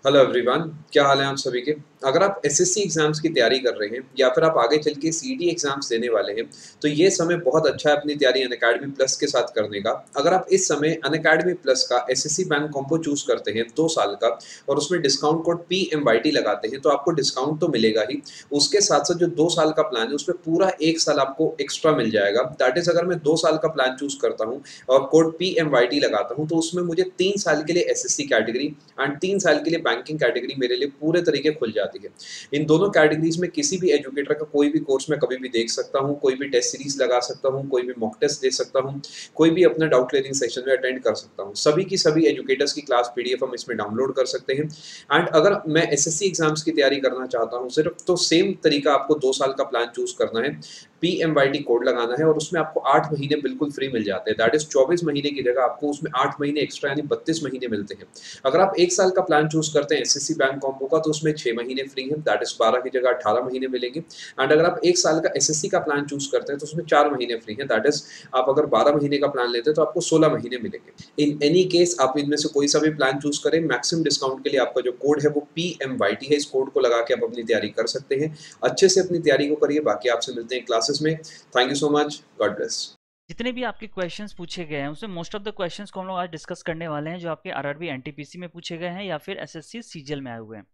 Hello everyone, क्या हाल है आप सभी के। अगर आप एसएससी एग्जाम्स की तैयारी कर रहे हैं या फिर आप आगे चल के सीडी एग्जाम्स देने वाले हैं तो ये समय बहुत अच्छा है अपनी तैयारी अनअकैडमी प्लस के साथ करने का। अगर आप इस समय अनअकैडमी प्लस का एसएससी बैंक कॉम्बो चूज करते हैं 2 साल का और उसमें डिस्काउंट कोड PMYT लगाते हैं तो आपको डिस्काउंट तो मिलेगा ही, उसके साथ साथ जो 2 साल का प्लान है उसमें पूरा 1 साल आपको एक्स्ट्रा मिल जाएगा। दैट इज अगर मैं 2 साल का प्लान चूज करता हूँ और कोड PMYT लगाता हूँ तो उसमें मुझे 3 साल के लिए एसएससी कैटेगरी एंड 3 साल के लिए बैंकिंग कैटेगरी मेरे लिए पूरे तरीके खुल जाती है। इन दोनों कैटेगरीज में किसी भी एजुकेटर का कोई भी कोर्स मैं कभी भी देख सकता हूँ, कोई भी टेस्ट सीरीज लगा सकता हूँ, कोई भी मॉक टेस्ट दे सकता हूँ, कोई भी अपना डाउट क्लियरिंग सेशन में अटेंड कर सकता हूँ। सभी की सभी एजुकेटर्स की क्लास PDF हम इसमें डाउनलोड कर सकते हैं। एंड अगर मैं एसएससी एग्जाम्स की तैयारी करना चाहता हूँ सिर्फ, तो सेम तरीका आपको 2 साल का प्लान चूज करना है, PMYT कोड लगाना है और उसमें आपको 8 महीने बिल्कुल फ्री मिल जाते हैं। दैट इज 24 महीने की जगह आपको उसमें 8 महीने एक्स्ट्रा यानी 32 महीने मिलते हैं। अगर आप 1 साल का प्लान चूज करते हैं एसएससी बैंक कॉम्बो का तो उसमें 6 महीने फ्री है, दैट इज 12 की जगह 18 महीने मिलेंगे। एंड अगर आप 1 साल का एसएससी का प्लान चूज करते हैं तो उसमें 4 महीने फ्री है, दैट इज आप अगर 12 महीने का प्लान लेते हैं तो आपको 16 महीने मिलेंगे। इन एनी केस आप इनमें से कोई सा भी प्लान चूज करें, मैक्सिमम डिस्काउंट के लिए आपका जो कोड है वो PMYT है। इस कोड को लगा के आप अपनी तैयारी कर सकते हैं। अच्छे से अपनी तैयारी को करिए। बाकी आपसे मिलते हैं क्लासेस में। Thank you so much. God bless. जितने भी आपके क्वेश्चंस पूछे गए हैं उसमें मोस्ट ऑफ द क्वेश्चंस को हम लोग आज डिस्कस करने वाले हैं जो आपके आरआरबी एनटीपीसी में पूछे गए हैं या फिर एसएससी सीजीएल में आए हुए हैं।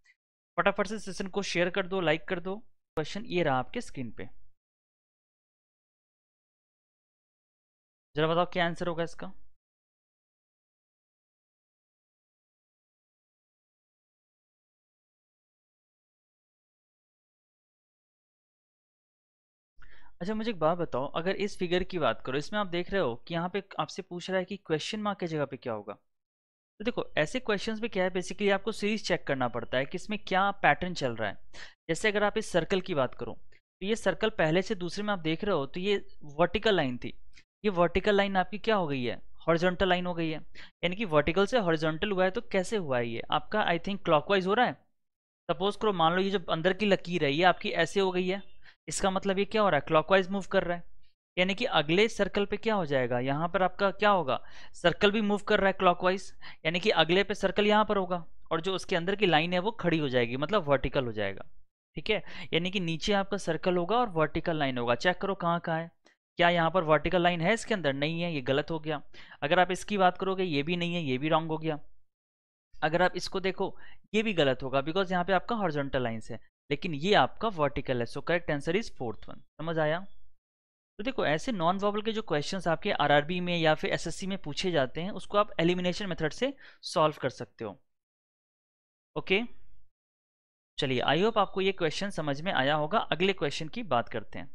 फटाफट से सेशन को शेयर कर दो, लाइक कर दो। क्वेश्चन ये रहा आपके स्क्रीन पे, जरा बताओ क्या आंसर होगा इसका। अच्छा मुझे एक बात बताओ, अगर इस फिगर की बात करो, इसमें आप देख रहे हो कि यहाँ पे आपसे पूछ रहा है कि क्वेश्चन मार्क की जगह पे क्या होगा। तो देखो ऐसे क्वेश्चंस में क्या है, बेसिकली आपको सीरीज चेक करना पड़ता है कि इसमें क्या पैटर्न चल रहा है। जैसे अगर आप इस सर्कल की बात करो तो ये सर्कल पहले से दूसरे में आप देख रहे हो तो ये वर्टिकल लाइन थी, ये वर्टिकल लाइन आपकी क्या हो गई है, हॉरिजॉन्टल लाइन हो गई है। यानी कि वर्टिकल से हॉरिजॉन्टल हुआ है तो कैसे हुआ है ये आपका, आई थिंक क्लॉकवाइज हो रहा है। सपोज करो मान लो ये जो अंदर की लकीर है ये आपकी ऐसे हो गई है, इसका मतलब ये क्या हो रहा है, क्लॉकवाइज मूव कर रहा है। यानी कि अगले सर्कल पे क्या हो जाएगा, यहाँ पर आपका क्या होगा, सर्कल भी मूव कर रहा है क्लॉकवाइज, यानी कि अगले पे सर्कल यहाँ पर होगा और जो उसके अंदर की लाइन है वो खड़ी हो जाएगी, मतलब वर्टिकल हो जाएगा। ठीक है, यानी कि नीचे आपका सर्कल होगा और वर्टिकल लाइन होगा। चेक करो कहाँ कहाँ है, क्या यहाँ पर वर्टिकल लाइन है, इसके अंदर नहीं है, ये गलत हो गया। अगर आप इसकी बात करोगे ये भी नहीं है, ये भी रॉन्ग हो गया। अगर आप इसको देखो ये भी गलत होगा बिकॉज यहाँ पे आपका हॉरिजॉन्टल लाइंस है, लेकिन ये आपका वर्टिकल है। सो correct answer is fourth one. समझ आया। तो देखो ऐसे नॉन वर्बल के जो क्वेश्चंस आपके आरआरबी में या फिर एसएससी में पूछे जाते हैं उसको आप एलिमिनेशन मेथड से सॉल्व कर सकते हो। ओके चलिए, आई होप आपको ये क्वेश्चन समझ में आया होगा। अगले क्वेश्चन की बात करते हैं,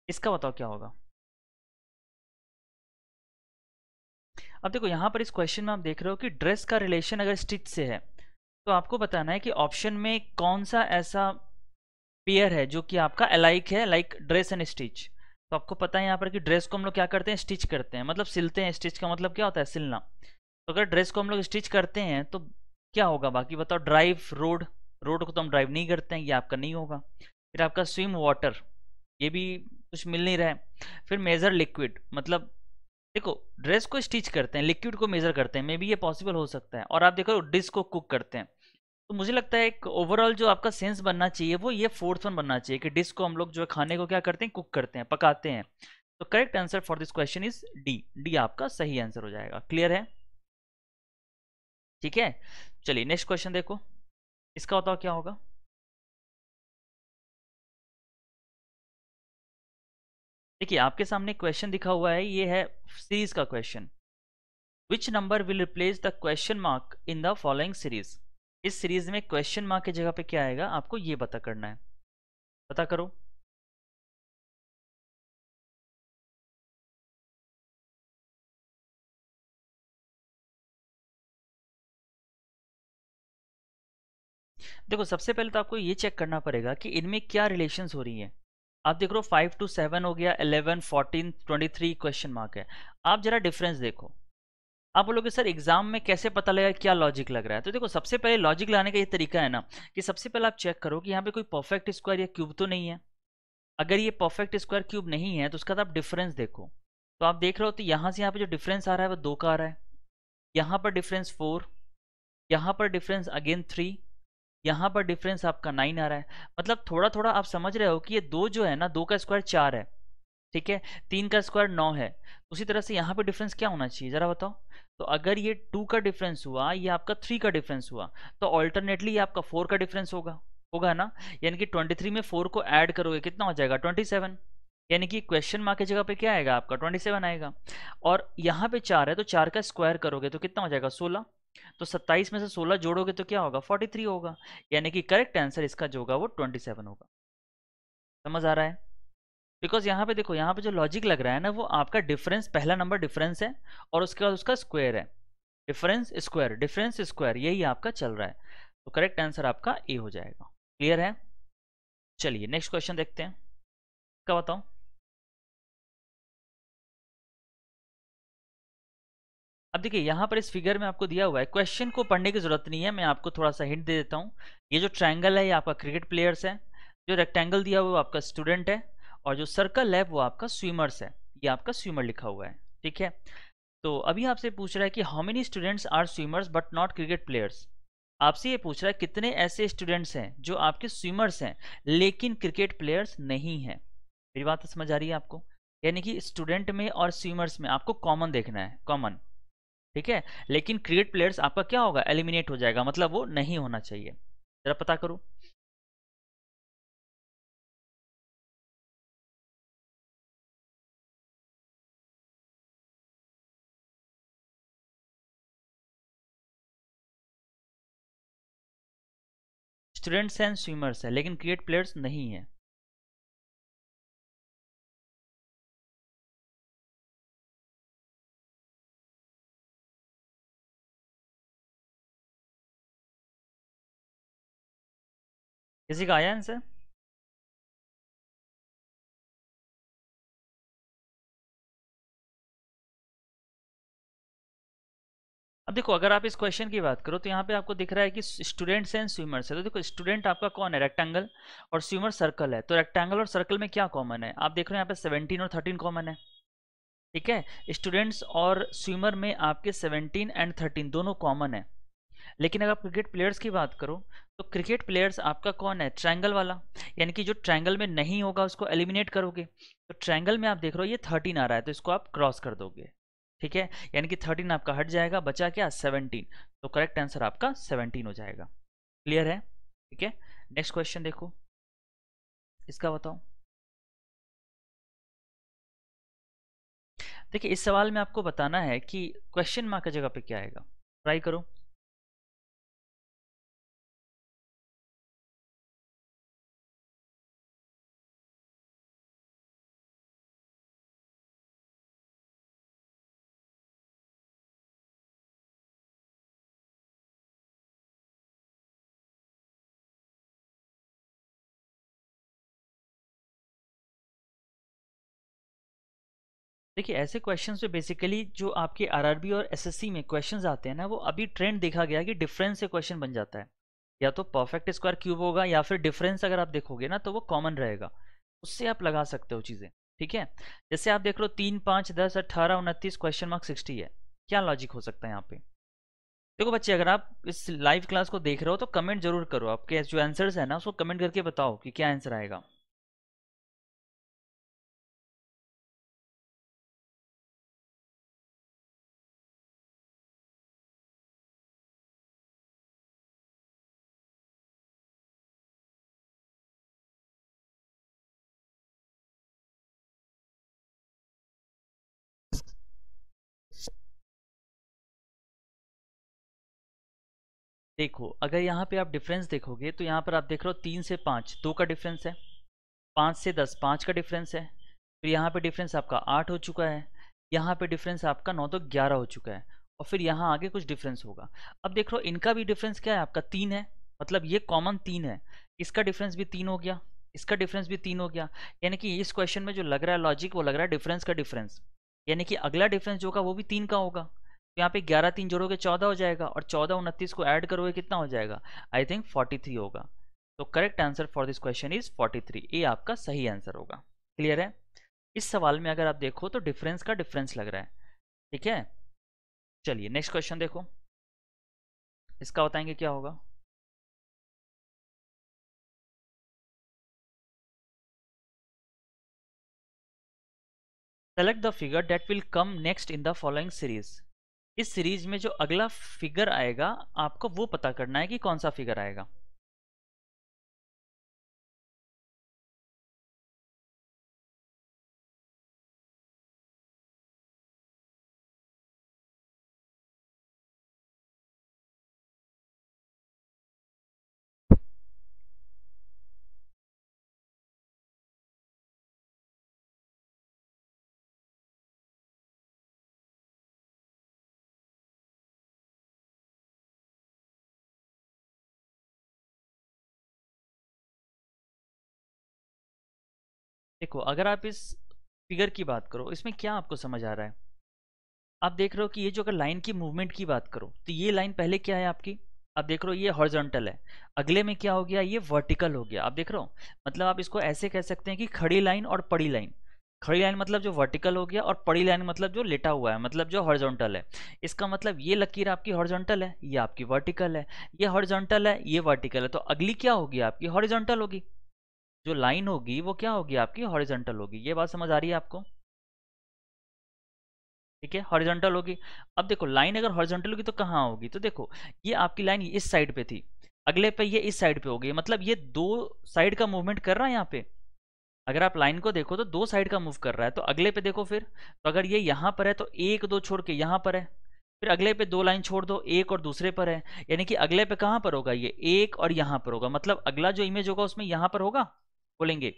इसका बताओ क्या होगा। अब देखो यहाँ पर इस क्वेश्चन में आप देख रहे हो कि ड्रेस का रिलेशन अगर स्टिच से है तो आपको बताना है कि ऑप्शन में कौन सा ऐसा पेयर है जो कि आपका अलाइक है, लाइक ड्रेस एंड स्टिच। तो आपको पता है यहाँ पर कि ड्रेस को हम लोग क्या करते हैं, स्टिच करते हैं, मतलब सिलते हैं। स्टिच का मतलब क्या होता है, सिलना। तो अगर ड्रेस को हम लोग स्टिच करते हैं तो क्या होगा, बाकी बताओ। ड्राइव, रोड, रोड को तो हम ड्राइव नहीं करते हैं, ये आपका नहीं होगा। फिर आपका स्विम, वाटर, ये भी कुछ मिल नहीं रहा है। फिर मेजर लिक्विड, मतलब देखो ड्रेस को स्टिच करते हैं, लिक्विड को मेजर करते हैं, मे बी ये पॉसिबल हो सकता है। और आप देखो डिश को कुक करते हैं। तो मुझे लगता है एक ओवरऑल जो आपका सेंस बनना चाहिए वो ये फोर्थ वन बनना चाहिए कि डिश को हम लोग जो है खाने को क्या करते हैं, कुक करते हैं, पकाते हैं। तो correct answer for this question is D. D आपका सही आंसर हो जाएगा। क्लियर है, ठीक है। चलिए नेक्स्ट क्वेश्चन देखो, इसका बताओ क्या होगा। देखिए आपके सामने क्वेश्चन दिखा हुआ है, ये है सीरीज का question. Which number will replace the question mark in the following series. इस सीरीज में क्वेश्चन मार्क की जगह पे क्या आएगा, आपको ये पता करना है। पता करो। देखो सबसे पहले तो आपको ये चेक करना पड़ेगा कि इनमें क्या रिलेशंस हो रही है। आप देख रहे हो 5 to 7 हो गया, 11, 14, 23 क्वेश्चन मार्क है। आप जरा डिफरेंस देखो। आप बोलोगे सर एग्जाम में कैसे पता लगेगा क्या लॉजिक लग रहा है। तो देखो सबसे पहले लॉजिक लाने का ये तरीका है ना कि सबसे पहले आप चेक करो कि यहाँ पे कोई परफेक्ट स्क्वायर या क्यूब तो नहीं है। अगर ये परफेक्ट स्क्वायर क्यूब नहीं है तो उसका आप डिफरेंस देखो। तो आप देख रहे हो तो यहाँ से यहाँ पे जो डिफरेंस आ रहा है वो 2 का आ रहा है, यहाँ पर डिफरेंस 4, यहाँ पर डिफरेंस अगेन 3, यहाँ पर डिफरेंस आपका 9 आ रहा है। मतलब थोड़ा थोड़ा आप समझ रहे हो कि ये 2 जो है ना, 2 का स्क्वायर 4 है, ठीक है, 3 का स्क्वायर 9 है। उसी तरह से यहाँ पे डिफरेंस क्या होना चाहिए जरा बताओ। तो अगर ये 2 का डिफरेंस हुआ, ये आपका 3 का डिफरेंस हुआ, तो ऑल्टरनेटली ये आपका 4 का डिफरेंस होगा, होगा ना। यानी कि 23 में 4 को ऐड करोगे कितना हो जाएगा, 27। यानी कि क्वेश्चन मार्क की जगह पे क्या आएगा आपका, 27 आएगा। और यहाँ पे 4 है, तो 4 का स्क्वायर करोगे तो कितना हो जाएगा, 16। तो 27 में से 16 जोड़ोगे तो क्या होगा, 43 होगा। यानी कि करेक्ट आंसर इसका जो होगा वो 27 होगा। समझ आ रहा है। बिकॉज यहाँ पे देखो, यहाँ पे जो लॉजिक लग रहा है ना, वो आपका डिफरेंस, पहला नंबर डिफरेंस है और उसके बाद उसका स्क्वायर है। डिफरेंस स्क्वायर यही आपका चल रहा है। तो करेक्ट आंसर आपका ए हो जाएगा। क्लियर है। चलिए नेक्स्ट क्वेश्चन देखते हैं, क्या बताओ। अब देखिए यहाँ पर इस फिगर में आपको दिया हुआ है, क्वेश्चन को पढ़ने की जरूरत नहीं है, मैं आपको थोड़ा सा हिंट दे देता हूँ। ये जो ट्रायंगल है ये आपका क्रिकेट प्लेयर्स है, जो रेक्टेंगल दिया हुआ है वो आपका स्टूडेंट है, और जो सर्कल है वो आपका स्विमर्स है। ये आपका स्विमर लिखा हुआ है, ठीक है। तो अभी आपसे पूछ रहा है कि how many students are swimmers but not cricket players. आपसे ये पूछ रहा है कितने ऐसे स्टूडेंट्स हैं जो आपके स्विमर्स हैं लेकिन क्रिकेट प्लेयर्स नहीं हैं। मेरी बात तो समझ आ रही है आपको। यानी कि स्टूडेंट में और स्विमर्स में आपको कॉमन देखना है, कॉमन, ठीक है। लेकिन क्रिकेट प्लेयर्स आपका क्या होगा, एलिमिनेट हो जाएगा, मतलब वो नहीं होना चाहिए। जरा पता करो। स्टूडेंट्स एंड स्विमर्स है लेकिन क्रिकेट प्लेयर्स नहीं है। किसी का आया आंसर। अब देखो अगर आप इस क्वेश्चन की बात करो तो यहाँ पे आपको दिख रहा है कि स्टूडेंट्स एंड स्विमर्स है। तो देखो स्टूडेंट आपका कौन है, रेक्टेंगल, और स्विमर सर्कल है। तो रेक्टेंगल और सर्कल में क्या कॉमन है, आप देख रहे हो यहाँ पे 17 और 13 कॉमन है, ठीक है। स्टूडेंट्स और स्विमर में आपके 17 एंड 13 दोनों कॉमन है। लेकिन अगर आप क्रिकेट प्लेयर्स की बात करो तो क्रिकेट प्लेयर्स आपका कौन है, ट्रायंगल वाला। यानी कि जो ट्रायंगल में नहीं होगा उसको एलिमिनेट करोगे। तो ट्रायंगल में आप देख रहे हो ये 13 आ रहा है, तो इसको आप क्रॉस कर दोगे, ठीक है। यानी कि 13 आपका हट जाएगा, बचा क्या, 17। तो करेक्ट आंसर आपका 17 हो जाएगा। क्लियर है, ठीक है। नेक्स्ट क्वेश्चन देखो, इसका बताओ। देखिए इस सवाल में आपको बताना है कि क्वेश्चन मार्क की जगह पे क्या आएगा, ट्राई करो। देखिए ऐसे क्वेश्चंस पे बेसिकली जो आपके आरआरबी और एसएससी में क्वेश्चंस आते हैं ना, वो अभी ट्रेंड देखा गया कि डिफरेंस से क्वेश्चन बन जाता है। या तो परफेक्ट स्क्वायर क्यूब होगा या फिर डिफरेंस अगर आप देखोगे ना तो वो कॉमन रहेगा, उससे आप लगा सकते हो चीज़ें, ठीक है। जैसे आप देख लो 3, 5, 10, 18, 29 क्वेश्चन मार्क 60 है। क्या लॉजिक हो सकता है यहाँ पे। देखो बच्चे अगर आप इस लाइव क्लास को देख रहे हो तो कमेंट जरूर करो, आपके जो आंसर्स है ना उसको कमेंट करके बताओ कि क्या आंसर आएगा। देखो अगर यहाँ पे आप डिफरेंस देखोगे तो यहाँ पर आप देख रहे हो 3 से 5 2 का डिफरेंस है, 5 से 10 5 का डिफरेंस है, फिर यहाँ पे डिफरेंस आपका 8 हो चुका है, यहाँ पे डिफरेंस आपका 9 तो 11 हो चुका है, और फिर यहाँ आगे कुछ डिफरेंस होगा। अब देख लो इनका भी डिफरेंस क्या है, आपका 3 है, मतलब ये कॉमन 3 है। इसका डिफरेंस भी 3 हो गया, इसका डिफरेंस भी 3 हो गया। यानी कि इस क्वेश्चन में जो लग रहा है लॉजिक, वो लग रहा है डिफरेंस का डिफरेंस। यानी कि अगला डिफरेंस जो होगा वो भी 3 का होगा। तो यहाँ पे 11 3 जोड़ोगे 14 हो जाएगा, और 14 29 को ऐड करोगे कितना हो जाएगा, आई थिंक 43 होगा। तो correct answer for this question is 43, ये आपका सही आंसर होगा। क्लियर है। इस सवाल में अगर आप देखो तो डिफरेंस का डिफरेंस लग रहा है, ठीक है। चलिए नेक्स्ट क्वेश्चन देखो, इसका बताएंगे क्या होगा। Select the figure that will come next in the following series. इस सीरीज में जो अगला फिगर आएगा आपको वो पता करना है कि कौन सा फिगर आएगा। देखो अगर आप इस फिगर की बात करो, इसमें क्या आपको समझ आ रहा है? आप देख रहे हो कि ये जो अगर लाइन की मूवमेंट की बात करो तो ये लाइन पहले क्या है आपकी, आप देख रहे हो ये हॉरिजॉन्टल है, अगले में क्या हो गया, ये वर्टिकल हो गया। आप देख रहे हो, मतलब आप इसको ऐसे कह सकते हैं कि खड़ी लाइन और पड़ी लाइन। खड़ी लाइन मतलब जो वर्टिकल हो गया, और पड़ी लाइन मतलब जो लेटा हुआ है, मतलब जो हॉरिजॉन्टल है। इसका मतलब ये लकीर आपकी हॉरिजॉन्टल है, ये आपकी वर्टिकल है। ये हॉरिजॉन्टल है, ये वर्टिकल है, तो अगली क्या होगी आपकी, हॉरिजॉन्टल होगी। जो लाइन होगी वो क्या होगी आपकी, हॉरिजॉन्टल होगी। ये बात समझ आ रही है आपको? ठीक है, हॉरिजॉन्टल होगी। अब देखो लाइन अगर हॉरिजॉन्टल होगी तो कहाँ होगी, तो देखो ये आपकी लाइन इस साइड पे थी, अगले पे ये इस साइड पे होगी, मतलब ये दो साइड का मूवमेंट कर रहा है यहाँ पे। अगर आप लाइन को देखो तो दो साइड का मूव कर रहा है, तो अगले पे देखो फिर, तो अगर ये यहाँ पर है तो एक दो छोड़ के यहाँ पर है, फिर अगले पे दो लाइन छोड़ दो, एक और दूसरे पर है, यानी कि अगले पे कहाँ पर होगा, ये एक और यहाँ पर होगा, मतलब अगला जो इमेज होगा उसमें यहाँ पर होगा। बोलेंगे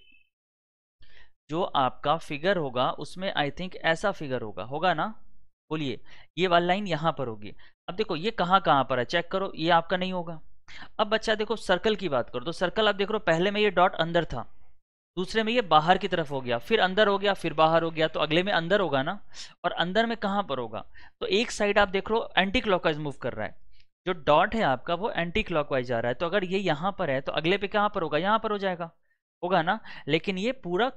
जो आपका फिगर होगा उसमें आई थिंक ऐसा फिगर होगा, होगा ना? बोलिए, ये वाली लाइन यहाँ पर होगी। अब देखो ये कहाँ कहाँ पर है, चेक करो, ये आपका नहीं होगा। अब बच्चा देखो सर्कल की बात करो, तो सर्कल आप देख रहे हो पहले में ये डॉट अंदर था, दूसरे में ये बाहर की तरफ हो गया, फिर अंदर हो गया, फिर बाहर हो गया, तो अगले में अंदर होगा ना। और अंदर में कहाँ पर होगा, तो एक साइड आप देख रहे हो एंटी क्लॉकवाइज मूव कर रहा है, जो डॉट है आपका वो एंटी क्लॉकवाइज जा रहा है, तो अगर ये यहाँ पर है तो अगले पे कहाँ पर होगा, यहाँ पर हो जाएगा, होगा ना। लेकिन ये पूरा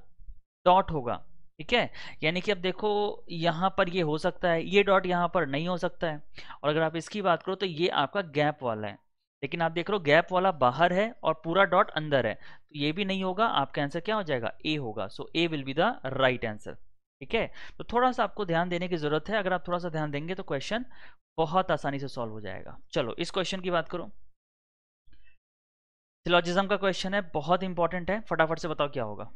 डॉट होगा, ठीक है। यानी कि अब देखो यहाँ पर ये हो सकता है, ये डॉट यहाँ पर नहीं हो सकता है। और अगर आप इसकी बात करो तो ये आपका गैप वाला है, लेकिन आप देख रहे हो गैप वाला बाहर है और पूरा डॉट अंदर है, तो ये भी नहीं होगा। आपका आंसर क्या हो जाएगा, ए होगा। So A will be the right answer, ठीक है। तो थोड़ा सा आपको ध्यान देने की जरूरत है, अगर आप थोड़ा सा ध्यान देंगे तो क्वेश्चन बहुत आसानी से सॉल्व हो जाएगा। चलो इस क्वेश्चन की बात करो, सिलोजिज्म का क्वेश्चन है, बहुत इंपॉर्टेंट है, फटाफट से बताओ क्या होगा।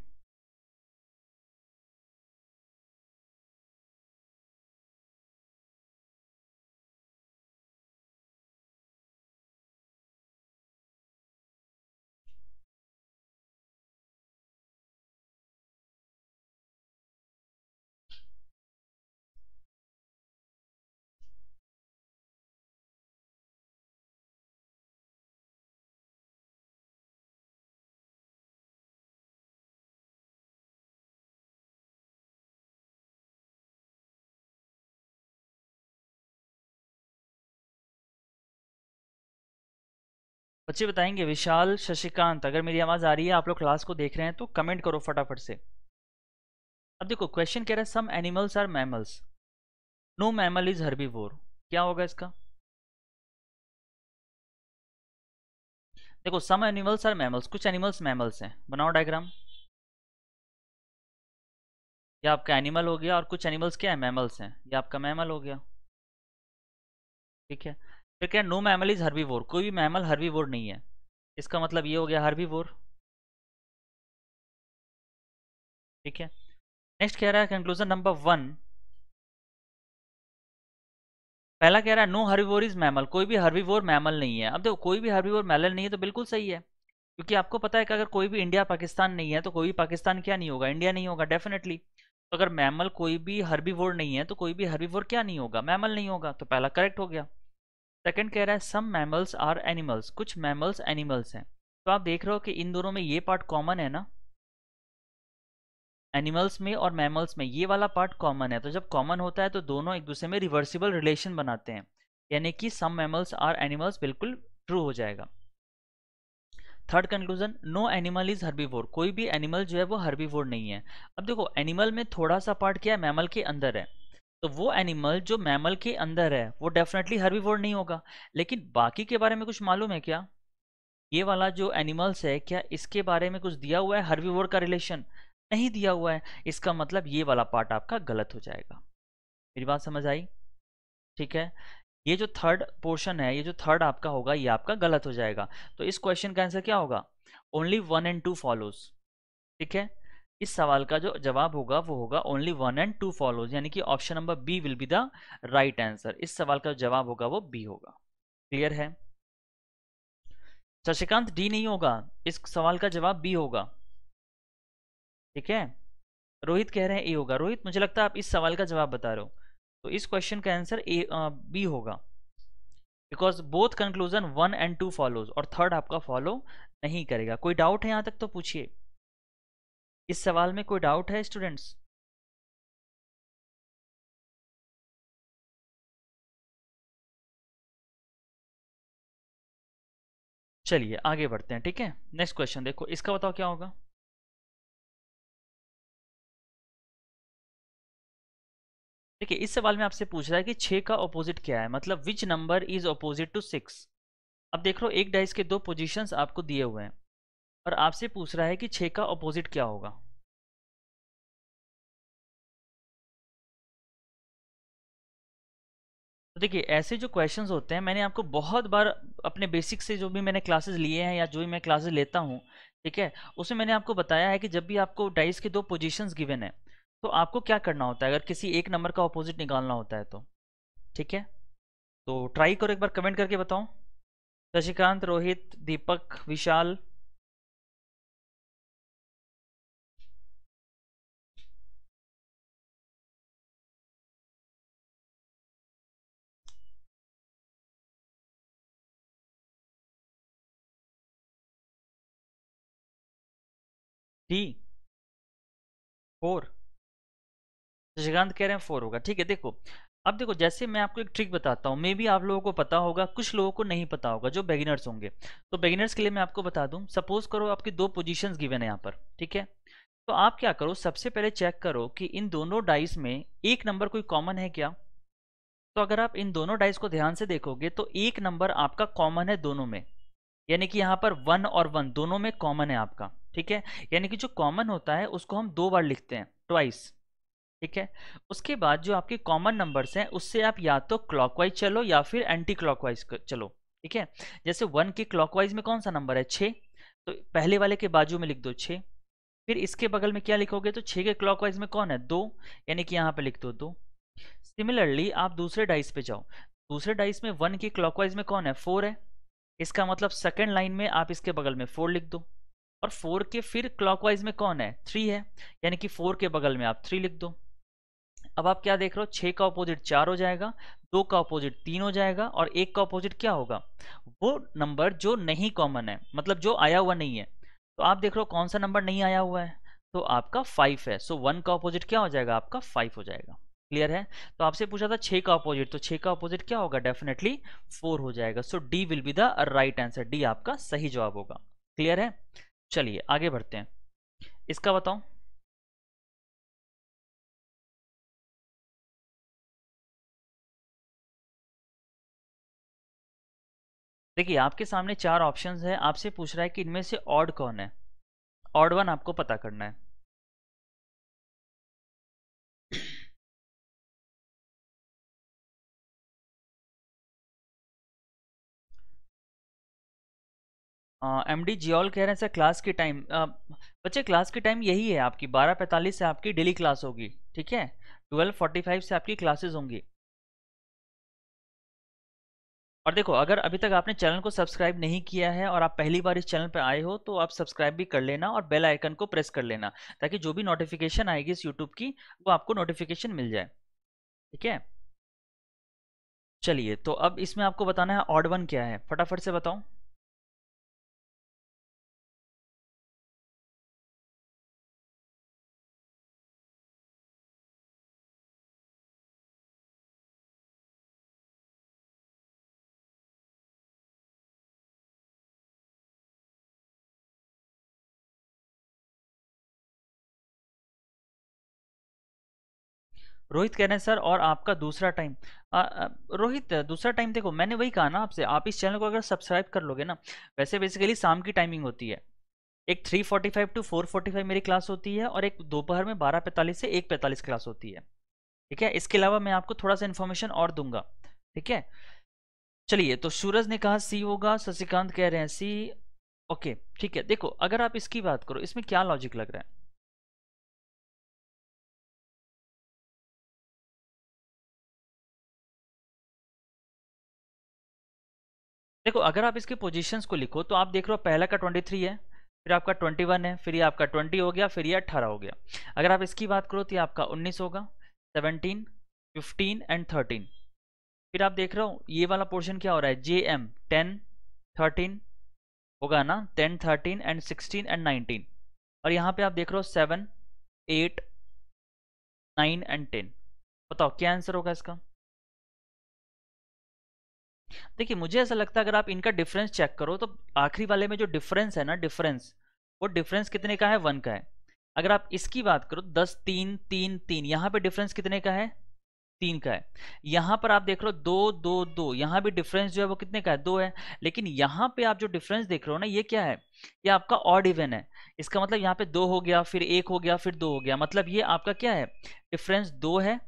बच्चे बताएंगे, विशाल, शशिकांत, अगर मेरी आवाज आ रही है, आप लोग क्लास को देख रहे हैं तो कमेंट करो फटाफट से। अब देखो क्वेश्चन कह रहा है some animals are mammals, no mammal is herbivore, क्या होगा इसका? देखो सम एनिमल्स आर मैमल्स, कुछ एनिमल्स मैमल्स हैं, बनाओ डायग्राम। ये आपका एनिमल हो गया, और कुछ एनिमल्स क्या है, मैमल्स हैं, ये आपका मैमल हो गया, ठीक है। फिर क्या, नो मैमल इज हर्बीवोर, कोई भी मैमल हर्बीवोर नहीं है, इसका मतलब ये हो गया हर्बीवोर, ठीक है। नेक्स्ट कह रहा है कंक्लूजन नंबर 1, पहला कह रहा है नो हर्बीवोर इज मैमल, कोई भी हर्बीवोर मैमल नहीं है। अब देखो कोई भी हर्बीवोर मैमल नहीं है तो बिल्कुल सही है, क्योंकि आपको पता है कि अगर कोई भी इंडिया पाकिस्तान नहीं है तो कोई भी पाकिस्तान क्या नहीं होगा, इंडिया नहीं होगा डेफिनेटली। तो अगर मैमल कोई भी हर्बीवोर नहीं है तो कोई भी हर्बीवोर क्या नहीं होगा, मैमल नहीं होगा, तो पहला करेक्ट हो गया। सेकंड कह रहा है सम मैमल्स आर एनिमल्स, कुछ मैमल्स एनिमल्स हैं, तो आप देख रहे हो कि इन दोनों में ये पार्ट कॉमन है ना, एनिमल्स में और मैमल्स में ये वाला पार्ट कॉमन है, तो जब कॉमन होता है तो दोनों एक दूसरे में रिवर्सिबल रिलेशन बनाते हैं, यानी कि सम मैमल्स आर एनिमल्स बिल्कुल ट्रू हो जाएगा। Third conclusion, no animal is herbivore, कोई भी एनिमल जो है वो हर्बीवोर नहीं है। अब देखो एनिमल में थोड़ा सा पार्ट क्या है, मैमल के अंदर है, तो वो एनिमल जो मैमल के अंदर है वो डेफिनेटली हर्बीवोर नहीं होगा। लेकिन बाकी के बारे में कुछ मालूम है क्या, ये वाला जो एनिमल्स है क्या इसके बारे में कुछ दिया हुआ है हर्बीवोर का रिलेशन? नहीं दिया हुआ है, इसका मतलब ये वाला पार्ट आपका गलत हो जाएगा। मेरी बात समझ आई? ठीक है, ये जो थर्ड पोर्शन है, ये जो थर्ड आपका होगा, ये आपका गलत हो जाएगा। तो इस क्वेश्चन का आंसर क्या होगा? Only 1 and 2 follows. ठीक है, इस सवाल का जो जवाब होगा वो होगा ओनली 1 and 2 फॉलोज, यानी कि option number B will be the right answer. इस सवाल का जो जवाब होगा वो बी होगा। क्लियर है? शशिकांत, डी नहीं होगा, इस सवाल का जवाब बी होगा। ठीक है, रोहित कह रहे हैं ए होगा। रोहित, मुझे लगता है आप इस सवाल का जवाब बता रहे हो, तो इस क्वेश्चन का आंसर ए बी होगा, because both conclusion 1 and 2 follows, और थर्ड आपका फॉलो नहीं करेगा। कोई डाउट है यहां तक तो पूछिए, इस सवाल में कोई डाउट है स्टूडेंट्स? चलिए आगे बढ़ते हैं। ठीक है, नेक्स्ट क्वेश्चन देखो, इसका बताओ क्या होगा। देखिए, इस सवाल में आपसे पूछ रहा है कि 6 का ऑपोजिट क्या है, मतलब which number is opposite to 6। अब देख लो, एक डाइस के दो पोजीशंस आपको दिए हुए हैं और आपसे पूछ रहा है कि 6 का ऑपोजिट क्या होगा। तो देखिए, ऐसे जो क्वेश्चंस होते हैं, मैंने आपको बहुत बार अपने बेसिक से जो भी मैंने क्लासेस लिए हैं या जो भी मैं क्लासेस लेता हूँ, ठीक है, उसमें मैंने आपको बताया है कि जब भी आपको डाइस के दो पोजीशंस गिवन है, तो आपको क्या करना होता है अगर किसी एक नंबर का ऑपोजिट निकालना होता है तो। ठीक है, तो ट्राई करो, एक बार कमेंट करके बताओ। शशिकांत, रोहित, दीपक, विशाल। डी 4। शशिकांत कह रहे हैं 4 होगा। ठीक है, देखो, अब देखो, जैसे मैं आपको एक ट्रिक बताता हूँ, मे बी आप लोगों को पता होगा, कुछ लोगों को नहीं पता होगा, जो बिगिनर्स होंगे। तो बिगिनर्स के लिए मैं आपको बता दूं, सपोज करो आपकी दो पोजीशंस गिवन है यहाँ पर। ठीक है, तो आप क्या करो, सबसे पहले चेक करो कि इन दोनों डाइस में एक नंबर कोई कॉमन है क्या। तो अगर आप इन दोनों डाइस को ध्यान से देखोगे तो एक नंबर आपका कॉमन है दोनों में, यानी कि यहाँ पर 1 और 1 दोनों में कॉमन है आपका। ठीक है, यानी कि जो कॉमन होता है उसको हम दो बार लिखते हैं, ट्वाइस। ठीक है, उसके बाद जो आपके कॉमन नंबर्स हैं उससे आप या तो क्लॉकवाइज चलो या फिर एंटी क्लॉकवाइज चलो। ठीक है, जैसे 1 के क्लॉकवाइज में कौन सा नंबर है? 6, तो पहले वाले के बाजू में लिख दो 6। फिर इसके बगल में क्या लिखोगे, तो 6 के क्लॉकवाइज में कौन है? 2, यानी कि यहाँ पे लिख दो 2। सिमिलरली आप दूसरे डाइस पे जाओ, दूसरे डाइस में 1 के क्लॉकवाइज में कौन है? 4 है, इसका मतलब सेकंड लाइन में आप इसके बगल में 4 लिख दो। और 4 के फिर क्लॉकवाइज में कौन है? 3 है, यानी कि 4 के बगल में आप 3 लिख दो। अब आप क्या देख रहे हो, 6 का अपोजिट 4 हो जाएगा, 2 का अपोजिट 3 हो जाएगा, और 1 का अपोजिट क्या होगा? वो नंबर जो नहीं कॉमन है, मतलब जो आया हुआ नहीं है। तो आप देख रहे हो कौन सा नंबर नहीं आया हुआ है, तो आपका 5 है। सो 1 का अपोजिट क्या हो जाएगा? आपका 5 हो जाएगा। क्लियर है? तो आपसे पूछा था 6 का अपोजिट, तो 6 का अपोजिट क्या होगा? डेफिनेटली 4 हो जाएगा। So D will be the right answer, D आपका सही जवाब होगा। क्लियर है? चलिए आगे बढ़ते हैं, इसका बताओ। देखिए, आपके सामने चार ऑप्शंस है, आपसे पूछ रहा है कि इनमें से ऑड कौन है। ऑड वन आपको पता करना है। एमडी जियोल कह रहे हैं सर क्लास की टाइम, बच्चे क्लास की टाइम यही है आपकी, 12:45 से आपकी डेली क्लास होगी। ठीक है, 12:45 से आपकी क्लासेस होंगी। और देखो, अगर अभी तक आपने चैनल को सब्सक्राइब नहीं किया है और आप पहली बार इस चैनल पर आए हो, तो आप सब्सक्राइब भी कर लेना और बेल आइकन को प्रेस कर लेना, ताकि जो भी नोटिफिकेशन आएगी इस यूट्यूब की, वो आपको नोटिफिकेशन मिल जाए। ठीक है, चलिए, तो अब इसमें आपको बताना है ऑड वन क्या है, फटाफट से बताओ। रोहित कह रहे हैं सर, और आपका दूसरा टाइम। रोहित, दूसरा टाइम देखो, मैंने वही कहा ना आपसे, आप इस चैनल को अगर सब्सक्राइब कर लोगे ना, वैसे बेसिकली शाम की टाइमिंग होती है। एक 3:45 to 4:45 मेरी क्लास होती है, और एक दोपहर में 12:45 से 1:45 क्लास होती है। ठीक है, इसके अलावा मैं आपको थोड़ा सा इन्फॉर्मेशन और दूंगा। ठीक है, चलिए, तो सूरज ने कहा सी होगा, शशिकांत कह रहे हैं सी। ओके, ठीक है। देखो, अगर आप इसकी बात करो, इसमें क्या लॉजिक लग रहा है? देखो, अगर आप इसके पोजीशंस को लिखो तो आप देख रहे हो पहला का 23 है, फिर आपका 21 है, फिर ये आपका 20 हो गया, फिर ये 18 हो गया। अगर आप इसकी बात करो तो ये आपका 19 होगा, 17, 15 एंड 13। फिर आप देख रहे हो ये वाला पोर्शन क्या हो रहा है, जे एम 10, 13 होगा ना, 10, 13 एंड 16 एंड 19। और यहाँ पे आप देख रहे हो 7, 8, 9 एंड 10। बताओ क्या आंसर होगा इसका? देखिए, मुझे ऐसा लगता है अगर आप इनका डिफरेंस चेक करो तो आखिरी वाले में जो डिफरेंस है ना, डिफरेंस, वो डिफरेंस कितने का है, 1 का है। अगर आप इसकी बात करो 10, 3, 3, 3, यहाँ पे डिफरेंस कितने का है, 3 का है। यहाँ पर आप देख लो 2, 2, 2, यहाँ भी डिफरेंस जो है वो कितने का है, 2 है। लेकिन यहाँ पे आप जो डिफरेंस देख रहे हो ना, ये क्या है, ये आपका ऑड इवन है। इसका मतलब यहाँ पे 2 हो गया, फिर 1 हो गया, फिर 2 हो गया, मतलब ये आपका क्या है, डिफरेंस 2 है,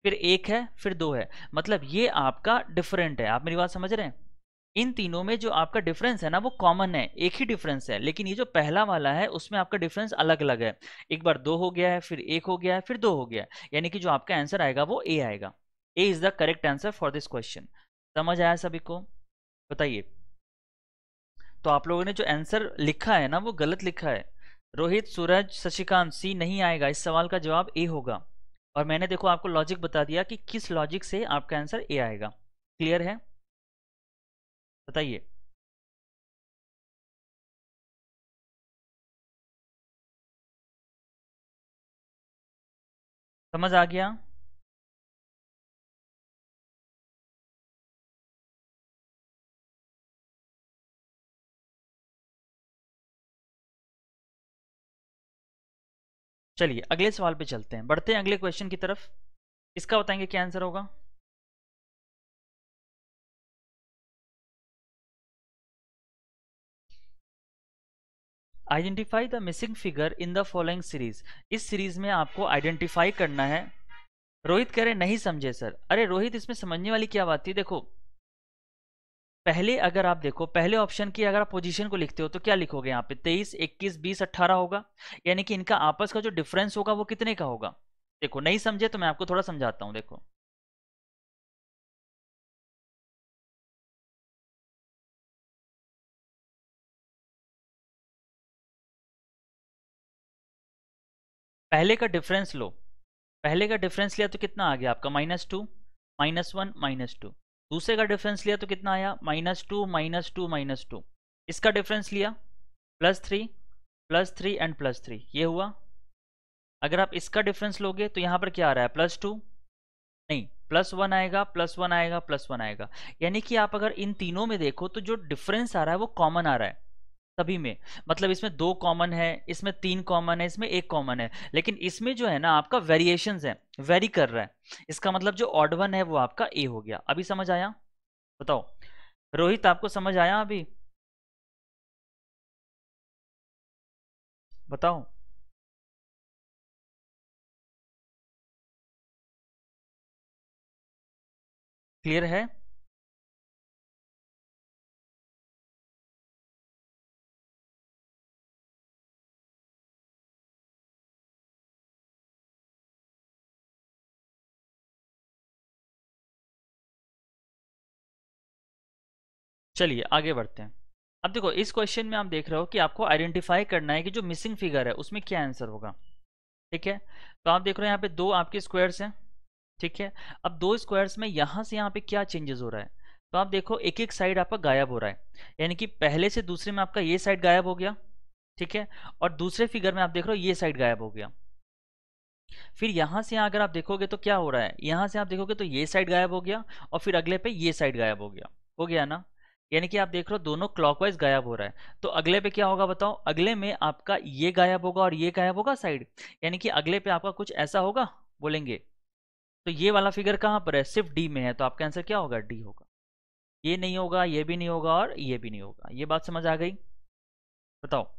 फिर 1 है, फिर 2 है, मतलब ये आपका डिफरेंट है। आप मेरी बात समझ रहे हैं? इन तीनों में जो आपका डिफरेंस है ना, वो कॉमन है, एक ही डिफरेंस है। लेकिन ये जो पहला वाला है उसमें आपका डिफरेंस अलग अलग है। एक बार 2 हो गया है, फिर 1 हो गया है, फिर 2 हो गया है। यानी कि जो आपका आंसर आएगा वो ए आएगा। A is the correct answer for this question. समझ आया सभी को? बताइए। तो आप लोगों ने जो आंसर लिखा है ना, वो गलत लिखा है। रोहित, सूरज, शशिकांत, सी नहीं आएगा। इस सवाल का जवाब ए होगा। और मैंने देखो आपको लॉजिक बता दिया कि किस लॉजिक से आपका आंसर ए आएगा। क्लियर है? बताइए। समझ आ गया? चलिए, अगले सवाल पे चलते हैं, बढ़ते हैं अगले क्वेश्चन की तरफ। इसका बताएंगे क्या आंसर होगा? Identify the missing figure in the following series. इस सीरीज में आपको आइडेंटिफाई करना है। रोहित कह रहे नहीं समझे सर। अरे रोहित, इसमें समझने वाली क्या बात थी? देखो, पहले अगर आप देखो, पहले ऑप्शन की अगर आप पोजीशन को लिखते हो तो क्या लिखोगे? यहाँ पे 23, 21, 20, 18 होगा। यानी कि इनका आपस का जो डिफरेंस होगा वो कितने का होगा? देखो, नहीं समझे तो मैं आपको थोड़ा समझाता हूँ। देखो, पहले का डिफरेंस लो। पहले का डिफरेंस लिया तो कितना आ गया आपका, -2, -1, -2। दूसरे का डिफरेंस लिया तो कितना आया, -2, -2, -2। इसका डिफरेंस लिया +3, +3 एंड +3, ये हुआ। अगर आप इसका डिफरेंस लोगे तो यहाँ पर क्या आ रहा है, +2, नहीं, +1 आएगा, +1 आएगा, +1 आएगा। यानी कि आप अगर इन तीनों में देखो तो जो डिफरेंस आ रहा है वो कॉमन आ रहा है सभी में। मतलब इसमें 2 कॉमन है, इसमें 3 कॉमन है, इसमें 1 कॉमन है। लेकिन इसमें जो है ना आपका वेरिएशंस है, वेरी कर रहा है। इसका मतलब जो ऑड वन है वो आपका ए हो गया। अभी समझ आया? बताओ रोहित, आपको समझ आया अभी? बताओ। क्लियर है? चलिए आगे बढ़ते हैं। अब देखो, इस क्वेश्चन में आप देख रहे हो कि आपको आइडेंटिफाई करना है कि जो मिसिंग फिगर है उसमें क्या आंसर होगा। ठीक है, तो आप देख रहे हो यहाँ पे 2 आपके स्क्वायर्स हैं। ठीक है, अब 2 स्क्वायर्स में यहाँ से यहाँ पे क्या चेंजेस हो रहा है? तो आप देखो, एक एक साइड आपका गायब हो रहा है। यानी कि पहले से दूसरे में आपका ये साइड गायब हो गया। ठीक है, और दूसरे फिगर में आप देख रहे हो ये साइड गायब हो गया। फिर यहाँ से यहाँ अगर आप देखोगे तो क्या हो रहा है, यहाँ से आप देखोगे तो ये साइड गायब हो गया, और फिर अगले पे ये साइड गायब हो गया। हो गया ना? यानी कि आप देख रहे हो दोनों क्लॉकवाइज गायब हो रहा है। तो अगले पे क्या होगा बताओ? अगले में आपका ये गायब होगा और ये गायब होगा साइड। यानी कि अगले पे आपका कुछ ऐसा होगा, बोलेंगे। तो ये वाला फिगर कहाँ पर है, सिर्फ डी में है, तो आपका आंसर क्या होगा, डी होगा। ये नहीं होगा, ये भी नहीं होगा, और ये भी नहीं होगा। ये बात समझ आ गई? बताओ।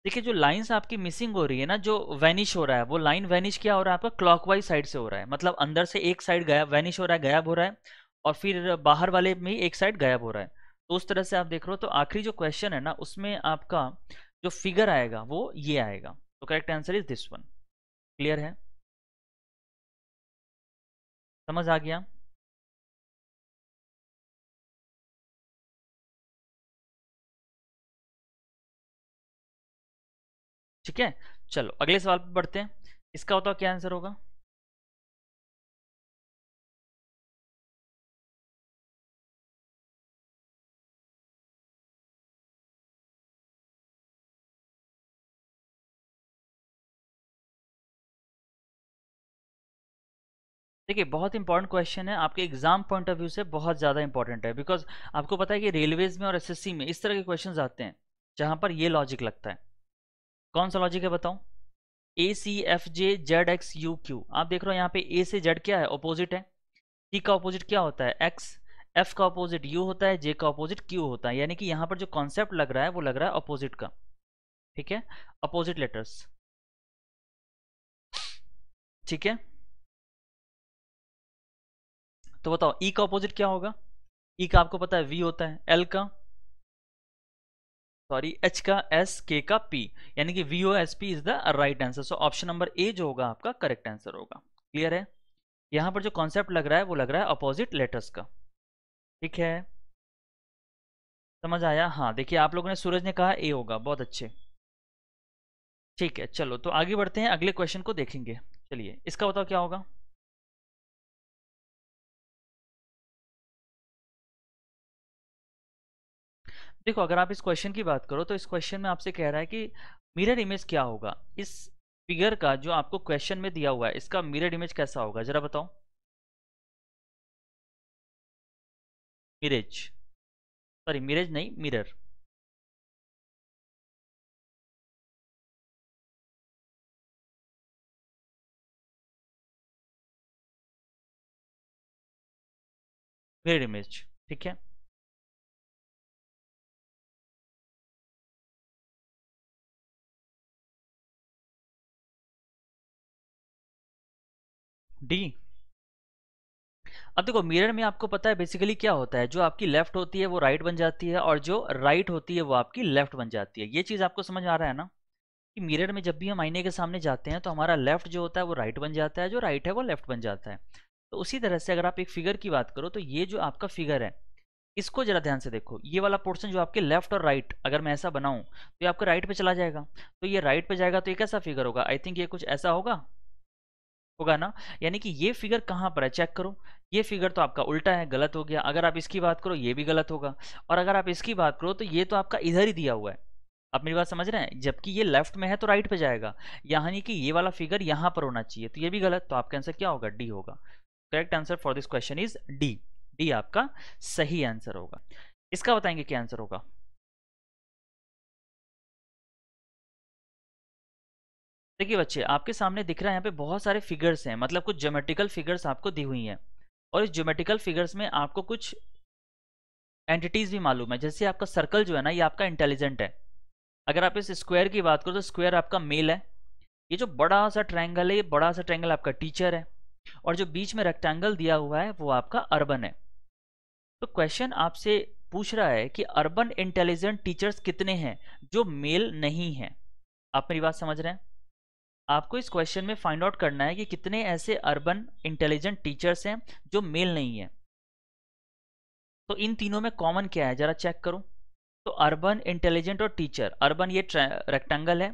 देखिए जो लाइंस आपकी मिसिंग हो रही है ना, जो वैनिश हो रहा है, वो लाइन वैनिश क्या हो रहा है आपका, क्लॉकवाइज साइड से हो रहा है, मतलब अंदर से एक साइड गायब वैनिश हो रहा है, गायब हो रहा है, और फिर बाहर वाले में एक साइड गायब हो रहा है। तो उस तरह से आप देख रहे हो। तो आखिरी जो क्वेश्चन है ना, उसमें आपका जो फिगर आएगा वो ये आएगा। तो correct answer is this one. Clear है? समझ आ गया? ठीक है, चलो अगले सवाल पे बढ़ते हैं। इसका बताओ क्या आंसर होगा। देखिए बहुत इंपॉर्टेंट क्वेश्चन है, आपके एग्जाम पॉइंट ऑफ व्यू से बहुत ज़्यादा इंपॉर्टेंट है, बिकॉज आपको पता है कि रेलवेज में और एसएससी में इस तरह के क्वेश्चन आते हैं जहां पर ये लॉजिक लगता है। कौन सा लॉजिक है बताओ। A C F J Z X U Q, आप देख रहे हो यहाँ पे ए से जेड क्या है, ऑपोजिट है। सी का ऑपोजिट क्या होता है, एक्स। एफ का ऑपोजिट यू होता है, जे का ऑपोजिट क्यू होता है, यानी कि यहाँ पर जो कॉन्सेप्ट लग रहा है वो लग रहा है ऑपोजिट का। ठीक है, अपोजिट लेटर्स। ठीक है, तो बताओ ई का ऑपोजिट क्या होगा। ई का आपको पता है वी होता है, एल का सॉरी एच का एस, के का पी, यानी कि V O S P is the right answer. So option number A जो होगा आपका करेक्ट आंसर होगा। क्लियर है? यहां पर जो कॉन्सेप्ट लग रहा है वो लग रहा है अपोजिट लेटर्स का। ठीक है, समझ आया? हाँ देखिए आप लोगों ने, सूरज ने कहा ए होगा, बहुत अच्छे। ठीक है चलो, तो आगे बढ़ते हैं, अगले क्वेश्चन को देखेंगे। चलिए इसका बताओ क्या होगा। देखो अगर आप इस क्वेश्चन की बात करो तो इस क्वेश्चन में आपसे कह रहा है कि मिरर इमेज क्या होगा इस फिगर का, जो आपको क्वेश्चन में दिया हुआ है इसका मिरर इमेज कैसा होगा, जरा बताओ। मिरेज, सॉरी मिरेज नहीं, मिरर। मिरर इमेज, ठीक है। डी। अब देखो मिरर में आपको पता है बेसिकली क्या होता है, जो आपकी लेफ्ट होती है वो राइट बन जाती है, और जो राइट होती है वो आपकी लेफ्ट बन जाती है। ये चीज़ आपको समझ आ रहा है ना, कि मिरर में जब भी हम आईने के सामने जाते हैं तो हमारा लेफ्ट जो होता है वो राइट बन जाता है, जो राइट है वो लेफ्ट बन जाता है। तो उसी तरह से अगर आप एक फिगर की बात करो तो ये जो आपका फिगर है, इसको जरा ध्यान से देखो। ये वाला पोर्शन जो आपके लेफ्ट और राइट, अगर मैं ऐसा बनाऊं तो ये आपका राइट पे चला जाएगा। तो ये राइट पे जाएगा तो ये कैसा फिगर होगा, आई थिंक ये कुछ ऐसा होगा, होगा ना। यानी कि ये फिगर कहाँ पर है, चेक करो। ये फिगर तो आपका उल्टा है, गलत हो गया। अगर आप इसकी बात करो ये भी गलत होगा, और अगर आप इसकी बात करो तो ये तो आपका इधर ही दिया हुआ है। आप मेरी बात समझ रहे हैं, जबकि ये लेफ्ट में है तो राइट पे जाएगा, यानी कि ये वाला फिगर यहाँ पर होना चाहिए, तो ये भी गलत। तो आपका आंसर क्या होगा, डी होगा। Correct answer for this question is D. D आपका सही आंसर होगा। इसका बताएंगे क्या आंसर होगा। देखिए बच्चे आपके सामने दिख रहा है यहाँ पे बहुत सारे फिगर्स हैं, मतलब कुछ ज्योमेट्रिकल फिगर्स आपको दी हुई हैं, और इस ज्योमेट्रिकल फिगर्स में आपको कुछ एंटिटीज भी मालूम है। जैसे आपका सर्कल जो है ना, ये आपका इंटेलिजेंट है। अगर आप इस स्क्वायर की बात करो तो स्क्वायर आपका मेल है। ये जो बड़ा सा ट्रायंगल है, ये बड़ा सा ट्रायंगल आपका टीचर है, और जो बीच में रेक्टेंगल दिया हुआ है वो आपका अर्बन है। तो क्वेश्चन आपसे पूछ रहा है कि अर्बन इंटेलिजेंट टीचर्स कितने हैं जो मेल नहीं हैं। आप मेरी बात समझ रहे हैं? आपको इस क्वेश्चन में फाइंड आउट करना है कि कितने ऐसे अर्बन इंटेलिजेंट टीचर्स हैं जो मेल नहीं है। तो इन तीनों में कॉमन क्या है, जरा चेक करो। तो अर्बन, इंटेलिजेंट और टीचर। अर्बन ये रेक्टेंगल है,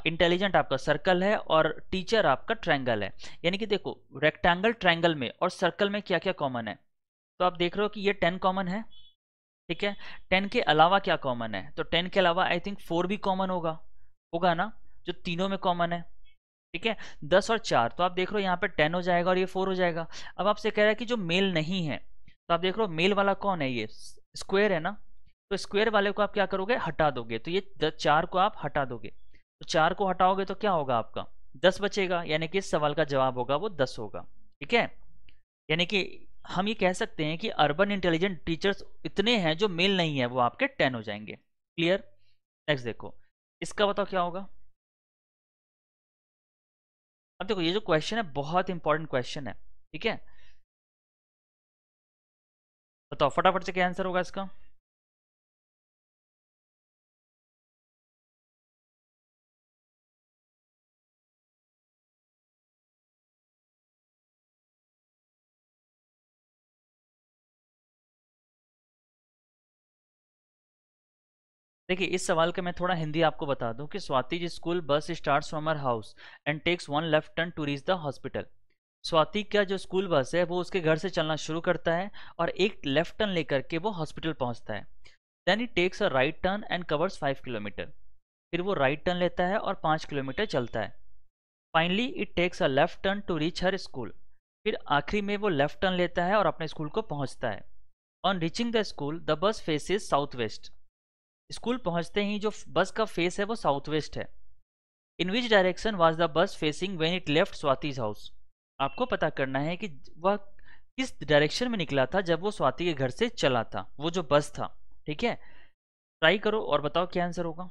इंटेलिजेंट आपका सर्कल है, और टीचर आपका ट्रायंगल है। यानी कि देखो रेक्टेंगल, ट्रायंगल में और सर्कल में क्या क्या कॉमन है। तो आप देख रहे हो कि ये 10 कॉमन है। ठीक है, 10 के अलावा क्या कॉमन है, तो 10 के अलावा आई थिंक 4 भी कॉमन होगा, होगा ना, जो तीनों में कॉमन है। ठीक है, 10 और 4, तो आप देख रहे हो यहाँ पे 10 हो जाएगा और ये 4 हो जाएगा। अब आपसे कह रहा है कि जो मेल नहीं है, तो आप देख रहे हो मेल वाला कौन है, ये स्क्वायर है ना। तो स्क्वायर वाले को आप क्या करोगे, हटा दोगे, तो ये 4 को आप हटा दोगे। तो 4 को हटाओगे तो क्या होगा आपका, 10 बचेगा, यानी कि इस सवाल का जवाब होगा वो 10 होगा। ठीक है, यानी कि हम ये कह सकते हैं कि अर्बन इंटेलिजेंट टीचर्स इतने हैं जो मेल नहीं है, वो आपके 10 हो जाएंगे। क्लियर? नेक्स्ट देखो, इसका बताओ क्या होगा। अब देखो ये जो क्वेश्चन है बहुत इंपॉर्टेंट क्वेश्चन है, ठीक है। बताओ फटाफट से क्या आंसर होगा इसका। देखिए इस सवाल का मैं थोड़ा हिंदी आपको बता दूं कि Swati ji school bus starts from her house and takes one left turn to reach the hospital. Swati का जो स्कूल बस है वो उसके घर से चलना शुरू करता है और एक लेफ्ट टर्न लेकर के वो हॉस्पिटल पहुंचता है। Then it takes a right turn and covers 5 kilometre. फिर वो राइट टर्न लेता है और 5 किलोमीटर चलता है। Finally it takes a left turn to reach her school. फिर आखिरी में वो लेफ्ट टर्न लेता है और अपने स्कूल को पहुंचता है। On reaching the school the bus faces south west. School पहुंचते ही जो बस का फेस है वो साउथ वेस्ट है। In which direction was the bus facing when it left Swati's house. आपको पता करना है कि वह किस डायरेक्शन में निकला था जब वो स्वाति के घर से चला था, वो जो बस था, ठीक है। ट्राई करो और बताओ क्या आंसर होगा।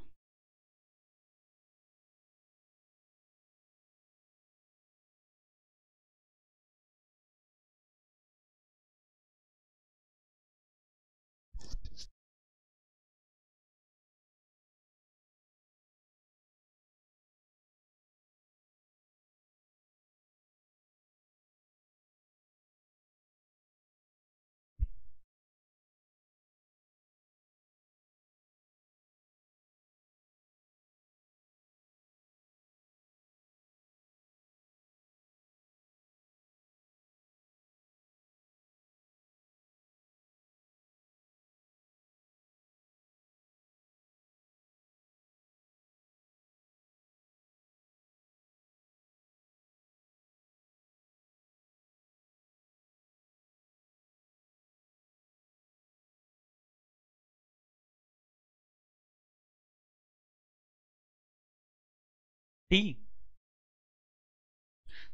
डी।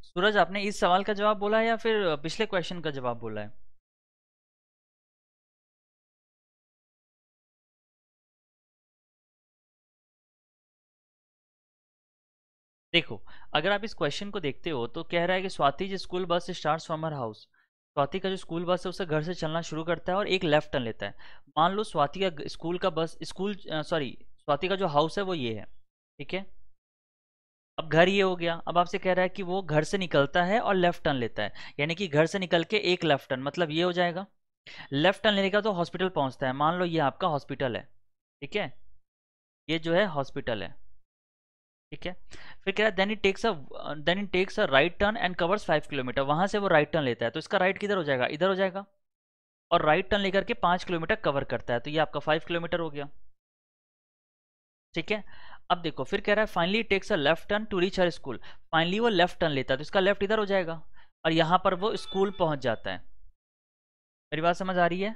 सूरज आपने इस सवाल का जवाब बोला है या फिर पिछले क्वेश्चन का जवाब बोला है। देखो अगर आप इस क्वेश्चन को देखते हो तो कह रहा है कि Swati ji school bus starts from her house. Swati का जो स्कूल बस है उसे घर से चलना शुरू करता है और एक लेफ्ट टर्न लेता है। मान लो स्वाति का स्कूल का बस स्कूल सॉरी स्वाति का जो हाउस है वो ये है, ठीक है। अब घर ये हो गया, अब आपसे कह रहा है कि वो घर से निकलता है और लेफ्ट टर्न लेता है, यानी कि घर से निकल के एक लेफ्ट टर्न, मतलब ये हो जाएगा। लेफ्ट टर्न लेने का तो हॉस्पिटल पहुंचता है, मान लो ये आपका हॉस्पिटल है, ठीक है। ये जो है हॉस्पिटल है, ठीक है। फिर कह रहा है then it takes a right turn and covers 5 kilometre. वहां से वो राइट टर्न लेता है तो इसका राइट किधर हो जाएगा, इधर हो जाएगा। और राइट टर्न लेकर के 5 किलोमीटर कवर करता है तो ये आपका 5 किलोमीटर हो गया, ठीक है। अब देखो फिर कह रहा है finally takes a left turn to reach her school. Finally वो लेफ्ट टर्न लेता है तो इसका लेफ्ट इधर हो जाएगा और यहाँ पर वो स्कूल पहुंच जाता है। मेरी बात समझ आ रही है।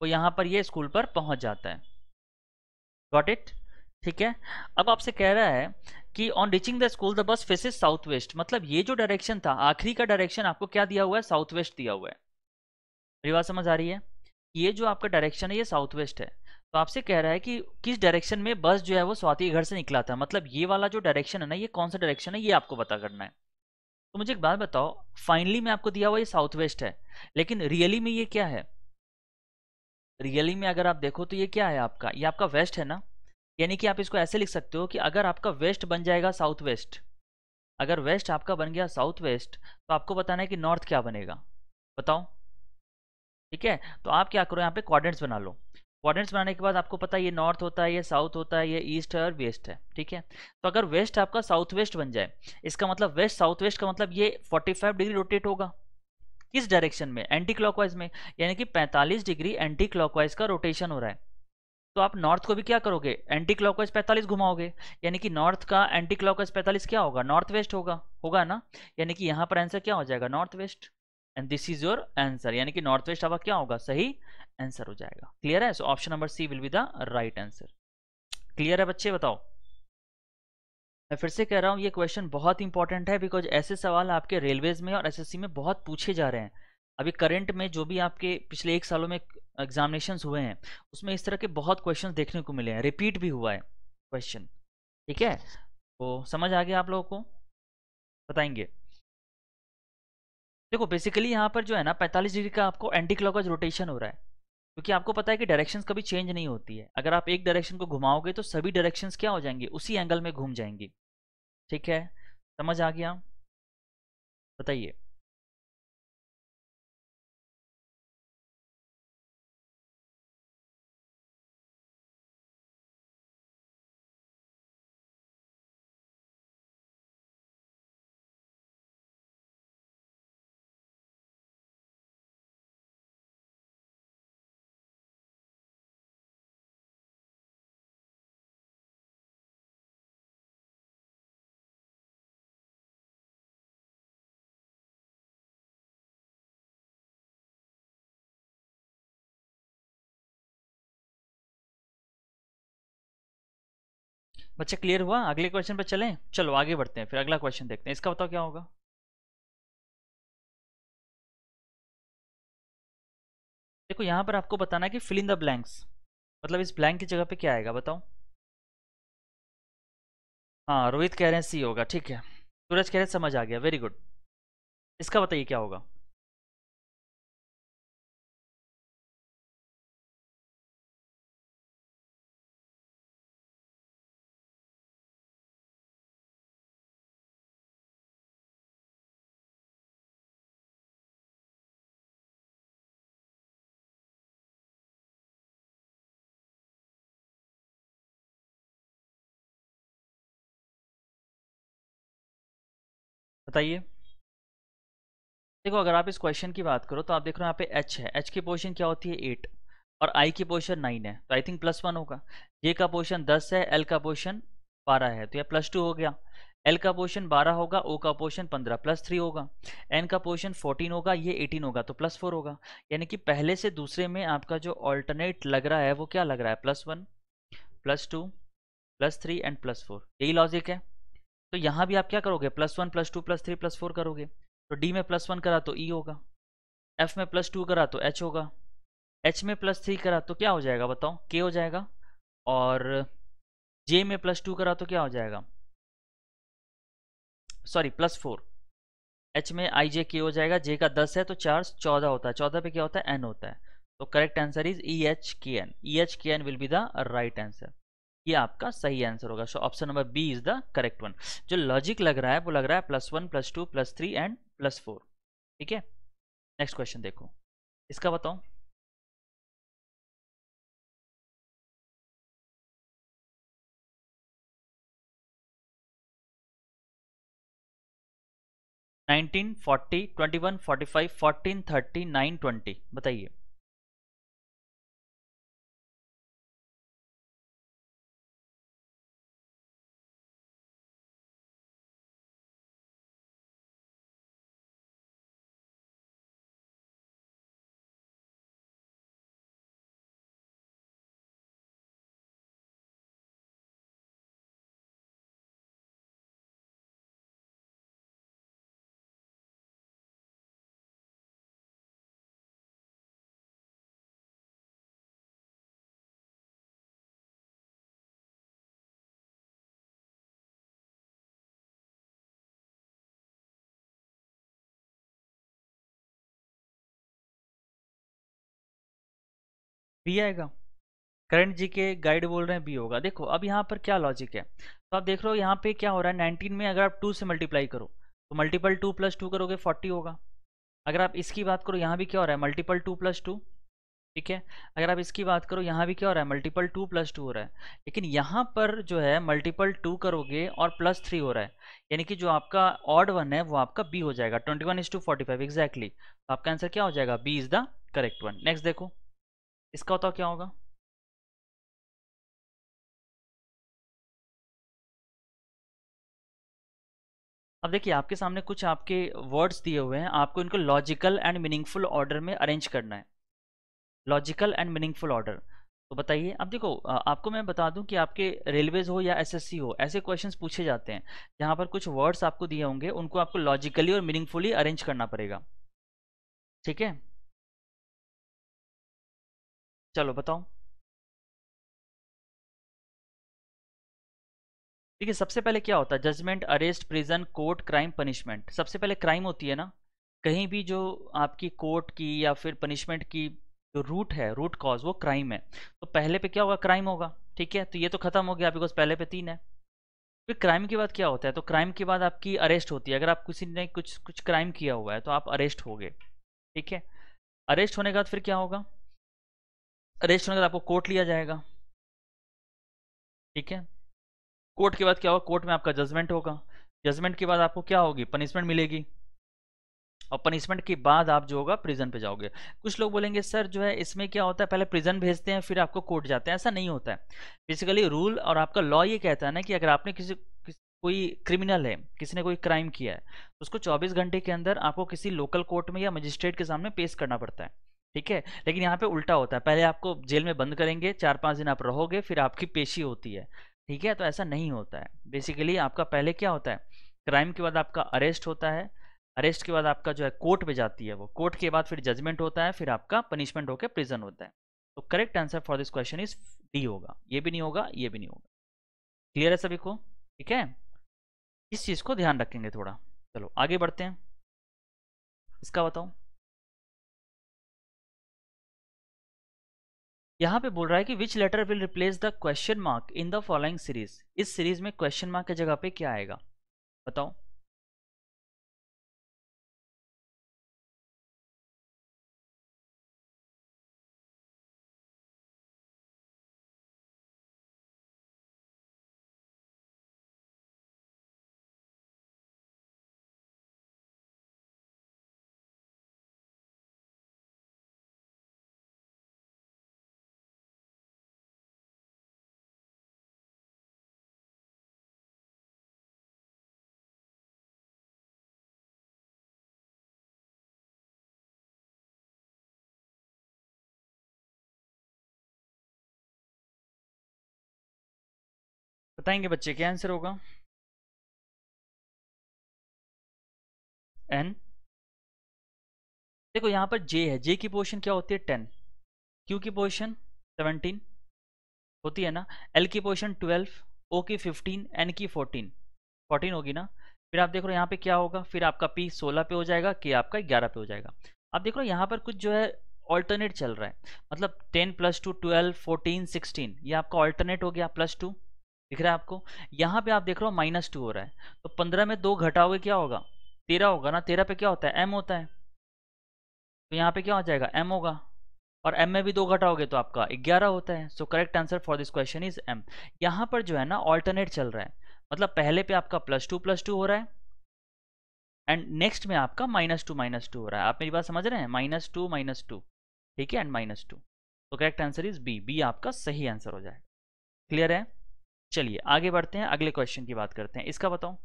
वो यहाँ पर ये स्कूल पर पहुंच जाता है। गॉट इट, ठीक है। अब आपसे कह रहा है कि on reaching the school the bus faces south west, मतलब ये जो डायरेक्शन था आखिरी का डायरेक्शन आपको क्या दिया हुआ है, साउथ वेस्ट दिया हुआ है। मेरी बात समझ आ रही है। ये जो आपका डायरेक्शन है ये साउथ वेस्ट है। तो आपसे कह रहा है कि किस डायरेक्शन में बस जो है वो स्वाति के घर से निकला था, मतलब ये वाला जो डायरेक्शन है ना ये कौन सा डायरेक्शन है ये आपको पता करना है। तो मुझे एक बात बताओ, फाइनली में आपको दिया हुआ ये साउथ वेस्ट है, लेकिन रियली में ये क्या है। रियली में अगर आप देखो तो ये क्या है आपका, ये आपका वेस्ट है ना। यानी कि आप इसको ऐसे लिख सकते हो कि अगर आपका वेस्ट बन जाएगा साउथ वेस्ट, अगर वेस्ट आपका बन गया साउथ वेस्ट तो आपको बताना है कि नॉर्थ क्या बनेगा, बताओ। ठीक है, तो आप क्या करो यहाँ पे क्वाड्रेंट्स बना लो। क्वाड्रेंट्स बनाने के बाद आपको पता है ये नॉर्थ होता है, ये साउथ होता है, ये ईस्ट है और वेस्ट है, ठीक है। तो अगर वेस्ट आपका साउथ वेस्ट बन जाए, इसका मतलब वेस्ट साउथ वेस्ट का मतलब ये 45 डिग्री रोटेट होगा। किस डायरेक्शन में, एंटी क्लॉकवाइज में, यानी कि 45 डिग्री एंटी क्लॉकवाइज का रोटेशन हो रहा है। तो आप नॉर्थ को भी क्या करोगे, एंटी क्लॉकवाइज 45 घुमाओगे, यानी कि नॉर्थ का एंटी क्लॉकवाइज 45 क्या होगा, नॉर्थ वेस्ट होगा, होगा ना। यानी कि यहाँ पर आंसर क्या हो जाएगा, north west. And this is your answer, यानी कि नॉर्थ वेस्ट आपका क्या होगा, सही आंसर हो जाएगा। क्लियर है, so option number C will be the right answer. Clear है बच्चे, बताओ। मैं फिर से कह रहा हूँ ये क्वेश्चन बहुत इंपॉर्टेंट है, बिकॉज ऐसे सवाल आपके रेलवेज में और एसएससी में बहुत पूछे जा रहे हैं। अभी करंट में जो भी आपके पिछले 1 सालों में एग्जामिनेशंस हुए हैं उसमें इस तरह के बहुत क्वेश्चंस देखने को मिले हैं, रिपीट भी हुआ है क्वेश्चन। ठीक है, तो समझ आ गया आप लोगों को? बताएंगे। देखो बेसिकली यहाँ पर जो है ना 45 डिग्री का आपको एंटी क्लॉकवाइज रोटेशन हो रहा है, क्योंकि आपको पता है कि डायरेक्शंस कभी चेंज नहीं होती है। अगर आप एक डायरेक्शन को घुमाओगे तो सभी डायरेक्शंस क्या हो जाएंगी, उसी एंगल में घूम जाएंगी। ठीक है, समझ आ गया? बताइए। बच्चा क्लियर हुआ? अगले क्वेश्चन पर चलें? चलो आगे बढ़ते हैं, फिर अगला क्वेश्चन देखते हैं, इसका बताओ क्या होगा। देखो यहाँ पर आपको बताना है कि फिल इन द ब्लैंक्स, मतलब इस ब्लैंक की जगह पे क्या आएगा बताओ। हाँ, रोहित कह रहे हैं सी होगा, ठीक है। सूरज कह रहे हैं समझ आ गया, वेरी गुड। इसका बताइए क्या होगा। बताइए। देखो अगर आप इस क्वेश्चन की बात करो तो आप देख रहे हो यहाँ पे एच है, एच की पोजीशन क्या होती है 8, और आई की पोजीशन 9 है, तो आई थिंक +1 होगा। जे का पोजीशन 10 है, एल का पोजीशन 12 है, तो यह +2 हो गया। एल का पोजीशन 12 होगा, ओ का पोजीशन 15, +3 होगा। एन का पोजीशन 14 होगा, ये 18 होगा, तो +4 होगा। यानी कि पहले से दूसरे में आपका जो ऑल्टरनेट लग रहा है वो क्या लग रहा है, +1, +2, +3 एंड +4, यही लॉजिक है। तो यहाँ भी आप क्या करोगे, +1, +2, +3, +4 करोगे। तो डी में +1 करा तो ई होगा, एफ में +2 करा तो एच होगा, एच में +3 करा तो क्या हो जाएगा बताओ, के हो जाएगा। और जे में +2 करा तो क्या हो जाएगा, सॉरी +4। एच में आई जे के हो जाएगा, जे का 10 है तो 4 14 होता है, 14 पे क्या होता है, एन होता है। तो correct answer is E H K N, E H K N will be the right answer. ये आपका सही आंसर होगा। So option number B is the correct one. जो लॉजिक लग रहा है वो लग रहा है +1, +2, +3 एंड +4। ठीक है, नेक्स्ट क्वेश्चन देखो, इसका बताओ। 19, 40, 21, 45, 14, 30, 9, 20, बताइए। बी आएगा। करंट जी के गाइड बोल रहे हैं बी होगा। देखो अब यहाँ पर क्या लॉजिक है, तो आप देख रहे हो यहाँ पे क्या हो रहा है, 19 में अगर आप 2 से मल्टीप्लाई करो तो मल्टीपल 2 + 2 करोगे 40 होगा। अगर आप इसकी बात करो यहाँ भी क्या हो रहा है, मल्टीपल 2 + 2। ठीक है, अगर आप इसकी बात करो यहाँ भी क्या हो रहा है, मल्टीपल 2 + 2 हो रहा है। लेकिन यहाँ पर जो है मल्टीपल 2 करोगे और +3 हो रहा है, यानी कि जो आपका ऑड वन है वो आपका बी हो जाएगा, 21:45 एग्जैक्टली। तो आपका आंसर क्या हो जाएगा, B is the correct one. Next देखो, इसका बताओ क्या होगा। अब देखिए आपके सामने कुछ आपके वर्ड्स दिए हुए हैं, आपको इनको लॉजिकल एंड मीनिंगफुल ऑर्डर में अरेंज करना है, लॉजिकल एंड मीनिंगफुल ऑर्डर। तो बताइए। अब देखो आपको मैं बता दूं कि आपके रेलवेज हो या एसएससी हो, ऐसे क्वेश्चंस पूछे जाते हैं जहां पर कुछ वर्ड्स आपको दिए होंगे, उनको आपको लॉजिकली और मीनिंगफुली अरेंज करना पड़ेगा। ठीक है, चलो बताओ। देखिए सबसे पहले क्या होता है, judgement, arrest, prison, court, crime, punishment. सबसे पहले क्राइम होती है ना, कहीं भी जो आपकी कोर्ट की या फिर पनिशमेंट की जो रूट है, रूट कॉज, वो क्राइम है। तो पहले पे क्या होगा, क्राइम होगा। ठीक है, तो ये तो खत्म हो गया बिकॉज पहले पे 3 है। फिर क्राइम के बाद क्या होता है, तो क्राइम के बाद आपकी अरेस्ट होती है। अगर आप किसी ने कुछ कुछ क्राइम किया हुआ है तो आप अरेस्ट हो गए। ठीक है, अरेस्ट होने के बाद फिर क्या होगा, अरेस्ट होने के बाद आपको कोर्ट लिया जाएगा। ठीक है, कोर्ट के बाद क्या होगा, कोर्ट में आपका जजमेंट होगा। जजमेंट के बाद आपको क्या होगी, पनिशमेंट मिलेगी। और पनिशमेंट के बाद आप जो होगा प्रिजन पे जाओगे। कुछ लोग बोलेंगे सर जो है इसमें क्या होता है, पहले प्रिजन भेजते हैं फिर आपको कोर्ट जाते हैं। ऐसा नहीं होता है। बेसिकली रूल और आपका लॉ ये कहता है ना कि अगर आपने कोई क्रिमिनल है, किसी ने कोई क्राइम किया है, तो उसको 24 घंटे के अंदर आपको किसी लोकल कोर्ट में या मजिस्ट्रेट के सामने पेश करना पड़ता है। ठीक है, लेकिन यहाँ पे उल्टा होता है, पहले आपको जेल में बंद करेंगे, 4-5 दिन आप रहोगे, फिर आपकी पेशी होती है। ठीक है, तो ऐसा नहीं होता है। बेसिकली आपका पहले क्या होता है, क्राइम के बाद आपका अरेस्ट होता है, अरेस्ट के बाद आपका जो है कोर्ट में जाती है वो, कोर्ट के बाद फिर जजमेंट होता है, फिर आपका पनिशमेंट होकर प्रिजन होता है। तो correct answer for this question is D होगा। ये भी नहीं होगा, ये भी नहीं होगा। क्लियर है सभी को? ठीक है, इस चीज को ध्यान रखेंगे थोड़ा। चलो आगे बढ़ते हैं, इसका बताओ। यहां पे बोल रहा है कि which letter will replace the question mark in the following series. इस सीरीज में क्वेश्चन मार्क की जगह पे क्या आएगा, बताओ। बताएंगे बच्चे क्या आंसर होगा? एन। देखो यहाँ पर जे है, जे की पोजीशन क्या होती है, 10। क्यू की पोजीशन 17 होती है ना, एल की पोजीशन 12, ओ की 15, एन की 14 होगी ना। फिर आप देख रहे हो यहाँ पे क्या होगा, फिर आपका पी 16 पे हो जाएगा, के आपका 11 पे हो जाएगा। आप देख रहे हो यहाँ पर कुछ जो है ऑल्टरनेट चल रहा है, मतलब 10 + 2 12 14 16, ये आपका ऑल्टरनेट हो गया, +2 दिख रहा है आपको। यहाँ पे आप देख रहे हो -2 हो रहा है, तो 15 में 2 घटाओगे क्या होगा, 13 होगा ना। 13 पे क्या होता है, एम होता है, तो यहाँ पे क्या हो जाएगा, एम होगा। और m में भी 2 घटाओगे तो आपका 11 होता है। सो correct answer for this question is m। यहाँ पर जो है ना ऑल्टरनेट चल रहा है, मतलब पहले पे आपका +2 हो रहा है, एंड नेक्स्ट में आपका -2 हो रहा है। आप मेरी बात समझ रहे हैं, -2 ठीक है, एंड -2। तो correct answer is B, B आपका सही आंसर हो जाएगा। क्लियर है? चलिए आगे बढ़ते हैं, अगले क्वेश्चन की बात करते हैं, इसका बताओ।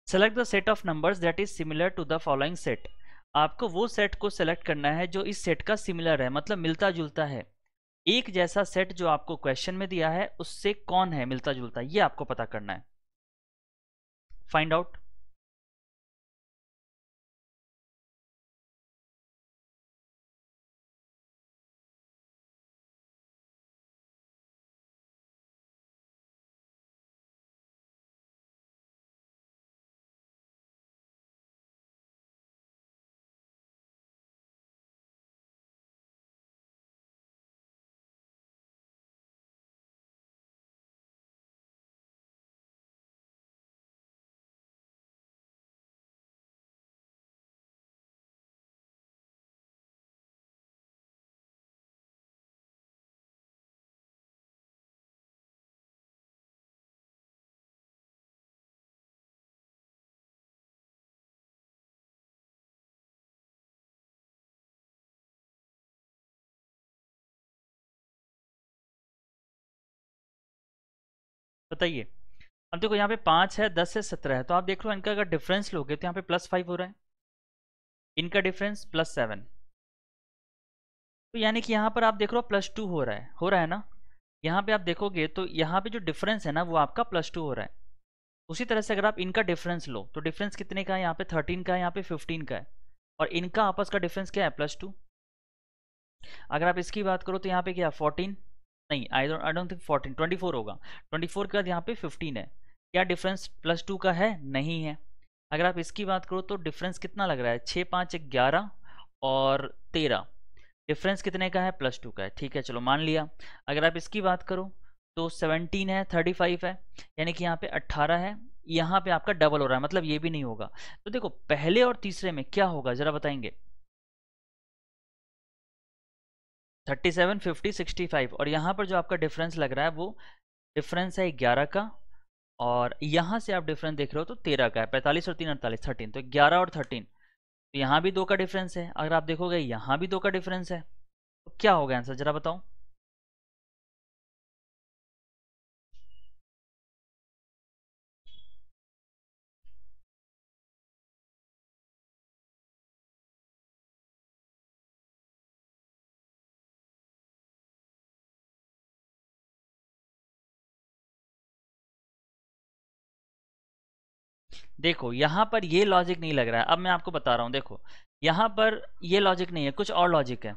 Select the set of numbers that is similar to the following set. आपको वो सेट को सेलेक्ट करना है जो इस सेट का सिमिलर है, मतलब मिलता जुलता है। एक जैसा सेट जो आपको क्वेश्चन में दिया है उससे कौन है मिलता जुलता, ये आपको पता करना है। Find out. बताइए। अब देखो यहाँ पे 5 है, 10 है, 17 है, तो आप देख लो इनका अगर डिफरेंस लोगे तो यहाँ पे +5 हो रहा है, इनका डिफरेंस +7। तो यानी कि यहाँ पर आप देख रहे हो +2 हो रहा है ना। यहाँ पे आप देखोगे तो यहाँ पे जो डिफरेंस है ना वो आपका +2 हो रहा है। उसी तरह से अगर आप इनका डिफरेंस लो तो डिफरेंस कितने का है, यहाँ पे 13 का है, यहाँ पे 15 का है। और इनका आपस का डिफरेंस क्या है, +2। अगर आप इसकी बात करो तो यहाँ पे क्या 14, नहीं आई डोंट थिंक 14, 24 होगा। 24 के बाद यहाँ पे 15 है। क्या डिफरेंस +2 का है? नहीं है। अगर आप इसकी बात करो तो डिफरेंस कितना लग रहा है, 6 5 11 और 13। डिफरेंस कितने का है? +2 का है। ठीक है, चलो मान लिया। अगर आप इसकी बात करो तो 17 है, 35 है, यानी कि यहाँ पे 18 है। यहाँ पे आपका डबल हो रहा है, मतलब ये भी नहीं होगा। तो देखो पहले और तीसरे में क्या होगा जरा बताएंगे। 37, 50, 65, और यहाँ पर जो आपका डिफरेंस लग रहा है वो डिफरेंस है 11 का, और यहाँ से आप डिफरेंस देख रहे हो तो 13 का है। 45 और 3 48, 13, तो 11 और 13, तो यहाँ भी 2 का डिफरेंस है। अगर आप देखोगे यहाँ भी 2 का डिफरेंस है, तो क्या होगा आंसर जरा बताओ। देखो यहाँ पर ये लॉजिक नहीं लग रहा है, अब मैं आपको बता रहा हूँ। देखो यहाँ पर ये लॉजिक नहीं है, कुछ और लॉजिक है।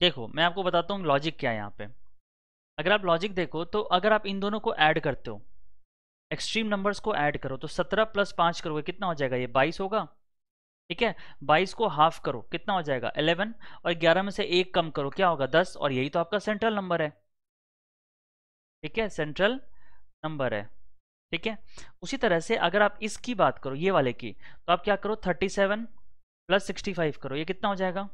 देखो मैं आपको बताता हूँ लॉजिक क्या है यहाँ पे। अगर आप लॉजिक देखो तो अगर आप इन दोनों को ऐड करते हो, एक्सट्रीम नंबर्स को ऐड करो, तो 17 + 5 करोगे कितना हो जाएगा, ये 22 होगा। ठीक है, 22 को हाफ करो कितना हो जाएगा 11, और 11 में से एक कम करो क्या होगा 10, और यही तो आपका सेंट्रल नंबर है। ठीक है, सेंट्रल नंबर है। ठीक है, उसी तरह से अगर आप इसकी बात करो ये वाले की, तो आप क्या करो 37 + 65 करो, ये कितना हो जाएगा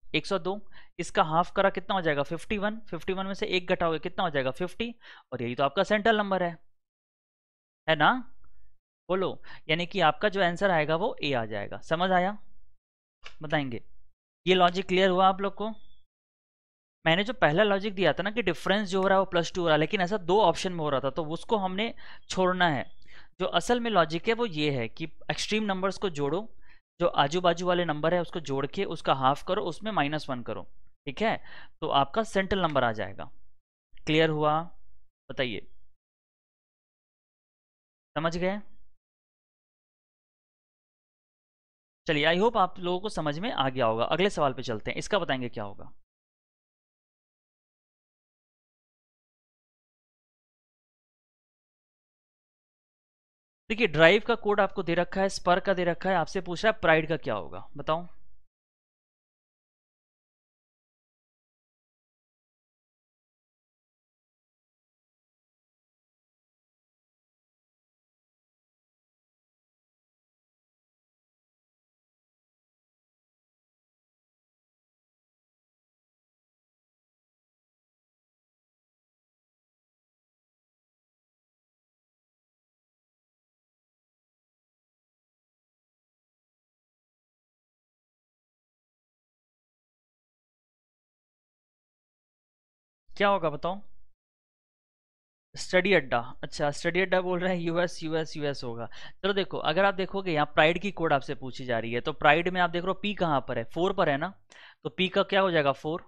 102। इसका हाफ करा कितना हो जाएगा 51, 51 में से एक घटाओगे कितना हो जाएगा 50, और यही तो आपका सेंट्रल नंबर है ना। बोलो, यानी कि आपका जो आंसर आएगा वो ए आ जाएगा। समझ आया? बताएंगे। ये लॉजिक क्लियर हुआ आप लोग को? मैंने जो पहला लॉजिक दिया था ना कि डिफरेंस जो हो रहा है वो +2 हो रहा है, लेकिन ऐसा 2 ऑप्शन में हो रहा था तो उसको हमने छोड़ना है। जो असल में लॉजिक है वो ये है कि एक्सट्रीम नंबर्स को जोड़ो, जो आजू बाजू वाले नंबर है उसको जोड़ के उसका हाफ करो, उसमें -1 करो। ठीक है, तो आपका सेंट्रल नंबर आ जाएगा। क्लियर हुआ? बताइए, समझ गए? चलिए, आई होप आप लोगों को समझ में आ गया होगा। अगले सवाल पे चलते हैं, इसका बताएंगे क्या होगा। देखिए ड्राइव का कोड आपको दे रखा है, स्पर का दे रखा है, आपसे पूछ रहा है प्राइड का क्या होगा, बताओ। क्या होगा बताओ। स्टडी अड्डा, अच्छा स्टडी अड्डा बोल रहे हैं, यूएस यूएस यूएस होगा। चलो देखो, अगर आप देखोगे यहाँ प्राइड की कोड आपसे पूछी जा रही है, तो प्राइड में आप देख रहे हो पी कहाँ पर है, 4 पर है ना, तो पी का क्या हो जाएगा 4।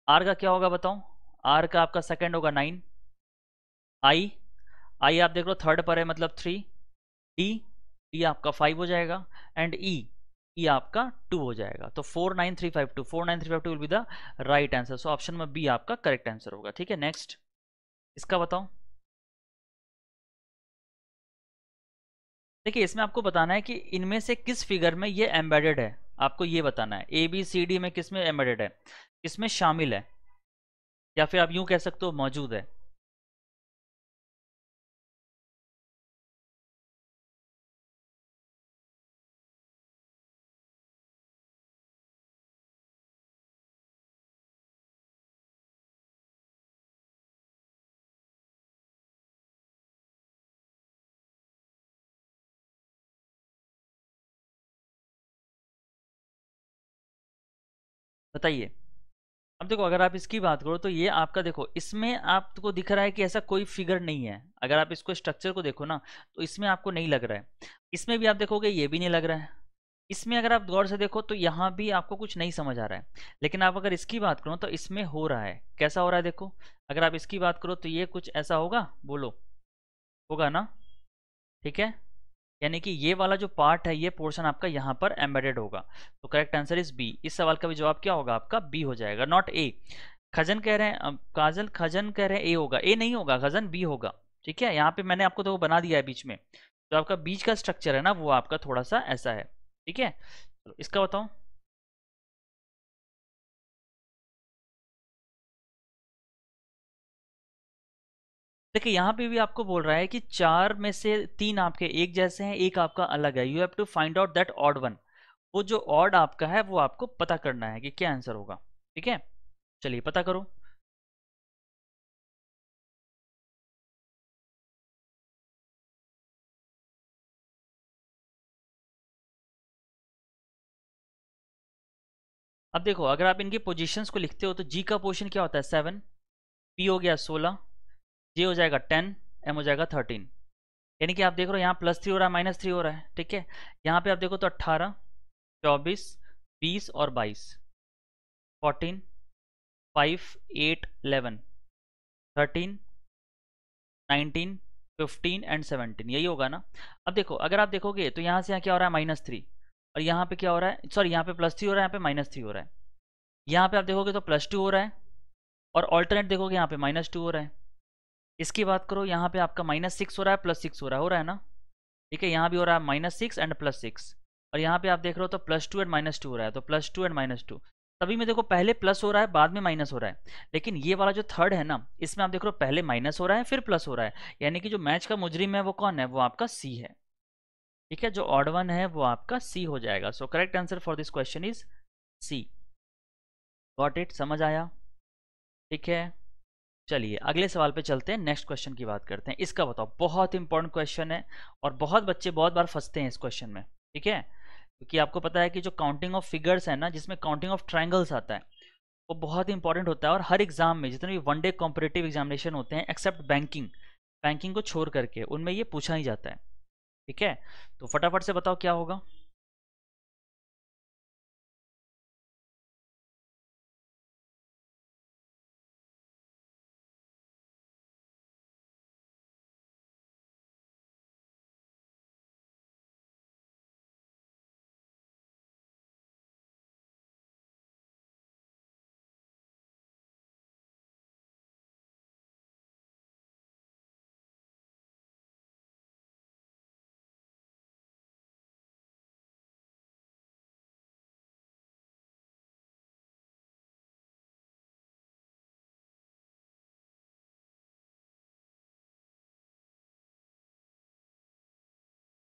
आर का क्या होगा बताओ। आर का आपका सेकंड होगा 9। आई, आई आप देख लो थर्ड पर है मतलब 3। डी, डी आपका 5 हो जाएगा। एंड ई, ई आपका 2 हो जाएगा। तो 49352, 49352 will be the right answer. So option में बी आपका करेक्ट आंसर होगा। ठीक है, नेक्स्ट इसका बताओ। देखिए इसमें आपको बताना है कि इनमें से किस फिगर में ये एम्बेडेड है, आपको ये बताना है ए बी सी डी में किस में एम्बेडेड है, किसमें शामिल है, या फिर आप यूं कह सकते हो मौजूद है। बताइए। अब देखो अगर आप इसकी बात करो तो ये आपका देखो इसमें आपको दिख रहा है कि ऐसा कोई फिगर नहीं है। अगर आप इसको स्ट्रक्चर को देखो ना तो इसमें आपको नहीं लग रहा है। इसमें भी आप देखोगे ये भी नहीं लग रहा है, इसमें अगर आप गौर से देखो तो यहाँ भी आपको कुछ नहीं समझ आ रहा है, लेकिन आप अगर इसकी बात करो तो इसमें हो रहा है। कैसा हो रहा है देखो, अगर आप इसकी बात करो तो ये कुछ ऐसा होगा, बोलो, होगा ना? ठीक है, यानी कि ये वाला जो पार्ट है, ये पोर्शन आपका यहाँ पर एम्बेडेड होगा। तो करेक्ट आंसर इज बी। इस सवाल का भी जवाब क्या होगा आपका? बी हो जाएगा, नॉट ए। खजन कह रहे हैं, काजल खजन कह रहे हैं ए होगा, ए नहीं होगा खजन, बी होगा। ठीक है, यहाँ पे मैंने आपको तो बना दिया है बीच में, तो आपका बीच का स्ट्रक्चर है ना, वो आपका थोड़ा सा ऐसा है। ठीक है, चलो इसका बताओ। देखिए यहाँ पे भी आपको बोल रहा है कि चार में से तीन आपके एक जैसे हैं, एक आपका अलग है। You have to find out that odd one. वो जो ऑड आपका है वो आपको पता करना है कि क्या आंसर होगा। ठीक है, चलिए पता करो। अब देखो, अगर आप इनकी पोजीशंस को लिखते हो तो जी का पोजीशन क्या होता है? 7, पी हो गया 16, जे हो जाएगा 10, एम हो जाएगा 13। यानी कि आप देख रहे हो यहाँ +3 हो रहा है, -3 हो रहा है। ठीक है, यहाँ पे आप देखो तो 18, 24, 20 और 22, 14, 5, 8, 11, 13, 19, 15 एंड 17, यही होगा ना? अब देखो, अगर आप देखोगे तो यहाँ से यहाँ क्या हो रहा है? -3। और यहाँ पे क्या हो रहा है? सॉरी, यहाँ पे +3 हो रहा है, यहाँ पे -3 हो रहा है। यहाँ पे आप देखोगे तो +2 हो रहा है, और ऑल्टरनेट देखोगे यहाँ पे -2 हो रहा है। इसकी बात करो, यहाँ पे आपका -6 हो रहा है, +6 हो रहा है ना? ठीक है, यहाँ भी हो रहा है -6 एंड +6। और यहाँ पे आप देख रहे हो तो +2 एंड -2 हो रहा है, तो +2 एंड -2। सभी में देखो पहले प्लस हो रहा है, बाद में माइनस हो रहा है। लेकिन ये वाला जो थर्ड है ना, इसमें आप देख रहे हो पहले माइनस हो रहा है फिर प्लस हो रहा है। यानी कि जो मैच का मुजरिम है वो कौन है? वो आपका सी है। ठीक है, जो ऑड वन है वो आपका सी हो जाएगा। So correct answer for this question is C. Got it? समझ आया? ठीक है, चलिए अगले सवाल पे चलते हैं, नेक्स्ट क्वेश्चन की बात करते हैं। इसका बताओ, बहुत इंपॉर्टेंट क्वेश्चन है और बहुत बच्चे बहुत बार फंसते हैं इस क्वेश्चन में। ठीक है, क्योंकि आपको पता है कि जो काउंटिंग ऑफ फिगर्स है ना, जिसमें काउंटिंग ऑफ ट्रायंगल्स आता है, वो बहुत इंपॉर्टेंट होता है। और हर एग्जाम में जितने भी वनडे कॉम्पिटिटिव एग्जामिनेशन होते हैं, एक्सेप्ट बैंकिंग, बैंकिंग को छोड़ करके, उनमें ये पूछा ही जाता है। ठीक है, तो फटाफट से बताओ क्या होगा।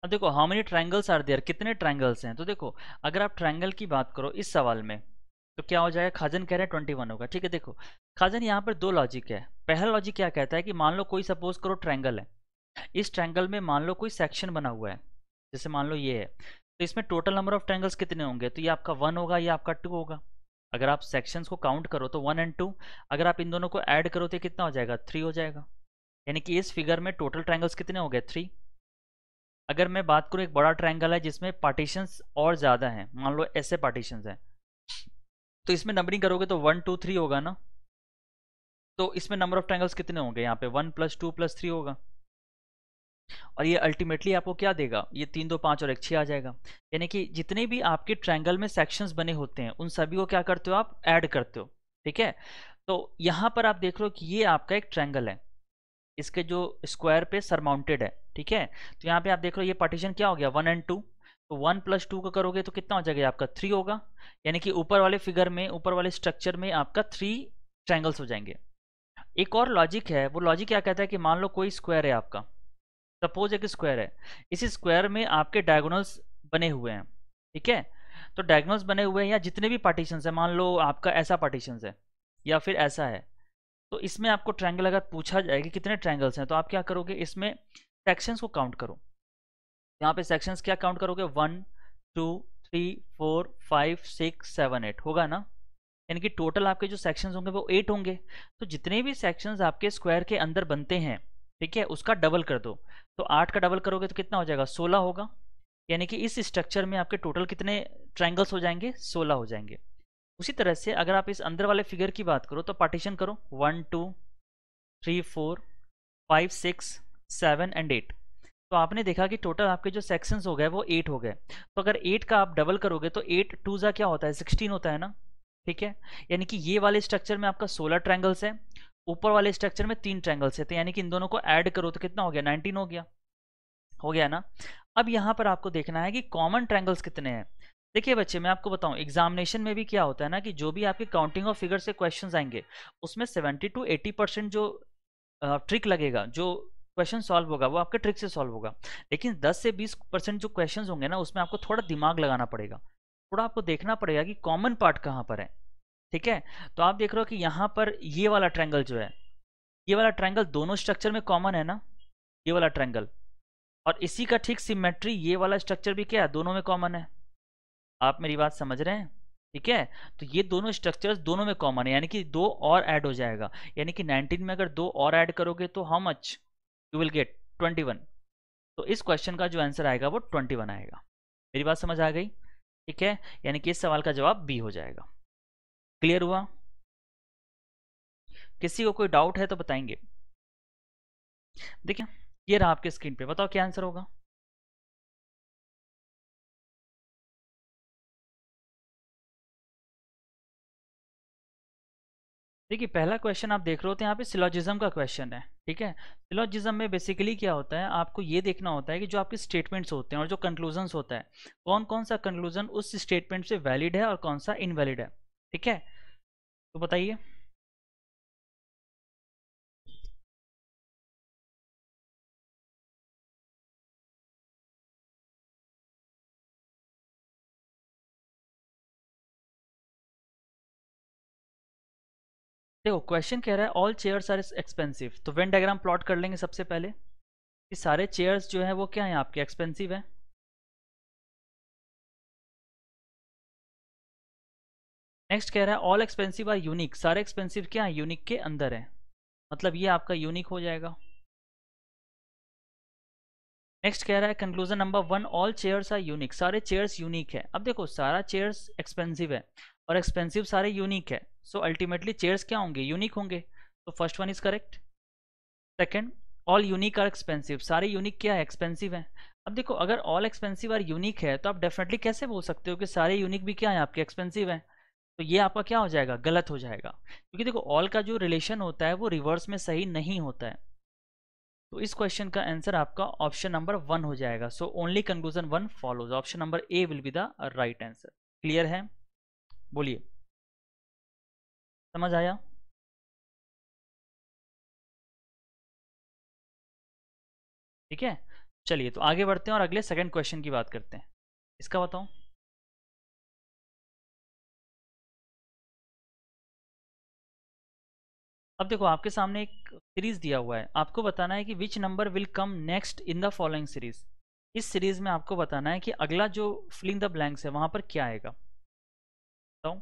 अब देखो, how many triangles are there, कितने ट्रायंगल्स हैं? तो देखो, अगर आप ट्रायंगल की बात करो इस सवाल में, तो क्या हो जाएगा? खाजन कह रहे हैं 21 होगा। ठीक है, देखो खाजन, यहाँ पर दो लॉजिक है। पहला लॉजिक क्या कहता है कि मान लो कोई सपोज करो ट्रायंगल है, इस ट्रायंगल में मान लो कोई सेक्शन बना हुआ है, जैसे मान लो ये है, तो इसमें टोटल नंबर ऑफ ट्रायंगल्स कितने होंगे? तो ये आपका 1 होगा, ये आपका 2 होगा। अगर आप सेक्शंस को काउंट करो तो 1 एंड 2, अगर आप इन दोनों को ऐड करो तो कितना हो जाएगा? 3 हो जाएगा। यानी कि इस फिगर में टोटल ट्रायंगल्स कितने हो गए? 3। अगर मैं बात करूँ, एक बड़ा ट्रायंगल है जिसमें पार्टीशंस और ज़्यादा हैं, मान लो ऐसे पार्टीशंस हैं, तो इसमें नंबरिंग करोगे तो 1 2 3 होगा ना? तो इसमें नंबर ऑफ ट्रायंगल्स कितने होंगे? यहाँ पे 1 + 2 + 3 होगा। और ये अल्टीमेटली आपको क्या देगा? ये 3 2 5 और 1 6 आ जाएगा। यानी कि जितने भी आपके ट्रायंगल में सेक्शंस बने होते हैं, उन सभी को क्या करते हो आप? ऐड करते हो। ठीक है, तो यहाँ पर आप देख रहे हो कि ये आपका एक ट्रायंगल है, इसके जो स्क्वायर पे सरमाउंटेड है। ठीक है, तो यहाँ पे आप देख रहे हो ये पार्टीशन क्या हो गया? 1 एंड 2। तो 1 + 2 को करोगे तो कितना हो जाएगा? आपका 3 होगा। यानी कि ऊपर वाले फिगर में, ऊपर वाले स्ट्रक्चर में आपका 3 ट्रायंगल्स हो जाएंगे। एक और लॉजिक है, वो लॉजिक क्या कहता है कि मान लो कोई स्क्वायर है आपका, सपोज एक स्क्वायर है, इस स्क्वायर में आपके डायगोनल्स बने हुए हैं। ठीक है, तो डायगोनल्स बने हुए हैं या जितने भी पार्टीशंस है, मान लो आपका ऐसा पार्टीशंस है या फिर ऐसा है, तो इसमें आपको ट्रायंगल अगर पूछा जाए कि कितने ट्रायंगल्स हैं, तो आप क्या करोगे? इसमें सेक्शंस को काउंट करो। यहाँ पे सेक्शंस क्या काउंट करोगे? 1 2 3 4 5 6 7 8 होगा ना? यानी कि टोटल आपके जो सेक्शंस होंगे वो 8 होंगे। तो जितने भी सेक्शंस आपके स्क्वायर के अंदर बनते हैं, ठीक है, उसका डबल कर दो। तो 8 का डबल करोगे तो कितना हो जाएगा? 16 होगा। यानी कि इस स्ट्रक्चर में आपके टोटल कितने ट्रायंगल्स हो जाएंगे, 16 हो जाएंगे। उसी तरह से अगर आप इस अंदर वाले फिगर की बात करो तो पार्टीशन करो 1 2 3 4 5 6 7 एंड 8। तो आपने देखा कि टोटल आपके जो सेक्शंस हो गए वो 8 हो गए। तो अगर 8 का आप डबल करोगे तो 8 टू जा क्या होता है, 16 होता है ना। ठीक है, यानी कि ये वाले स्ट्रक्चर में आपका 16 ट्रायंगल्स है, ऊपर वाले स्ट्रक्चर में 3 ट्रायंगल्स है, तो यानी कि इन दोनों को ऐड करो तो कितना हो गया, 19 हो गया ना। अब यहाँ पर आपको देखना है कि कॉमन ट्रायंगल्स कितने हैं। देखिए बच्चे, मैं आपको बताऊं एग्जामिनेशन में भी क्या होता है ना कि जो भी आपके काउंटिंग ऑफ फिगर से क्वेश्चंस आएंगे उसमें 70 to 80% जो ट्रिक लगेगा, जो क्वेश्चन सॉल्व होगा वो आपके ट्रिक से सॉल्व होगा। लेकिन 10 से 20% जो क्वेश्चंस होंगे ना उसमें आपको थोड़ा दिमाग लगाना पड़ेगा, थोड़ा आपको देखना पड़ेगा कि कॉमन पार्ट कहाँ पर है। ठीक है, तो आप देख रहे हो कि यहाँ पर ये वाला ट्रायंगल जो है, ये वाला ट्रायंगल दोनों स्ट्रक्चर में कॉमन है ना, ये वाला ट्रायंगल, और इसी का ठीक सिमेट्री ये वाला स्ट्रक्चर भी क्या है, दोनों में कॉमन है। आप मेरी बात समझ रहे हैं? ठीक है, तो ये दोनों स्ट्रक्चर्स दोनों में कॉमन है, यानी कि दो और ऐड हो जाएगा। यानी कि 19 में अगर दो और ऐड करोगे तो how much you will get, 21। तो इस क्वेश्चन का जो आंसर आएगा वो 21 आएगा। मेरी बात समझ आ गई? ठीक है, यानी कि इस सवाल का जवाब बी हो जाएगा। क्लियर हुआ? किसी को कोई डाउट है तो बताएंगे। देखिए ये रहा आपके स्क्रीन पे, बताओ क्या आंसर होगा। देखिए पहला क्वेश्चन आप देख रहे होते हैं यहाँ पे सिलोजिज्म का क्वेश्चन है। ठीक है, सिलोजिज्म में बेसिकली क्या होता है, आपको ये देखना होता है कि जो आपके स्टेटमेंट्स होते हैं और जो कंक्लूजन्स होता है, कौन कौन सा कंक्लूजन उस स्टेटमेंट से वैलिड है और कौन सा इनवैलिड है। ठीक है, तो बताइए। देखो क्वेश्चन कह रहा है ऑल चेयर्स आर एक्सपेंसिव, तो वेन डायग्राम प्लॉट कर लेंगे सबसे पहले कि सारे चेयर्स जो है वो क्या है आपके एक्सपेंसिव है। नेक्स्ट कह रहा है ऑल एक्सपेंसिव आर यूनिक, सारे एक्सपेंसिव क्या है, यूनिक के अंदर है, मतलब ये आपका यूनिक हो जाएगा। नेक्स्ट कह रहा है conclusion number 1 all chairs are unique, सारे चेयर्स यूनिक है। अब देखो सारा चेयर्स एक्सपेंसिव है और एक्सपेंसिव सारे यूनिक है, सो अल्टीमेटली चेयर्स क्या होंगे, यूनिक होंगे। तो first one is correct. Second, all unique are expensive, सारे यूनिक क्या है, एक्सपेंसिव है। अब देखो अगर ऑल एक्सपेंसिव आर यूनिक है तो आप डेफिनेटली कैसे बोल सकते हो कि सारे यूनिक भी क्या है आपके एक्सपेंसिव है। तो ये आपका क्या हो जाएगा, गलत हो जाएगा, क्योंकि देखो ऑल का जो रिलेशन होता है वो रिवर्स में सही नहीं होता है। तो इस क्वेश्चन का आंसर आपका ऑप्शन नंबर 1 हो जाएगा। So only conclusion 1 follows, option number A will be the right answer. Clear है? बोलिए, समझ आया? ठीक है, चलिए तो आगे बढ़ते हैं और अगले सेकंड क्वेश्चन की बात करते हैं। इसका बताओ। अब देखो आपके सामने एक सीरीज दिया हुआ है, आपको बताना है कि which number will come next in the following series. इस सीरीज में आपको बताना है कि अगला जो फिलिंग द ब्लैंक्स है वहां पर क्या आएगा, बताओ।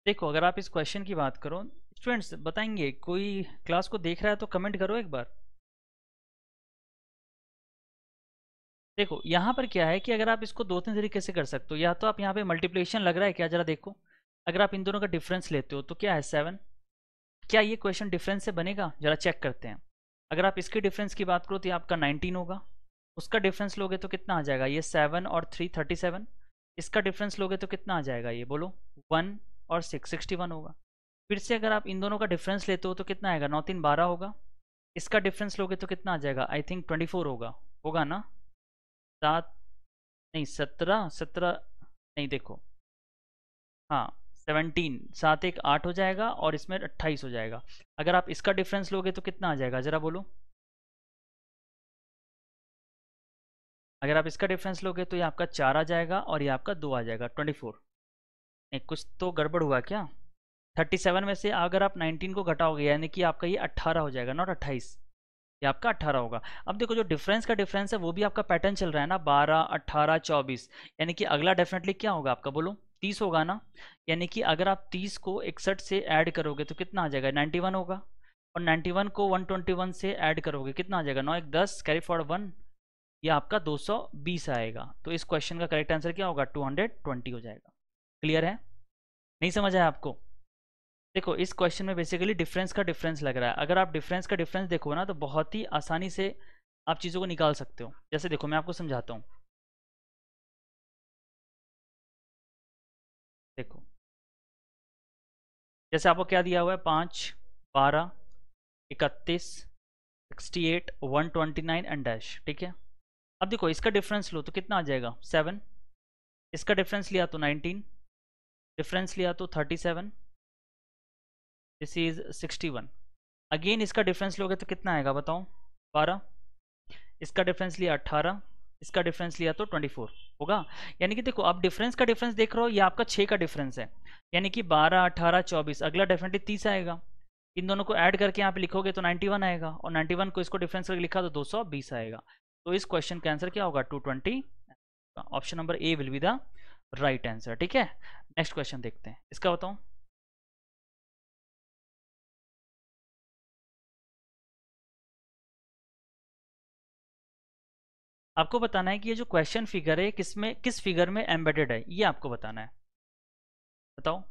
देखो अगर आप इस क्वेश्चन की बात करो, स्टूडेंट्स बताएंगे, कोई क्लास को देख रहा है तो कमेंट करो एक बार। देखो यहाँ पर क्या है कि अगर आप इसको दो तीन तरीके से कर सकते हो, या तो आप यहाँ पे मल्टीप्लिकेशन लग रहा है क्या, जरा देखो। अगर आप इन दोनों का डिफरेंस लेते हो तो क्या है 7, क्या ये क्वेश्चन डिफरेंस से बनेगा, जरा चेक करते हैं। अगर आप इसके डिफरेंस की बात करो तो ये आपका 19 होगा, उसका डिफरेंस लोगे तो कितना आ जाएगा, ये 7 और 3 37, इसका डिफरेंस लोगे तो कितना आ जाएगा, ये बोलो 1 और 6 61 होगा। फिर से अगर आप इन दोनों का डिफरेंस लेते हो तो कितना आएगा, 9 3 12 होगा। इसका डिफरेंस लोगे तो कितना आ जाएगा, आई थिंक 24 होगा, होगा ना। 7 नहीं 17 17 नहीं देखो, हाँ 17, 7 1 8 हो जाएगा और इसमें 28 हो जाएगा। अगर आप इसका डिफरेंस लोगे तो कितना आ जाएगा जरा बोलो। अगर आप इसका डिफरेंस लोगे तो ये आपका 4 आ जाएगा और ये आपका 2 आ जाएगा, 24। नहीं कुछ तो गड़बड़ हुआ क्या। 37 में से अगर आप 19 को घटाओगे यानी कि आपका ये 18 हो जाएगा, नॉट 28। ये आपका 18 होगा। अब देखो जो डिफरेंस का डिफरेंस है वो भी आपका पैटर्न चल रहा है ना, 12 18 24, यानी कि अगला डेफिनेटली क्या होगा आपका, बोलो 30 होगा ना। यानी कि अगर आप 30 को 61 से ऐड करोगे तो कितना आ जाएगा, 91 होगा। और 91 को 121 से ऐड करोगे कितना आ जाएगा, 9 1 10 कैरी फॉरवर्ड 1, ये आपका 220 आएगा। तो इस क्वेश्चन का करेक्ट आंसर क्या होगा, 220 हो जाएगा। क्लियर है, नहीं समझ आया आपको। देखो इस क्वेश्चन में बेसिकली डिफरेंस का डिफरेंस लग रहा है। अगर आप डिफरेंस का डिफरेंस देखो ना तो बहुत ही आसानी से आप चीज़ों को निकाल सकते हो। जैसे देखो मैं आपको समझाता हूँ, देखो जैसे आपको क्या दिया हुआ है, 5 12 31 68 129 एंड डैश, ठीक है। अब देखो इसका डिफरेंस लो तो कितना आ जाएगा, 7। इसका डिफरेंस लिया तो 19, डिफरेंस लिया तो 37, दिस इज 61। अगेन इसका डिफरेंस लोगे तो कितना आएगा बताओ, 12। इसका डिफरेंस लिया 18, इसका डिफरेंस लिया तो 24 होगा। यानी कि देखो आप डिफरेंस का डिफरेंस देख रहे हो, ये आपका 6 का डिफरेंस है, यानी कि 12 18 24, अगला डेफिनेटली 30 आएगा। इन दोनों को ऐड करके यहाँ पे लिखोगे तो 91 आएगा, और 91 को इसको डिफरेंस करके लिखा तो 220 आएगा। तो इस क्वेश्चन का आंसर क्या होगा, 220। Option number A will be the right answer, ठीक है। नेक्स्ट क्वेश्चन देखते हैं, इसका बताओ। आपको बताना है कि ये जो क्वेश्चन फिगर है किसमें, किस फिगर में एम्बेडेड है, ये आपको बताना है। बताओ।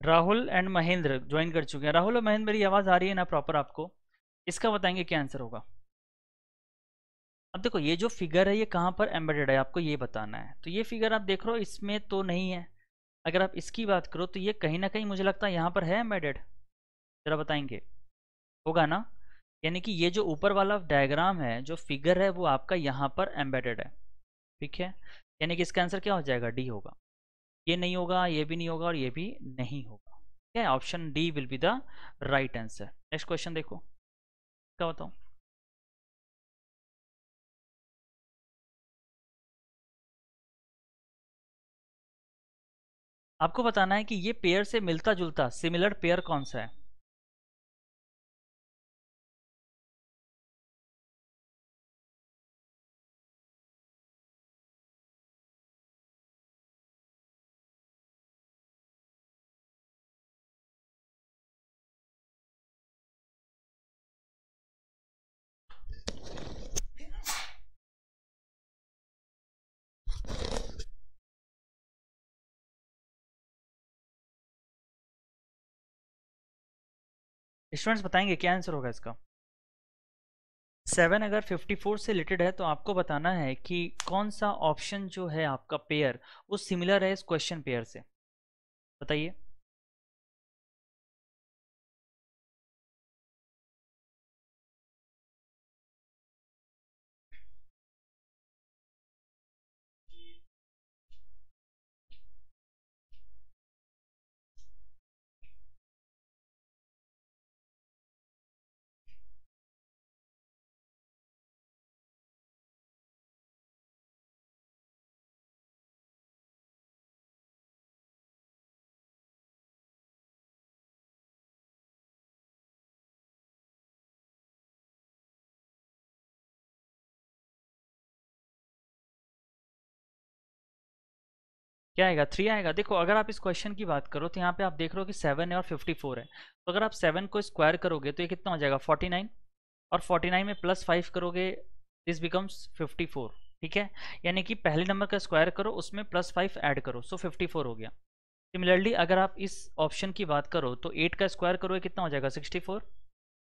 राहुल एंड महेंद्र ज्वाइन कर चुके हैं। राहुल और महेंद्र मेरी आवाज़ आ रही है ना प्रॉपर आपको। इसका बताएंगे क्या आंसर होगा। अब देखो ये जो फिगर है ये कहाँ पर एम्बेडेड है आपको ये बताना है। तो ये फिगर आप देख रहे हो इसमें तो नहीं है। अगर आप इसकी बात करो तो ये कहीं ना कहीं मुझे लगता है यहाँ पर है एम्बेडेड। जरा बताएंगे, होगा ना। यानी कि ये जो ऊपर वाला डायग्राम है, जो फिगर है, वो आपका यहाँ पर एम्बेडेड है, ठीक है। यानी कि इसका आंसर क्या हो जाएगा, डी होगा। ये नहीं होगा, ये भी नहीं होगा और ये भी नहीं होगा, ठीक है। Option D will be the right answer. Next question देखो, क्या बताओ। आपको बताना है कि ये पेयर से मिलता जुलता सिमिलर पेयर कौन सा है। स्टूडेंट्स बताएंगे क्या आंसर होगा इसका। 7 अगर 54 से रिलेटेड है तो आपको बताना है कि कौन सा ऑप्शन जो है आपका पेयर वो सिमिलर है इस क्वेश्चन पेयर से, बताइए। क्या आएगा, 3 आएगा। देखो अगर आप इस क्वेश्चन की बात करो तो यहाँ पे आप देख रहे हो कि 7 है और 54 है। तो अगर आप 7 को स्क्वायर करोगे तो ये कितना हो जाएगा, 49। और 49 में +5 करोगे दिस बिकम्स 54। ठीक है, यानी कि पहले नंबर का स्क्वायर करो, उसमें +5 ऐड करो, सो 54 हो गया। सिमिलरली अगर आप इस ऑप्शन की बात करो तो 8 का स्क्वायर करोगे कितना हो जाएगा 64,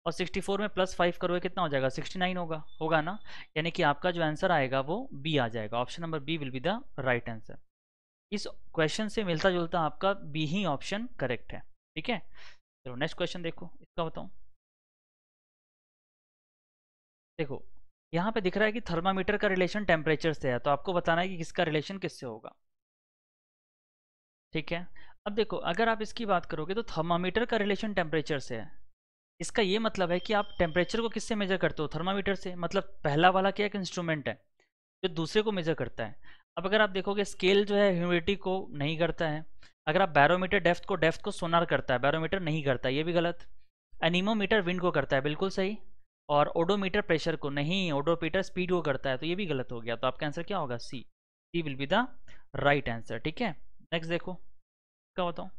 और 64 में +5 करोगे कितना हो जाएगा 69 होगा ना। यानी कि आपका जो आंसर आएगा वो बी आ जाएगा, option number B will be the right answer. इस क्वेश्चन से मिलता जुलता आपका बी ही ऑप्शन करेक्ट है। ठीक है, चलो नेक्स्ट क्वेश्चन देखो, इसका बताऊं। देखो यहाँ पे दिख रहा है कि थर्मामीटर का रिलेशन टेम्परेचर से है, तो आपको बताना है कि किसका रिलेशन किससे होगा। ठीक है, अब देखो अगर आप इसकी बात करोगे तो थर्मामीटर का रिलेशन टेम्परेचर से है। इसका ये मतलब है कि आप टेम्परेचर को किससे मेजर करते हो, थर्मामीटर से। मतलब पहला वाला क्या एक इंस्ट्रूमेंट है जो दूसरे को मेजर करता है। अब अगर आप देखोगे स्केल जो है ह्यूमिडिटी को नहीं करता है। अगर आप बैरोमीटर डेप्थ को सोनार करता है, बैरोमीटर नहीं करता, ये भी गलत। एनीमोमीटर विंड को करता है, बिल्कुल सही। और ओडोमीटर प्रेशर को नहीं, ओडोमीटर स्पीड को करता है, तो ये भी गलत हो गया। तो आपका आंसर क्या होगा, C. C will be the right answer. ठीक है, नेक्स्ट देखो, क्या बताऊँ।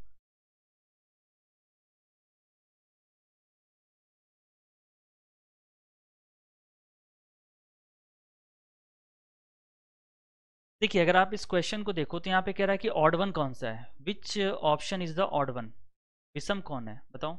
देखिए अगर आप इस क्वेश्चन को देखो तो यहाँ पे कह रहा है कि ऑड वन कौन सा है, which option is the odd one, विषम कौन है बताओ।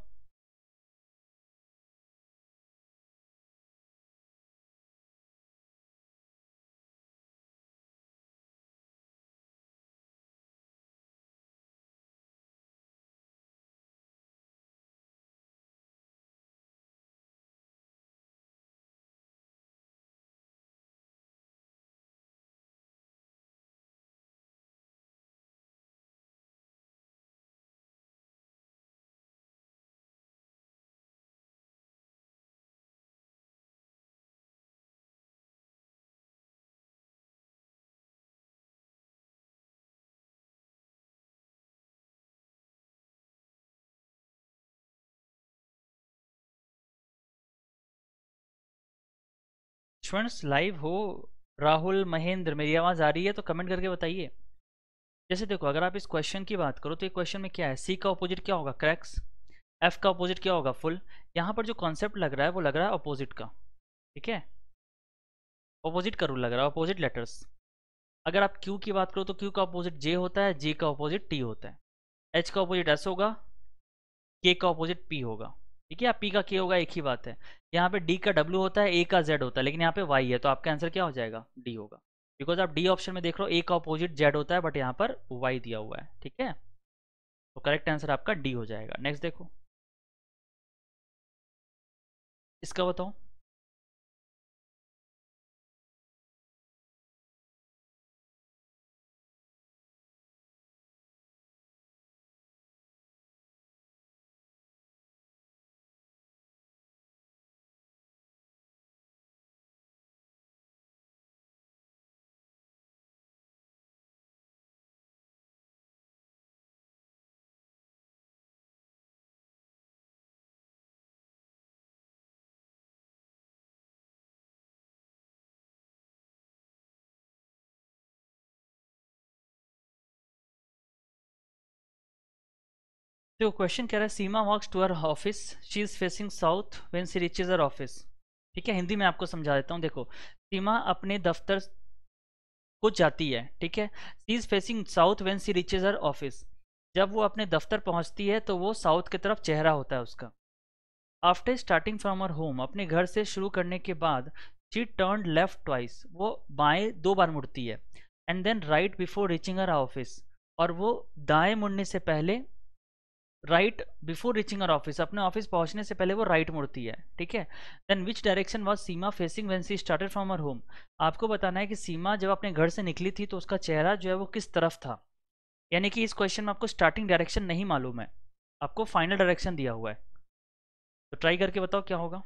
स्टूडेंट्स लाइव हो, राहुल महेंद्र, मेरी आवाज़ आ रही है तो कमेंट करके बताइए। जैसे देखो अगर आप इस क्वेश्चन की बात करो तो ये क्वेश्चन में क्या है, सी का अपोजिट क्या होगा, क्रैक्स। एफ का अपोजिट क्या होगा, फुल। यहाँ पर जो कॉन्सेप्ट लग रहा है वो लग रहा है अपोजिट का। ठीक है, अपोजिट का रूल लग रहा है, अपोजिट लेटर्स। अगर आप क्यू की बात करो तो क्यू का अपोजिट जे होता है, जे का अपोजिट टी होता है। एच का अपोजिट एस होगा, के का ऑपोजिट पी होगा। ठीक है, पी का के होगा, एक ही बात है। यहाँ पे डी का डब्ल्यू होता है, ए का जेड होता है, लेकिन यहाँ पे वाई है, तो आपका आंसर क्या हो जाएगा, डी होगा। बिकॉज आप डी ऑप्शन में देख रहे हो, ए का ऑपोजिट जेड होता है, बट यहाँ पर वाई दिया हुआ है। ठीक है, तो करेक्ट आंसर आपका डी हो जाएगा। नेक्स्ट देखो, इसका बताओ। देखो क्वेश्चन कह रहा है Seema walks to her office, she is facing south when she reaches her office. ठीक है, हिंदी में आपको समझा देता हूँ। देखो सीमा अपने दफ्तर को जाती है, ठीक है। She is facing south when she reaches her office. जब वो अपने दफ्तर पहुंचती है तो वो साउथ की तरफ चेहरा होता है उसका। After starting from her home, अपने घर से शुरू करने के बाद, शी टर्न लेफ्ट ट्वाइस, वो बाएं 2 बार मुड़ती है। And then right before reaching her office, और वो दाएं मुड़ने से पहले, right before reaching her office, अपने ऑफिस पहुंचने से पहले वो राइट मुड़ती है। ठीक है, then which direction was Seema facing when she started from her home. आपको बताना है कि सीमा जब अपने घर से निकली थी तो उसका चेहरा जो है वो किस तरफ था। यानी कि इस क्वेश्चन में आपको स्टार्टिंग डायरेक्शन नहीं मालूम है, आपको फाइनल डायरेक्शन दिया हुआ है। तो ट्राई करके बताओ क्या होगा।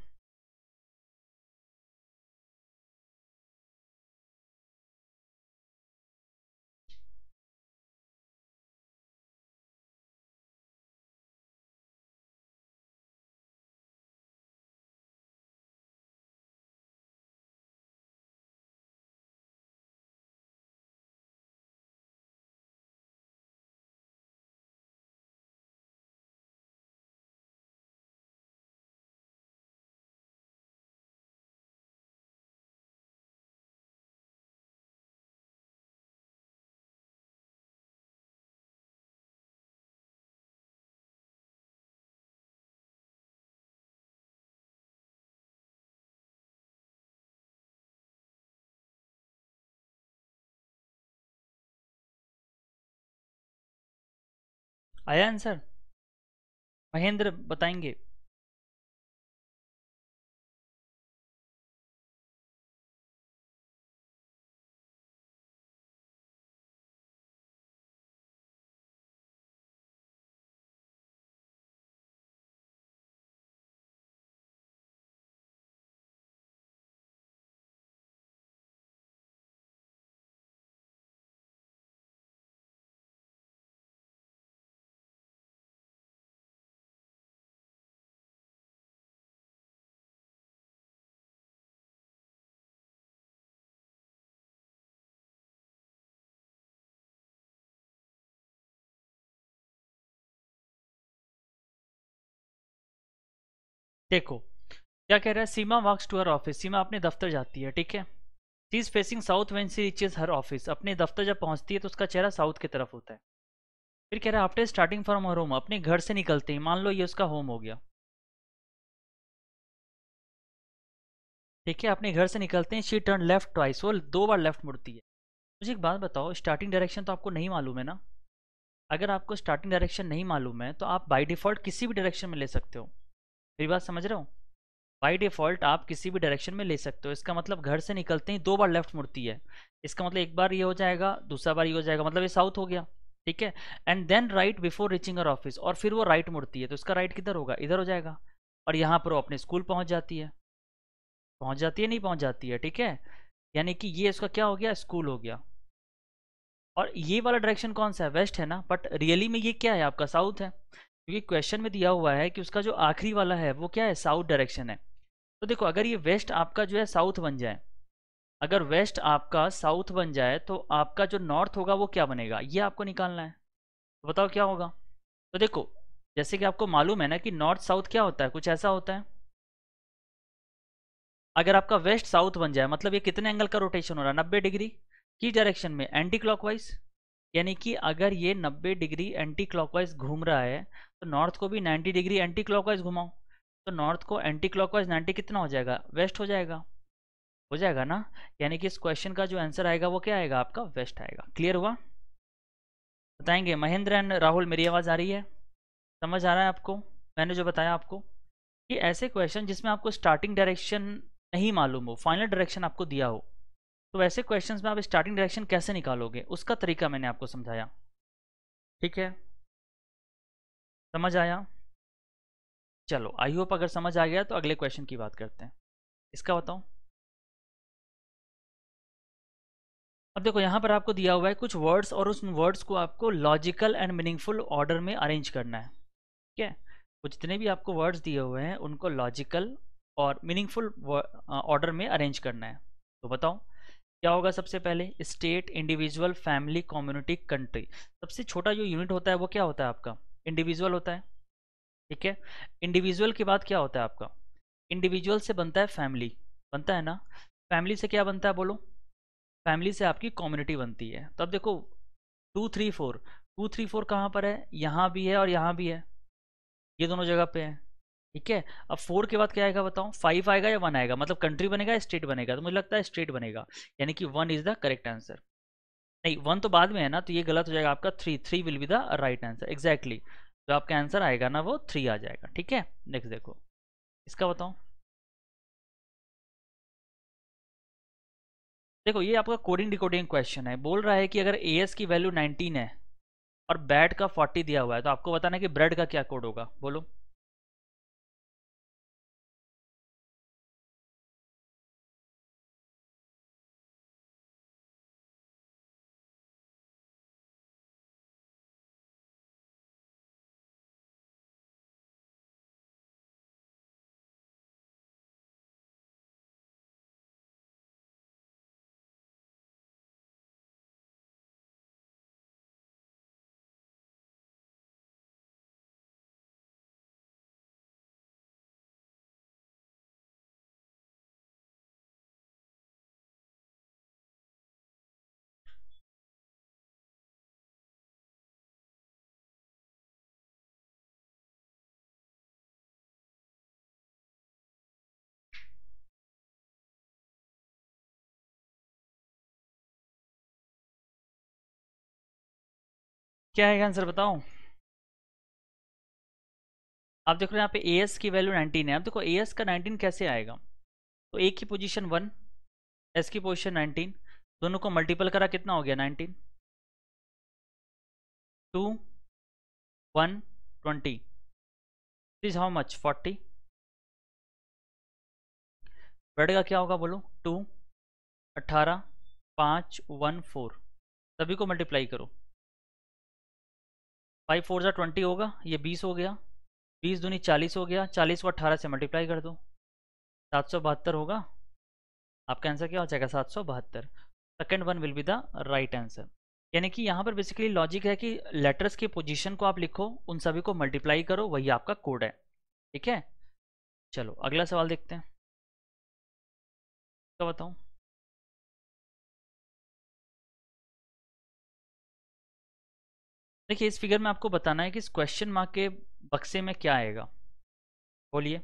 आया आंसर? महेंद्र बताएंगे? देखो क्या कह रहा है, Seema walks to her office, सीमा अपने दफ्तर जाती है, ठीक है। She is facing south when she reaches her office, अपने दफ्तर जब पहुंचती है तो उसका चेहरा साउथ की तरफ होता है। फिर कह रहा है after starting from her home, अपने घर से निकलते ही, मान लो ये उसका होम हो गया, ठीक है। अपने घर से निकलते हैं, शी टर्न लेफ्ट ट्वाइस, वो 2 बार लेफ्ट मुड़ती है। मुझे एक बात बताओ, स्टार्टिंग डायरेक्शन तो आपको नहीं मालूम है ना? अगर आपको स्टार्टिंग डायरेक्शन नहीं मालूम है तो आप बाय डिफ़ॉल्ट किसी भी डायरेक्शन में ले सकते हो। मेरी बात समझ रहे हो? बाय डिफ़ॉल्ट आप किसी भी डायरेक्शन में ले सकते हो। इसका मतलब घर से निकलते ही 2 बार लेफ्ट मुड़ती है। इसका मतलब एक बार ये हो जाएगा, दूसरा बार ये हो जाएगा, मतलब ये साउथ हो गया, ठीक है। And then right before reaching her office, और फिर वो राइट मुड़ती है तो इसका राइट किधर होगा? इधर हो जाएगा। और यहाँ पर वो अपने स्कूल पहुँच जाती है। पहुँच जाती है, नहीं पहुँच जाती है, ठीक है। यानी कि ये इसका क्या हो गया? स्कूल हो गया। और ये वाला डायरेक्शन कौन सा है? वेस्ट है ना, बट रियली में ये क्या है? आपका साउथ है, क्योंकि क्वेश्चन में दिया हुआ है कि उसका जो आखिरी वाला है वो क्या है? साउथ डायरेक्शन है। तो देखो अगर ये वेस्ट आपका जो है साउथ बन जाए, अगर वेस्ट आपका साउथ बन जाए तो आपका जो नॉर्थ होगा वो क्या बनेगा? ये आपको निकालना है। तो बताओ क्या होगा? तो देखो, जैसे कि आपको मालूम है ना कि नॉर्थ साउथ क्या होता है, कुछ ऐसा होता है। अगर आपका वेस्ट साउथ बन जाए मतलब ये कितने एंगल का रोटेशन हो रहा है? 90 डिग्री की डायरेक्शन में, एंटी क्लॉकवाइज। यानी कि अगर ये 90 डिग्री एंटी क्लॉकवाइज घूम रहा है तो नॉर्थ को भी 90 डिग्री एंटी क्लॉकवाइज घुमाओ। तो नॉर्थ को एंटी क्लॉकवाइज 90 कितना हो जाएगा? वेस्ट हो जाएगा। हो जाएगा ना? यानी कि इस क्वेश्चन का जो आंसर आएगा वो क्या आएगा? आपका वेस्ट आएगा। क्लियर हुआ? बताएंगे महेंद्र एंड राहुल? मेरी आवाज़ आ रही है? समझ आ रहा है आपको मैंने जो बताया आपको? कि ऐसे क्वेश्चन जिसमें आपको स्टार्टिंग डायरेक्शन नहीं मालूम हो, फाइनल डायरेक्शन आपको दिया हो, तो वैसे क्वेश्चंस में आप स्टार्टिंग डायरेक्शन कैसे निकालोगे उसका तरीका मैंने आपको समझाया, ठीक है। समझ आया? चलो आई होप अगर समझ आ गया तो अगले क्वेश्चन की बात करते हैं। इसका बताओ। अब देखो यहाँ पर आपको दिया हुआ है कुछ वर्ड्स, और उस वर्ड्स को आपको लॉजिकल एंड मीनिंगफुल ऑर्डर में अरेंज करना है, ठीक है। वो जितने भी आपको वर्ड्स दिए हुए हैं उनको लॉजिकल और मीनिंगफुल ऑर्डर में अरेंज करना है। तो बताओ क्या होगा? सबसे पहले state, individual, family, community, country. सबसे छोटा जो यूनिट होता है वो क्या होता है आपका? इंडिविजुअल होता है, ठीक है। इंडिविजुअल के बाद क्या होता है आपका? इंडिविजुअल से बनता है फैमिली, बनता है ना। फैमिली से क्या बनता है बोलो? फैमिली से आपकी कम्युनिटी बनती है। तो अब देखो 2 3 4, 2 3 4 कहाँ पर है? यहाँ भी है और यहाँ भी है, ये दोनों जगह पे है, ठीक है। अब 4 के बाद क्या आएगा बताओ? 5 आएगा या 1 आएगा? मतलब कंट्री बनेगा या स्टेट बनेगा? तो मुझे लगता है स्टेट बनेगा, यानी कि 1 इज द करेक्ट आंसर। नहीं 1 तो बाद में है ना, तो ये गलत हो जाएगा आपका। 3 will be the right answer, exactly. तो आपका आंसर आएगा ना वो 3 आ जाएगा, ठीक है। नेक्स्ट देखो, इसका बताओ। देखो ये आपका कोडिंग डिकोडिंग क्वेश्चन है। बोल रहा है कि अगर एएस की वैल्यू 19 है और बैट का 40 दिया हुआ है तो आपको बताना है कि ब्रेड का क्या कोड होगा, बोलो। क्या है आंसर बताओ? आप देख रहे हो यहाँ पे एएस की वैल्यू 19 है। अब देखो एएस का 19 कैसे आएगा, तो ए की पोजीशन 1, एस की पोजीशन 19, दोनों को मल्टीपल करा कितना हो गया 19, 2 1 20, दिस हाउ मच 40, बढ़ेगा क्या होगा बोलो, 2 18 5 1 4, सभी को मल्टीप्लाई करो, 5 4 20 होगा, ये 20 हो गया, 20 दूनी 40 हो गया, 40 को 18 से मल्टीप्लाई कर दो, 772 होगा। आपका आंसर क्या हो जाएगा 772। Second one will be the right answer. यानी कि यहाँ पर बेसिकली लॉजिक है कि लेटर्स की पोजीशन को आप लिखो, उन सभी को मल्टीप्लाई करो, वही आपका कोड है। ठीक है, चलो अगला सवाल देखते हैं, तो बताऊँ। देखिए इस फिगर में आपको बताना है कि इस क्वेश्चन मार्क के बक्से में क्या आएगा, बोलिए।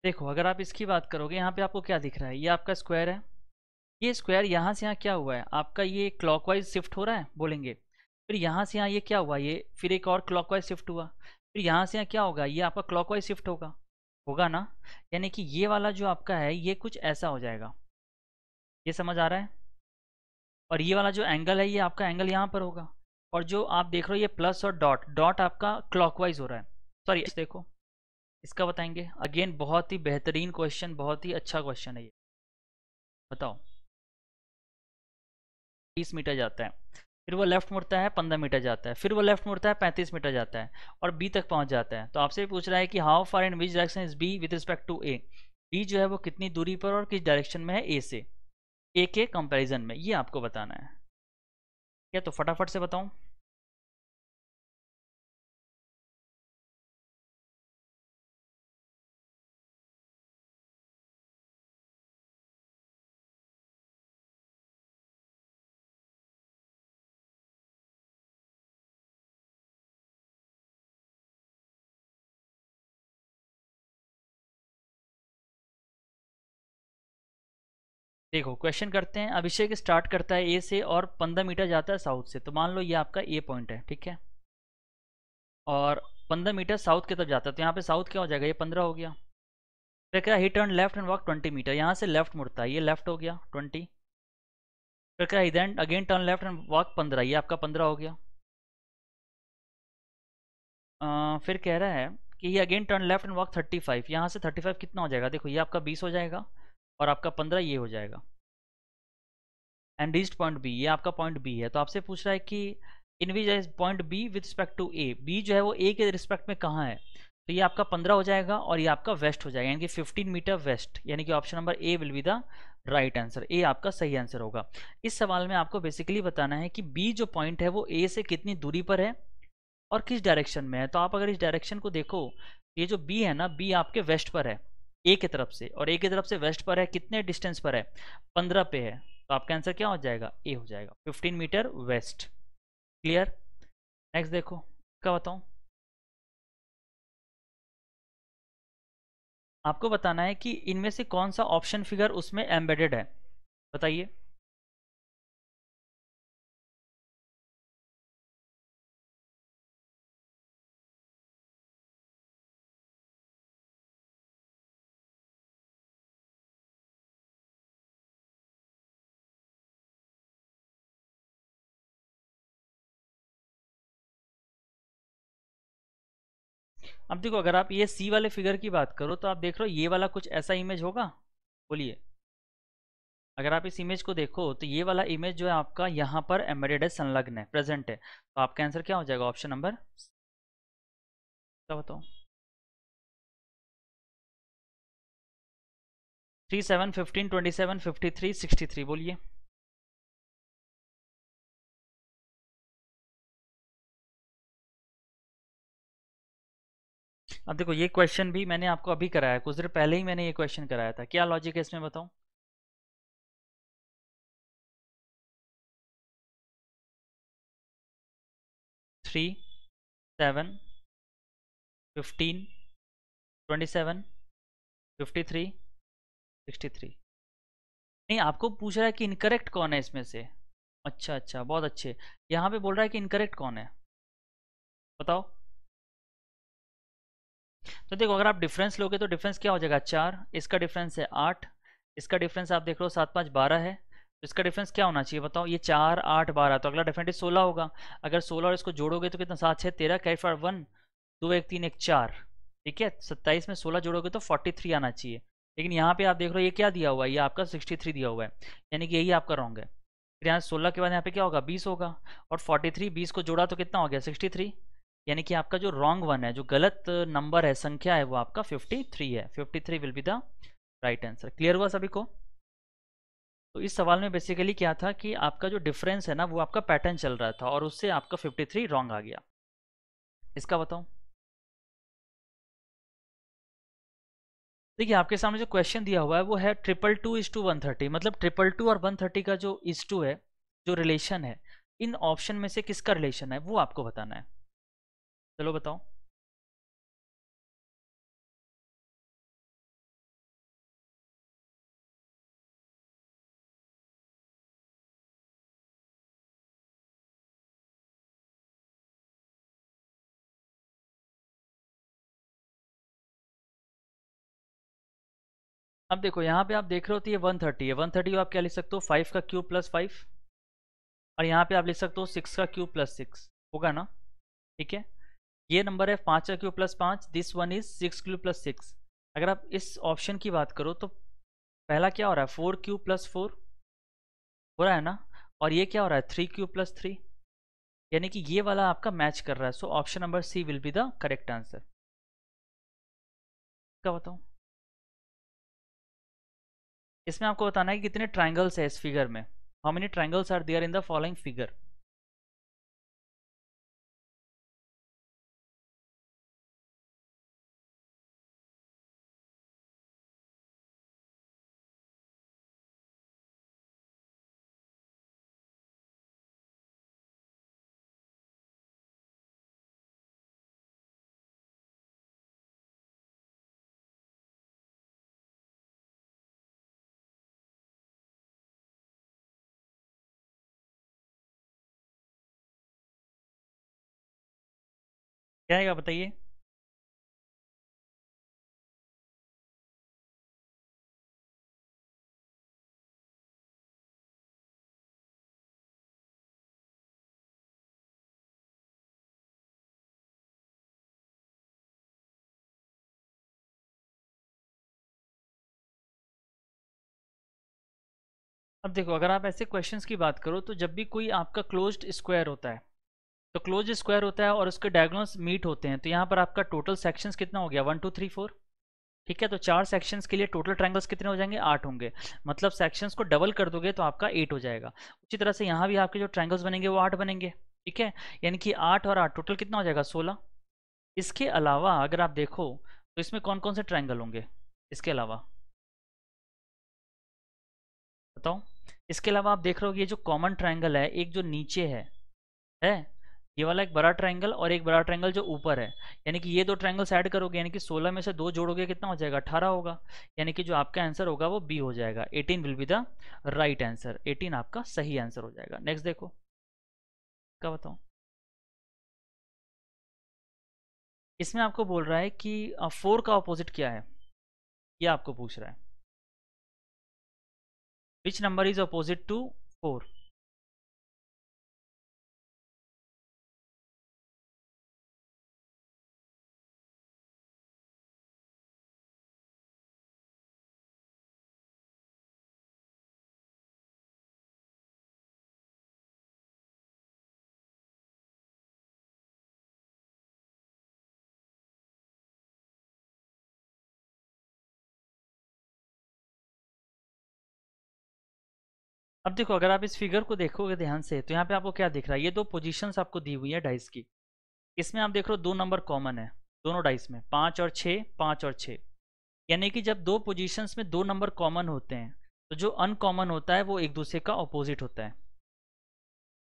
देखो अगर आप इसकी बात करोगे, यहाँ पे आपको क्या दिख रहा है, ये आपका स्क्वायर है, ये स्क्वायर यहाँ से यहाँ क्या हुआ है आपका, ये क्लॉकवाइज शिफ्ट हो रहा है बोलेंगे, फिर यहाँ से यहाँ ये क्या हुआ, ये फिर एक और क्लॉकवाइज शिफ्ट हुआ, फिर यहाँ से यहाँ क्या होगा, ये आपका क्लॉकवाइज शिफ्ट होगा, होगा ना। यानी कि ये वाला जो आपका है ये कुछ ऐसा हो जाएगा, ये समझ आ रहा है। और ये वाला जो एंगल है ये आपका एंगल यहाँ पर होगा, और जो आप देख रहे हो ये प्लस और डॉट डॉट आपका क्लॉकवाइज हो रहा है। सॉरी देखो इसका बताएंगे अगेन, बहुत ही बेहतरीन क्वेश्चन, बहुत ही अच्छा क्वेश्चन है ये। बताओ 30 मीटर जाता है, फिर वो लेफ्ट मुड़ता है 15 मीटर जाता है, फिर वो लेफ्ट मुड़ता है 35 मीटर जाता है, और बी तक पहुंच जाता है। तो आपसे पूछ रहा है कि how far in which direction is B with respect to A, B जो है वो कितनी दूरी पर और किस डायरेक्शन में है ए से, ए के कंपैरिजन में, ये आपको बताना है। क्या तो फटाफट से बताऊं। देखो क्वेश्चन करते हैं, अभिषेक स्टार्ट करता है ए से और 15 मीटर जाता है साउथ से, तो मान लो ये आपका ए पॉइंट है, ठीक है, और 15 मीटर साउथ की तरफ जाता है, तो यहाँ पे साउथ क्या हो जाएगा, ये 15 हो गया। फिर क्या, he turn left and walk 20 metre, यहाँ से लेफ्ट मुड़ता है, ये लेफ्ट हो गया 20। फिर क्या, he then again turn left and walk 15, ये आपका 15 हो गया। फिर कह रहा है कि ये again turn left and walk 35, यहाँ से 35 कितना हो जाएगा, देखो ये आपका 20 हो जाएगा, और आपका 15 ये हो जाएगा। एंड रीच्ड पॉइंट बी, ये आपका पॉइंट बी है। तो आपसे पूछ रहा है कि in which point B with respect to A, B जो है वो ए के रिस्पेक्ट में कहाँ है, तो ये आपका 15 हो जाएगा, और ये आपका वेस्ट हो जाएगा, यानी कि 15 मीटर वेस्ट, यानी कि option number A will be the right answer, A आपका सही आंसर होगा। इस सवाल में आपको बेसिकली बताना है कि बी जो पॉइंट है वो ए से कितनी दूरी पर है और किस डायरेक्शन में है। तो आप अगर इस डायरेक्शन को देखो, ये जो बी है ना, बी आपके वेस्ट पर है ए की तरफ से, और ए की तरफ से वेस्ट पर है, कितने डिस्टेंस पर है, 15 पे है। तो आपका आंसर क्या हो जाएगा, ए हो जाएगा, 15 मीटर वेस्ट। क्लियर। नेक्स्ट देखो, क्या बताऊं। आपको बताना है कि इनमें से कौन सा ऑप्शन फिगर उसमें एम्बेडेड है, बताइए। अब देखो, अगर आप ये सी वाले फिगर की बात करो तो आप देख रहे हो ये वाला कुछ ऐसा इमेज होगा, बोलिए। अगर आप इस इमेज को देखो तो ये वाला इमेज जो है आपका यहाँ पर एम्बेडेड है, संलग्न है, प्रेजेंट है। तो आपका आंसर क्या हो जाएगा? ऑप्शन नंबर, क्या बताओ? 3, 7, 15, 27, 53, 63, बोलिए। अब देखो, ये क्वेश्चन भी मैंने आपको अभी कराया है, कुछ देर पहले ही मैंने ये क्वेश्चन कराया था। क्या लॉजिक है इसमें, बताओ? थ्री, 7, 15, 27, 53, 63। नहीं, आपको पूछ रहा है कि इनकरेक्ट कौन है इसमें से। अच्छा अच्छा, बहुत अच्छे। यहाँ पे बोल रहा है कि इनकरेक्ट कौन है, बताओ। तो देखो, अगर आप डिफरेंस लोगे तो डिफरेंस क्या हो जाएगा? 4, इसका डिफरेंस है 8, इसका डिफरेंस आप देख लो 7, 5, 12 है। तो इसका डिफरेंस क्या होना चाहिए, बताओ? ये 4, 8, 12, तो अगला डेफिनेटली 16 होगा। अगर 16 और इसको जोड़ोगे तो कितना? 7, 6, 13, कैरी फॉर 1, 2, 1, 3, 1, 4। ठीक है, 27 में 16 जोड़ोगे तो 43 आना चाहिए। लेकिन यहाँ पे आप देख रहे हो ये क्या दिया हुआ है, ये आपका 63 दिया हुआ है, यानी कि यही आपका रॉन्ग है। फिर यहाँ 16 के बाद यहाँ पे क्या होगा? 20 होगा। और 43, 20 को जोड़ा तो कितना हो गया? 63। यानी कि आपका जो रॉन्ग वन है, जो गलत नंबर है, संख्या है, वो आपका 53 है। 53 will be the right answer. Clear हुआ सभी को? तो इस सवाल में बेसिकली क्या था कि आपका जो डिफरेंस है ना, वो आपका पैटर्न चल रहा था और उससे आपका 53 रॉन्ग आ गया। इसका बताओ। देखिए, आपके सामने जो क्वेश्चन दिया हुआ है वो है 222:130, मतलब 222 और 130 का जो इस टू है, जो रिलेशन है, इन ऑप्शन में से किसका रिलेशन है वो आपको बताना है। चलो बताओ। अब देखो, यहाँ पे आप देख रहे हो तो ये 130 है। 130 को आप क्या लिख सकते हो? 5 का क्यूब प्लस 5। और यहाँ पे आप लिख सकते हो 6 का क्यूब प्लस 6, होगा ना? ठीक है, ये नंबर है 5 का cube plus 5, this one is 6 cube plus 6। अगर आप इस ऑप्शन की बात करो तो पहला क्या हो रहा है? 4 क्यूब प्लस 4 हो रहा है ना। और ये क्या हो रहा है? 3 क्यूब प्लस 3। यानी कि ये वाला आपका मैच कर रहा है। So option number C will be the correct answer. क्या बताऊं? इसमें आपको बताना है कि कितने ट्राइंगल्स है इस फिगर में। How many triangles are there in the following figure. क्या आएगा, बताइए? अब देखो, अगर आप ऐसे क्वेश्चंस की बात करो तो जब भी कोई आपका क्लोज्ड स्क्वायर होता है, तो क्लोज स्क्वायर होता है और उसके डायगोनल्स मीट होते हैं, तो यहाँ पर आपका टोटल सेक्शंस कितना हो गया? 1, 2, 3, 4। ठीक है, तो 4 सेक्शंस के लिए टोटल ट्रायंगल्स कितने हो जाएंगे? 8 होंगे। मतलब सेक्शंस को डबल कर दोगे तो आपका 8 हो जाएगा। उसी तरह से यहाँ भी आपके जो ट्रायंगल्स बनेंगे वो 8 बनेंगे। ठीक है, यानी कि 8 और 8 टोटल कितना हो जाएगा? 16। इसके अलावा अगर आप देखो तो इसमें कौन कौन से ट्रायंगल होंगे इसके अलावा, बताओ? इसके अलावा आप देख रहे हो ये जो कॉमन ट्रायंगल है, एक जो नीचे है ये वाला एक बड़ा ट्रायंगल और एक बड़ा ट्रायंगल जो ऊपर है, यानी कि ये दो ट्रायंगल्स ऐड करोगे, यानी कि 16 में से 2 जोड़ोगे कितना हो जाएगा, 18 होगा। यानी कि जो आपका आंसर होगा वो बी हो जाएगा, 18 will be the right answer, 18 आपका सही आंसर हो जाएगा। नेक्स्ट देखो, क्या बताऊँ, इसमें आपको बोल रहा है कि 4 का अपोजिट क्या है, ये आपको पूछ रहा है। Which number is opposite to 4? अब देखो, अगर आप इस फिगर को देखोगे ध्यान से, तो यहाँ पे आपको क्या दिख रहा है, ये दो पोजीशंस आपको दी हुई है डाइस की। इसमें आप देख रहे हो 2 नंबर कॉमन है दोनों डाइस में, 5 और 6, 5 और 6। यानी कि जब दो पोजीशंस में 2 नंबर कॉमन होते हैं, तो जो अनकॉमन होता है वो एक दूसरे का ऑपोजिट होता है।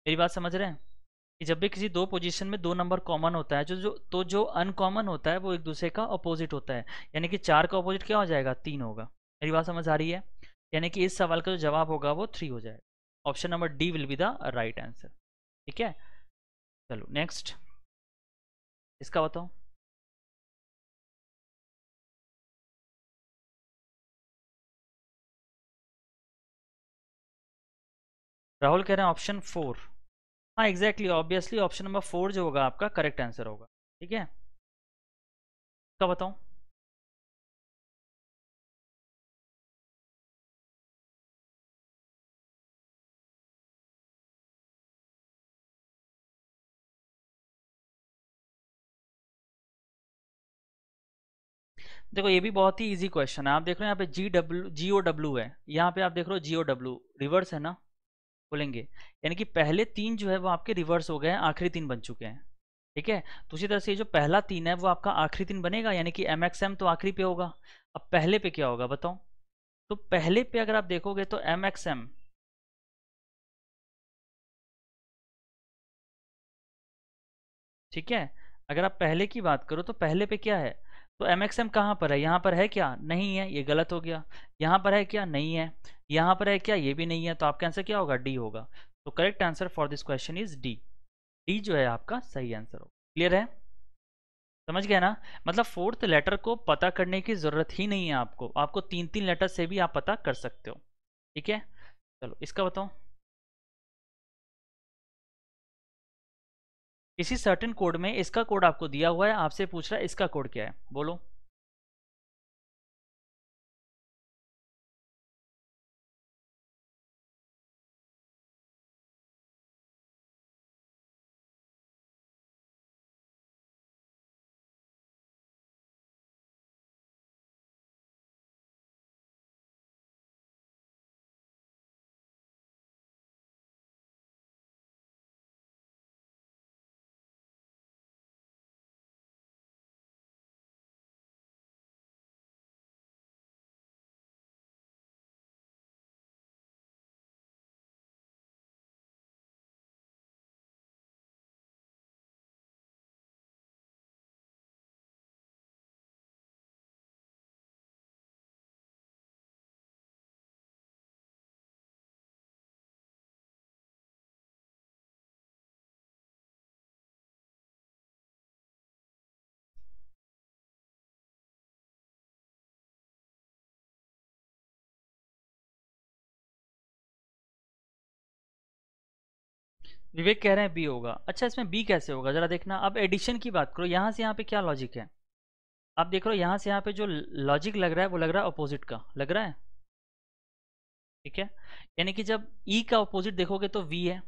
मेरी बात समझ रहे हैं, कि जब भी किसी दो पोजीशन में 2 नंबर कॉमन होता है, जो अनकॉमन होता है वो एक दूसरे का अपोजिट होता है। यानी कि 4 का अपोजिट क्या हो जाएगा, 3 होगा। मेरी बात समझ आ रही है? यानी कि इस सवाल का जो जवाब होगा वो 3 हो जाएगा। Option number D will be the right answer. ठीक है, चलो नेक्स्ट, इसका बताओ। राहुल कह रहे हैं ऑप्शन 4। हाँ एग्जैक्टली, ऑब्वियसली ऑप्शन नंबर 4 जो होगा आपका करेक्ट आंसर होगा। ठीक है, इसका बताओ। देखो ये भी बहुत ही इजी क्वेश्चन है। आप देख रहे हो यहाँ पे GO W है, यहाँ पे आप देख रहे हो GOW, रिवर्स है ना, बोलेंगे। यानी कि पहले 3 जो है वो आपके रिवर्स हो गए हैं, आखिरी 3 बन चुके हैं। ठीक है, तो उसी तरह से ये जो पहला 3 है वो आपका आखिरी 3 बनेगा, यानी कि MXM तो आखिरी पे होगा। अब पहले पे क्या होगा बताओ। तो पहले पे अगर आप देखोगे तो MXM, ठीक है, अगर आप पहले की बात करो तो पहले पे क्या है, तो MXM कहाँ पर है, यहाँ पर है क्या, नहीं है, ये गलत हो गया। यहाँ पर है क्या, नहीं है। यहाँ पर है क्या, ये भी नहीं है। तो आपका आंसर क्या होगा, डी होगा। तो correct answer for this question is D. D जो है आपका सही आंसर होगा। क्लियर है, समझ गया ना। मतलब फोर्थ लेटर को पता करने की जरूरत ही नहीं है आपको, आपको 3 3 लेटर से भी आप पता कर सकते हो। ठीक है, चलो इसका बताओ। किसी सर्टेन कोड में इसका कोड आपको दिया हुआ है, आपसे पूछ रहा है इसका कोड क्या है, बोलो। विवेक कह रहे हैं बी होगा। अच्छा, इसमें बी कैसे होगा जरा देखना। अब एडिशन की बात करो, यहाँ से यहाँ पे क्या लॉजिक है, आप देख रहे हो यहाँ से यहाँ पे जो लॉजिक लग रहा है वो लग रहा है अपोजिट का, लग रहा है। ठीक है, यानी कि जब ई का अपोजिट देखोगे तो वी है,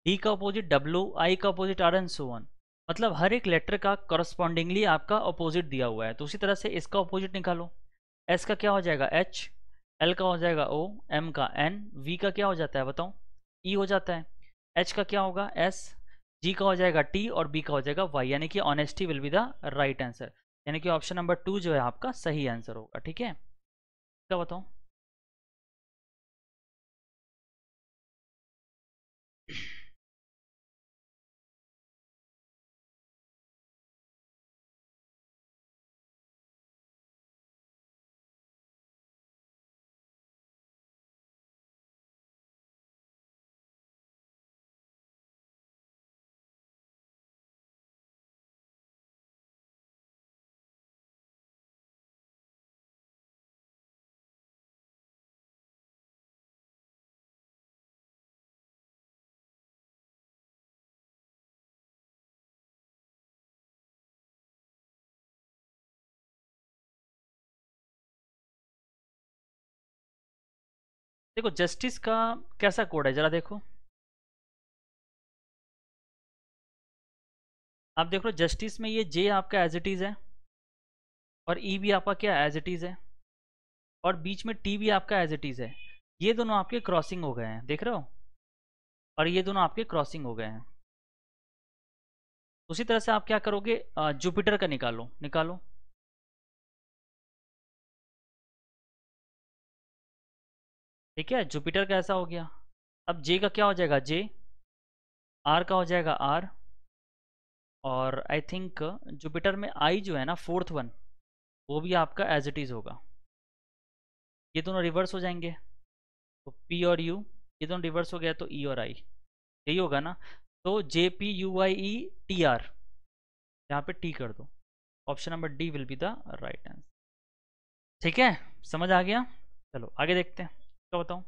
डी का अपोजिट डब्ल्यू, आई का opposite are and so on. मतलब हर एक लेटर का करस्पॉन्डिंगली आपका अपोजिट दिया हुआ है। तो उसी तरह से इसका अपोजिट निकालो। एस का क्या हो जाएगा, एच। एल का हो जाएगा ओ। एम का एन। वी का क्या हो जाता है बताओ, ई हो जाता है। एच का क्या होगा, एस। जी का हो जाएगा टी और बी का हो जाएगा वाई, यानी कि honesty will be the right answer. यानी कि ऑप्शन नंबर 2 जो है आपका सही आंसर होगा। ठीक है, क्या बताओ। देखो जस्टिस का कैसा कोड है जरा देखो। आप देख लो जस्टिस में ये जे आपका एज इट इज़ है, और ई भी आपका क्या एज इट इज़ है, और बीच में टी भी आपका एज इट इज़ है। ये दोनों आपके क्रॉसिंग हो गए हैं, देख रहे हो, और ये दोनों आपके क्रॉसिंग हो गए हैं। उसी तरह से आप क्या करोगे, जुपिटर का निकालो निकालो। ठीक है, जुपिटर का ऐसा हो गया। अब जे का क्या हो जाएगा, जे। आर का हो जाएगा आर। और आई थिंक जुपिटर में आई जो है ना, फोर्थ वन, वो भी आपका एज इट इज़ होगा। ये दोनों रिवर्स हो जाएंगे, तो पी और यू, ये दोनों रिवर्स हो गया तो ई और आई, यही होगा ना। तो जे पी यू आई ई टी आर, यहाँ पे टी कर दो। Option number D will be the right answer. ठीक है, समझ आ गया। चलो आगे देखते हैं, तो बताओ।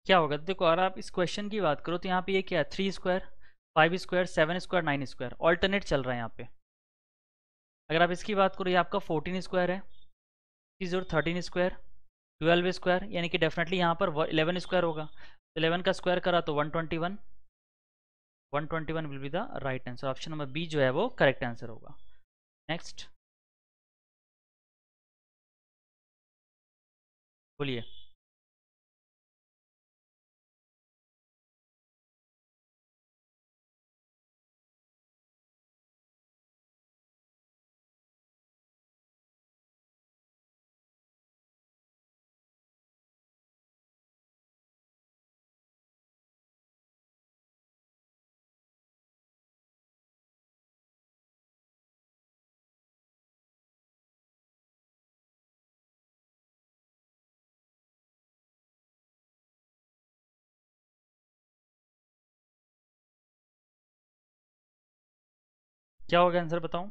क्या होगा, देखो अगर आप इस क्वेश्चन की बात करो तो यहाँ पे ये क्या है, 3 square, 5 square, 7 square, 9 square, alternate चल रहा है यहाँ पे। अगर आप इसकी बात करो, ये आपका 14 स्क्वायर है, इस और 13 स्क्वायर, 12 स्क्वायर, यानी कि डेफिनेटली यहाँ पर 11 स्क्वायर होगा। 11 का स्क्वायर करा तो 121, 121 will be the right answer. Option number B जो है वो करेक्ट आंसर होगा। नेक्स्ट बोलिए। क्या होगा आंसर बताऊं।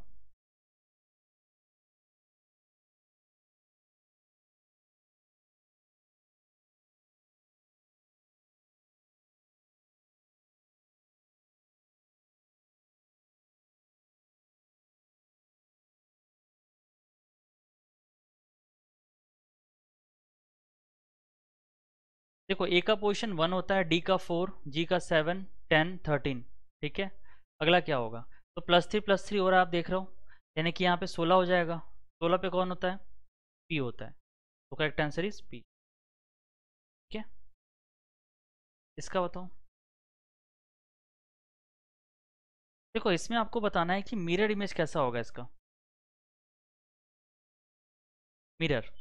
देखो ए का पोजीशन 1 होता है, डी का 4, जी का 7, 10, 13। ठीक है, अगला क्या होगा, तो +3 +3 और आप देख रहे हो, यानी कि यहाँ पे 16 हो जाएगा। 16 पे कौन होता है, पी होता है, तो करेक्ट आंसर इज पी। ठीक है, इसका बताओ। देखो इसमें आपको बताना है कि मिरर इमेज कैसा होगा इसका, मिरर।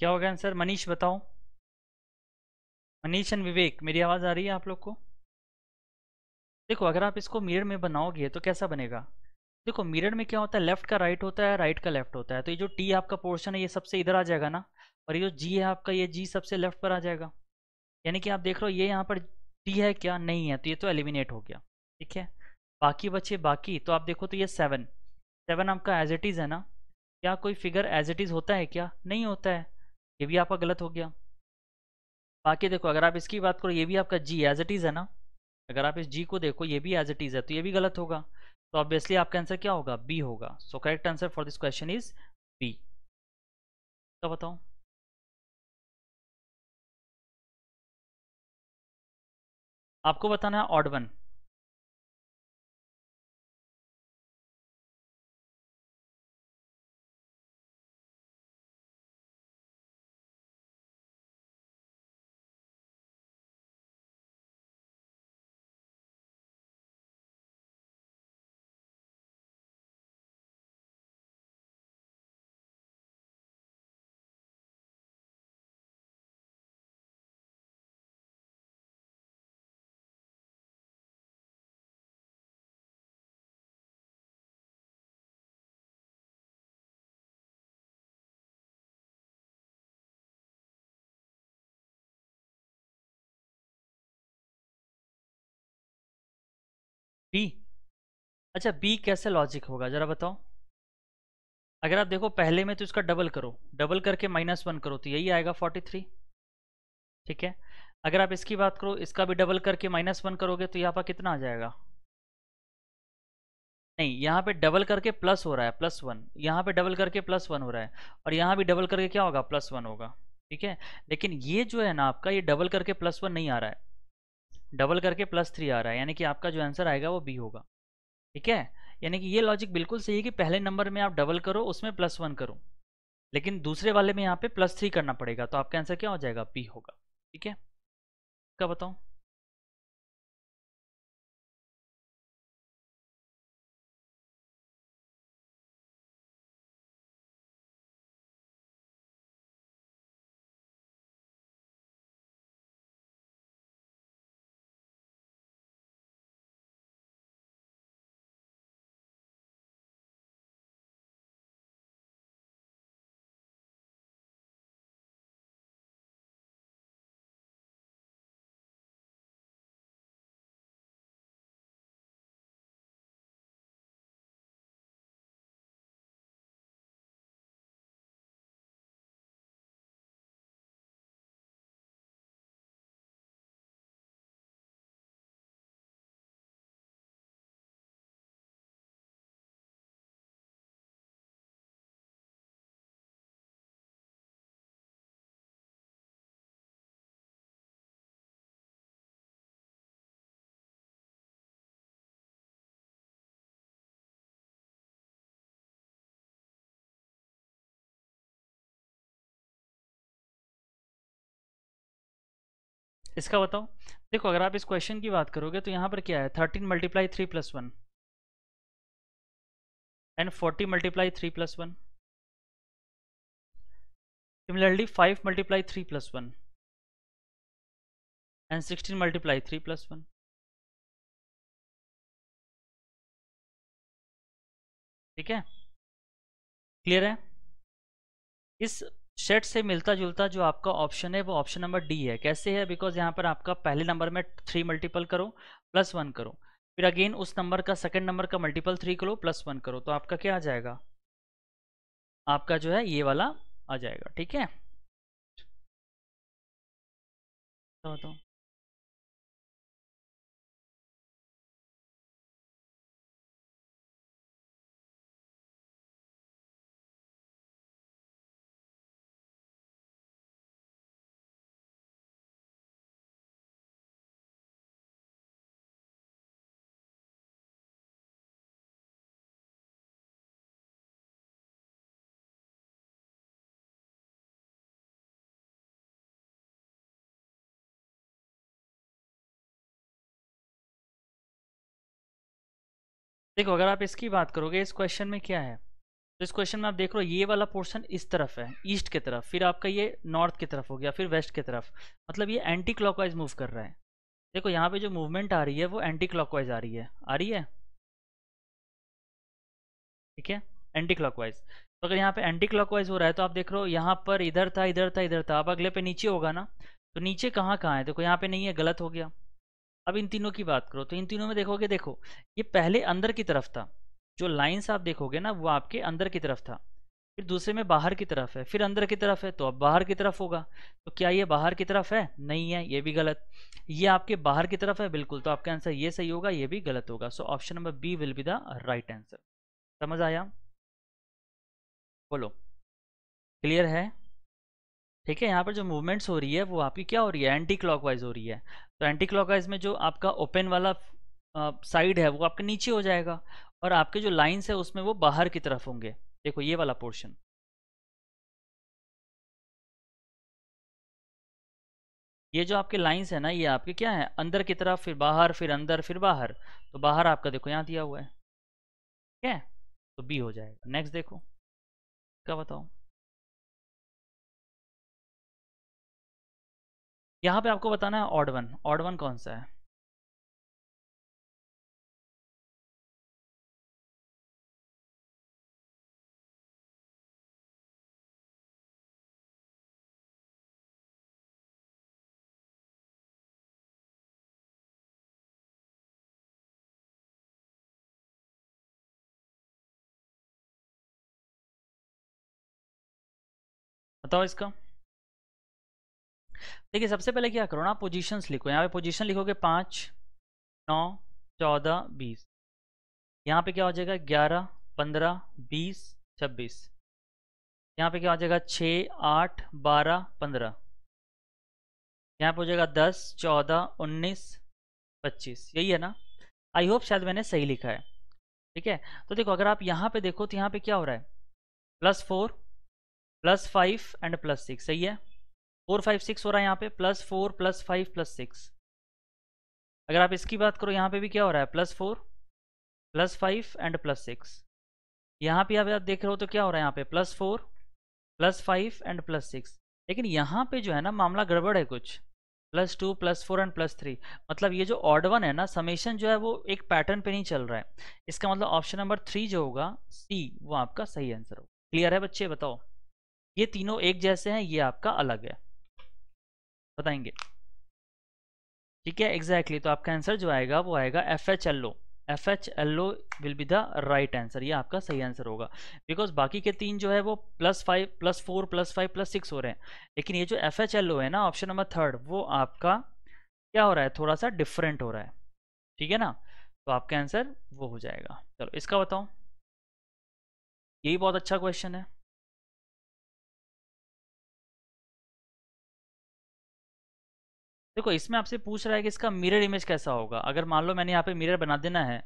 क्या होगा आंसर? मनीष बताओ। मनीष एंड विवेक, मेरी आवाज़ आ रही है आप लोग को? देखो अगर आप इसको मिरर में बनाओगे तो कैसा बनेगा? देखो मिरर में क्या होता है, लेफ्ट का राइट होता है, राइट का लेफ्ट होता है, तो ये जो टी आपका पोर्शन है ये सबसे इधर आ जाएगा ना, और ये जो जी है आपका, ये जी सबसे लेफ्ट पर आ जाएगा। यानी कि आप देख रहे हो ये यहाँ पर टी है क्या? नहीं है, तो ये तो एलिमिनेट हो गया। ठीक है, बाकी बचे बाकी, तो आप देखो तो ये सेवन, सेवन आपका एज इट इज़ है ना? क्या कोई फिगर एज इट इज़ होता है क्या? नहीं होता है, ये भी आपका गलत हो गया। बाकी देखो अगर आप इसकी बात करो, ये भी आपका जी एज इट इज़ है ना, अगर आप इस जी को देखो ये भी एज इट इज़ है, तो ये भी गलत होगा। तो ऑब्वियसली आपका आंसर क्या होगा? बी होगा। So correct answer for this question is B. तो बताओ। आपको बताना है ऑड वन। बी? अच्छा बी कैसे लॉजिक होगा जरा बताओ। अगर आप देखो पहले में तो इसका डबल करो, डबल करके माइनस वन करो तो यही आएगा 43। ठीक है, अगर आप इसकी बात करो, इसका भी डबल करके माइनस वन करोगे तो यहाँ पर कितना आ जाएगा? नहीं, यहाँ पे डबल करके प्लस हो रहा है, प्लस वन, यहाँ पे डबल करके प्लस वन हो रहा है, और यहाँ भी डबल करके क्या होगा? प्लस वन होगा। ठीक है, लेकिन ये जो है ना आपका, ये डबल करके प्लस वन नहीं आ रहा है, डबल करके प्लस थ्री आ रहा है, यानी कि आपका जो आंसर आएगा वो बी होगा। ठीक है, यानी कि ये लॉजिक बिल्कुल सही है कि पहले नंबर में आप डबल करो, उसमें प्लस वन करो, लेकिन दूसरे वाले में यहाँ पे प्लस थ्री करना पड़ेगा, तो आपका आंसर क्या हो जाएगा? बी होगा। ठीक है, क्या बताऊँ? इसका बताओ। देखो अगर आप इस क्वेश्चन की बात करोगे तो यहाँ पर क्या है? 13 multiply three plus one and 40 multiply three plus one, similarly 5 multiply three plus one and 16 multiply three plus one. ठीक है, क्लियर है? इस सेट से मिलता जुलता जो आपका ऑप्शन है वो ऑप्शन नंबर डी है। कैसे है? बिकॉज यहाँ पर आपका पहले नंबर में थ्री मल्टीपल करो, प्लस वन करो, फिर अगेन उस नंबर का सेकंड नंबर का मल्टीपल थ्री करो, प्लस वन करो, तो आपका क्या आ जाएगा? आपका जो है ये वाला आ जाएगा। ठीक है, तो देखो अगर आप इसकी बात करोगे, इस क्वेश्चन में क्या है? तो इस क्वेश्चन में आप देख रहे हो ये वाला पोर्शन इस तरफ है, ईस्ट की तरफ, फिर आपका ये नॉर्थ की तरफ हो गया, फिर वेस्ट की तरफ, मतलब ये एंटी क्लॉकवाइज मूव कर रहा है। देखो यहाँ पे जो मूवमेंट आ रही है वो एंटी क्लॉकवाइज आ रही है, ठीक है, एंटी क्लॉकवाइज। तो अगर यहाँ पे एंटी क्लॉकवाइज हो रहा है तो आप देख रहे हो यहाँ पर इधर था, इधर था, इधर था, अब अगले पे नीचे होगा ना, तो नीचे कहाँ कहाँ है, देखो यहाँ पे नहीं है, गलत हो गया। अब इन तीनों की बात करो तो इन तीनों में देखोगे, देखो ये पहले अंदर की तरफ था, जो लाइंस आप देखोगे ना वो आपके अंदर की तरफ था, फिर दूसरे में बाहर की तरफ है, फिर अंदर की तरफ है, तो अब बाहर की तरफ होगा। तो क्या ये बाहर की तरफ है? नहीं है, ये भी गलत। ये आपके बाहर की तरफ है बिल्कुल, तो आपका आंसर ये सही होगा, ये भी गलत होगा। So option number B will be the right answer. समझ आया? बोलो, क्लियर है? ठीक है, यहाँ पर जो मूवमेंट्स हो रही है वो आपकी क्या हो रही है, एंटी क्लॉकवाइज हो रही है। तो एंटी क्लॉकवाइज में जो आपका ओपन वाला साइड है वो आपके नीचे हो जाएगा, और आपके जो लाइंस है उसमें वो बाहर की तरफ होंगे। देखो ये वाला पोर्शन, ये जो आपके लाइंस है ना ये आपके क्या है, अंदर की तरफ, फिर बाहर, फिर अंदर, फिर बाहर। तो बाहर आपका देखो यहाँ दिया हुआ है, ठीक है, तो बी हो जाएगा। नेक्स्ट देखो, क्या बताओ। यहाँ पे आपको बताना है ऑड वन। ऑड वन कौन सा है? बताओ इसका। देखिए सबसे पहले क्या करो ना, पोजीशंस लिखो। यहाँ पे पोजीशन लिखोगे 5, 9, 14, 20। यहाँ पे क्या हो जाएगा, 11, 15, 20, 26। यहाँ पे क्या हो जाएगा, 6, 8, 12, 15। यहाँ पे हो जाएगा 10, 14, 19, 25। यही है ना? आई होप शायद मैंने सही लिखा है। ठीक है, तो देखो अगर आप यहाँ पे देखो तो यहाँ पे क्या हो रहा है, +4, +5 एंड +6। सही है, 4, 5, 6 हो रहा है यहाँ पे, +4, +5, +6। अगर आप इसकी बात करो यहाँ पे भी क्या हो रहा है, +4, +5 एंड +6। यहाँ पे आप देख रहे हो तो क्या हो रहा है, यहाँ पे +4, +5 एंड +6। लेकिन यहाँ पे जो है ना मामला गड़बड़ है कुछ, +2, +4 एंड +3। मतलब ये जो ऑड वन है ना, समेशन जो है वो एक पैटर्न पे नहीं चल रहा है। इसका मतलब ऑप्शन नंबर 3 जो होगा, सी, वो आपका सही आंसर होगा। क्लियर है बच्चे? बताओ, ये तीनों एक जैसे हैं, ये आपका अलग है, बताएंगे? ठीक है, एग्जैक्टली। तो आपका आंसर जो आएगा वो आएगा FHLO। FHLO will be the right answer, ये आपका सही आंसर होगा। बिकॉज बाकी के तीन जो है वो +5, +4, +5, +6 हो रहे हैं, लेकिन ये जो FHLO है ना, ऑप्शन नंबर 3, वो आपका क्या हो रहा है, थोड़ा सा डिफरेंट हो रहा है। ठीक है ना? तो आपका आंसर वो हो जाएगा। चलो इसका बताओ, यही बहुत अच्छा क्वेश्चन है। देखो इसमें आपसे पूछ रहा है कि इसका मिरर इमेज कैसा होगा। अगर मान लो मैंने यहाँ पे मिरर बना देना है,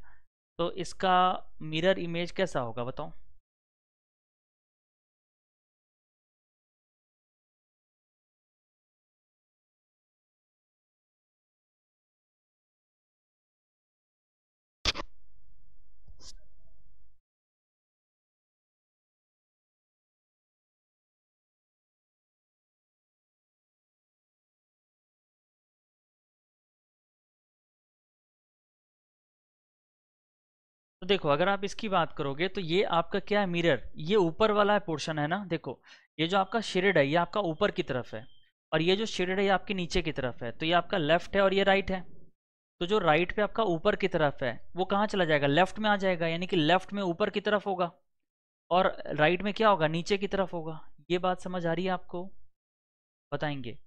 तो इसका मिरर इमेज कैसा होगा, बताओ। तो देखो अगर आप इसकी बात करोगे तो ये आपका क्या है, मिरर, ये ऊपर वाला पोर्शन है ना। देखो ये जो आपका शेडेड है ये आपका ऊपर की तरफ है, और ये जो शेडेड है ये आपके नीचे की तरफ है। तो ये आपका लेफ्ट है और ये राइट है। तो जो राइट पे आपका ऊपर की तरफ है वो कहाँ चला जाएगा, लेफ्ट में आ जाएगा, यानी कि लेफ्ट में ऊपर की तरफ होगा, और राइट में क्या होगा, नीचे की तरफ होगा। ये बात समझ आ रही है आपको? बताएंगे?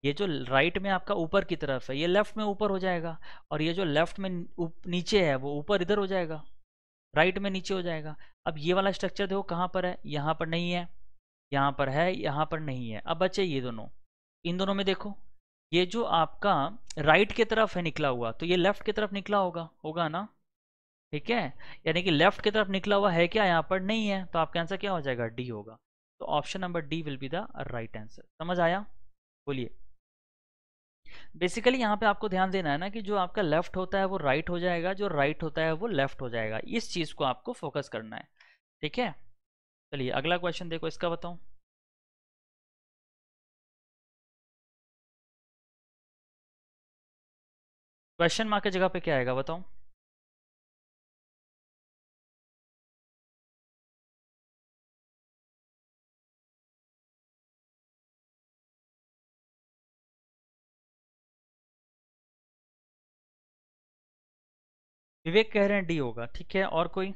ये जो राइट में आपका ऊपर की तरफ है ये लेफ्ट में ऊपर हो जाएगा, और ये जो लेफ्ट में नीचे है वो ऊपर इधर हो जाएगा, राइट में नीचे हो जाएगा। अब ये वाला स्ट्रक्चर देखो कहाँ पर है, यहाँ पर नहीं है, यहाँ पर है, यहाँ पर नहीं है। अब बचे ये दोनों, इन दोनों में देखो, ये जो आपका राइट की तरफ है निकला हुआ, तो ये लेफ्ट की तरफ निकला होगा, होगा ना? ठीक है, यानी कि लेफ्ट की तरफ निकला हुआ है क्या, यहाँ पर नहीं है, तो आपका आंसर क्या हो जाएगा, डी होगा। तो option number D will be the right answer. समझ आया? बोलिए। बेसिकली यहाँ पे आपको ध्यान देना है ना कि जो आपका लेफ्ट होता है वो राइट हो जाएगा, जो राइट होता है वो लेफ्ट हो जाएगा। इस चीज़ को आपको फोकस करना है। ठीक है, चलिए अगला क्वेश्चन देखो, इसका बताओ। क्वेश्चन मार्क की जगह पे क्या आएगा बताओ। विवेक कह रहे हैं डी होगा, ठीक है, और कोई?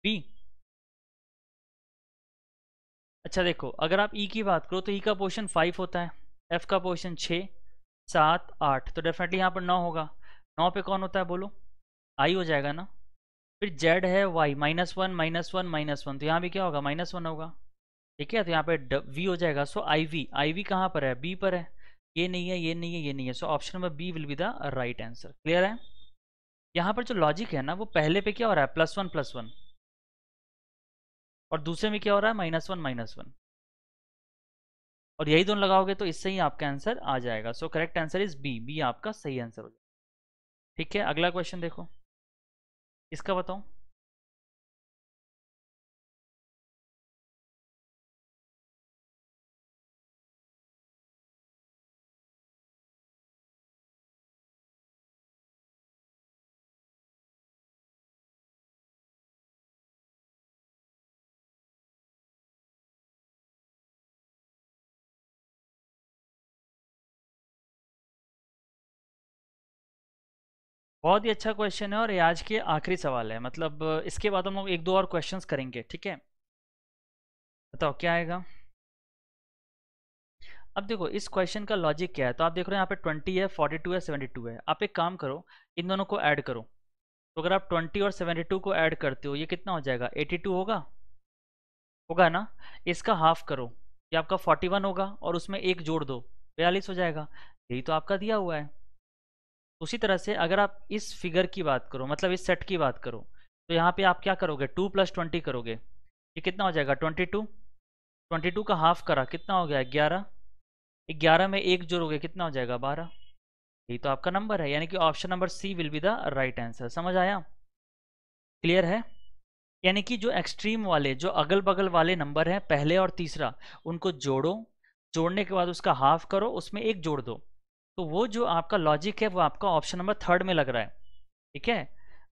बी। अच्छा देखो, अगर आप ई की बात करो तो ई का पोर्शन 5 होता है, एफ का पोर्शन 6, 7, 8, तो डेफिनेटली यहाँ पर 9 होगा। 9 पे कौन होता है बोलो, आई हो जाएगा ना। फिर जेड है वाई, -1 -1 -1, तो यहाँ भी क्या होगा, -1 होगा। ठीक है, तो यहाँ पे वी हो जाएगा। सो आई वी कहाँ पर है, बी पर है। ये नहीं है, ये नहीं है, ये नहीं है, so option number B will be the right answer. Clear है? यहाँ पर जो लॉजिक है ना, वो पहले पे क्या हो रहा है, +1 +1, और दूसरे में क्या हो रहा है, -1 -1, और यही दोनों लगाओगे तो इससे ही आपका आंसर आ जाएगा। So correct answer is B, B आपका सही आंसर हो जाएगा। ठीक है, अगला क्वेश्चन देखो, इसका बताओ। बहुत ही अच्छा क्वेश्चन है, और ये आज के आखिरी सवाल है, मतलब इसके बाद हम लोग एक दो और क्वेश्चंस करेंगे। ठीक है, बताओ क्या आएगा। अब देखो इस क्वेश्चन का लॉजिक क्या है, तो आप देख रहे हो यहाँ पे 20 है, 42 है, 72 है। आप एक काम करो, इन दोनों को ऐड करो। तो अगर आप 20 और 72 को ऐड करते हो, ये कितना हो जाएगा, 82 होगा, होगा ना। इसका हाफ करो, ये आपका 41 होगा, और उसमें एक जोड़ दो, 42 हो जाएगा। यही तो आपका दिया हुआ है। उसी तरह से अगर आप इस फिगर की बात करो, मतलब इस सेट की बात करो, तो यहाँ पे आप क्या करोगे, 2 + 20 करोगे, ये कितना हो जाएगा, 22। 22 का हाफ करा, कितना हो गया, 11। 11 में एक जोड़ोगे, कितना हो जाएगा, 12। यही तो आपका नंबर है, यानी कि option number C will be the right answer. समझ आया? क्लियर है? यानी कि जो एक्सट्रीम वाले, जो अगल बगल वाले नंबर हैं, पहले और तीसरा, उनको जोड़ो, जोड़ने के बाद उसका हाफ करो, उसमें एक जोड़ दो। तो वो जो आपका लॉजिक है, वो आपका ऑप्शन नंबर थर्ड में लग रहा है। ठीक है,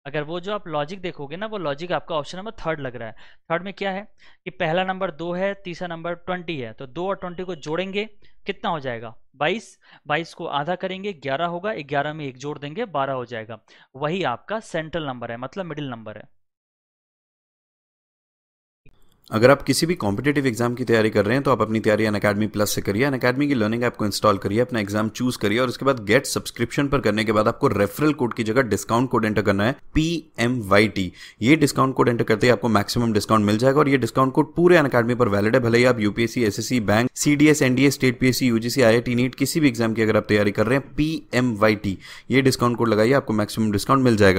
अगर वो जो आप लॉजिक देखोगे ना, वो लॉजिक आपका ऑप्शन नंबर थर्ड लग रहा है। थर्ड में क्या है कि पहला नंबर 2 है, तीसरा नंबर 20 है, तो 2 और 20 को जोड़ेंगे, कितना हो जाएगा, 22। 22 को आधा करेंगे, 11 होगा, 11 में एक जोड़ देंगे, 12 हो जाएगा। वही आपका सेंट्रल नंबर है, मतलब मिडिल नंबर है। अगर आप किसी भी कॉम्पिटेटिव एग्जाम की तैयारी कर रहे हैं तो आप अपनी तैयारी अनअकैडमी प्लस से करिए। अनअकैडमी की लर्निंग ऐप को इंस्टॉल करिए, अपना एग्जाम चूज करिए, और उसके बाद गेट सब्सक्रिप्शन पर करने के बाद आपको रेफरल कोड की जगह डिस्काउंट कोड एंटर करना है, PMYT। ये डिस्काउंट कोड एंटर करते ही आपको मैक्सिमम डिस्काउंट मिल जाएगा, और ये डिस्काउंट कोड पूरे अनअकैडमी पर वैलिड है। भले ही आप UPSC, SSC, bank, CDS, NDA, state PSC, UGC, IIT, NEET किसी भी एग्जाम की अगर आप तैयारी कर रहे हैं, PMYT ये डिस्काउंट कोड लगाइए, आपको मैक्सिमम डिस्काउंट मिल जाएगा।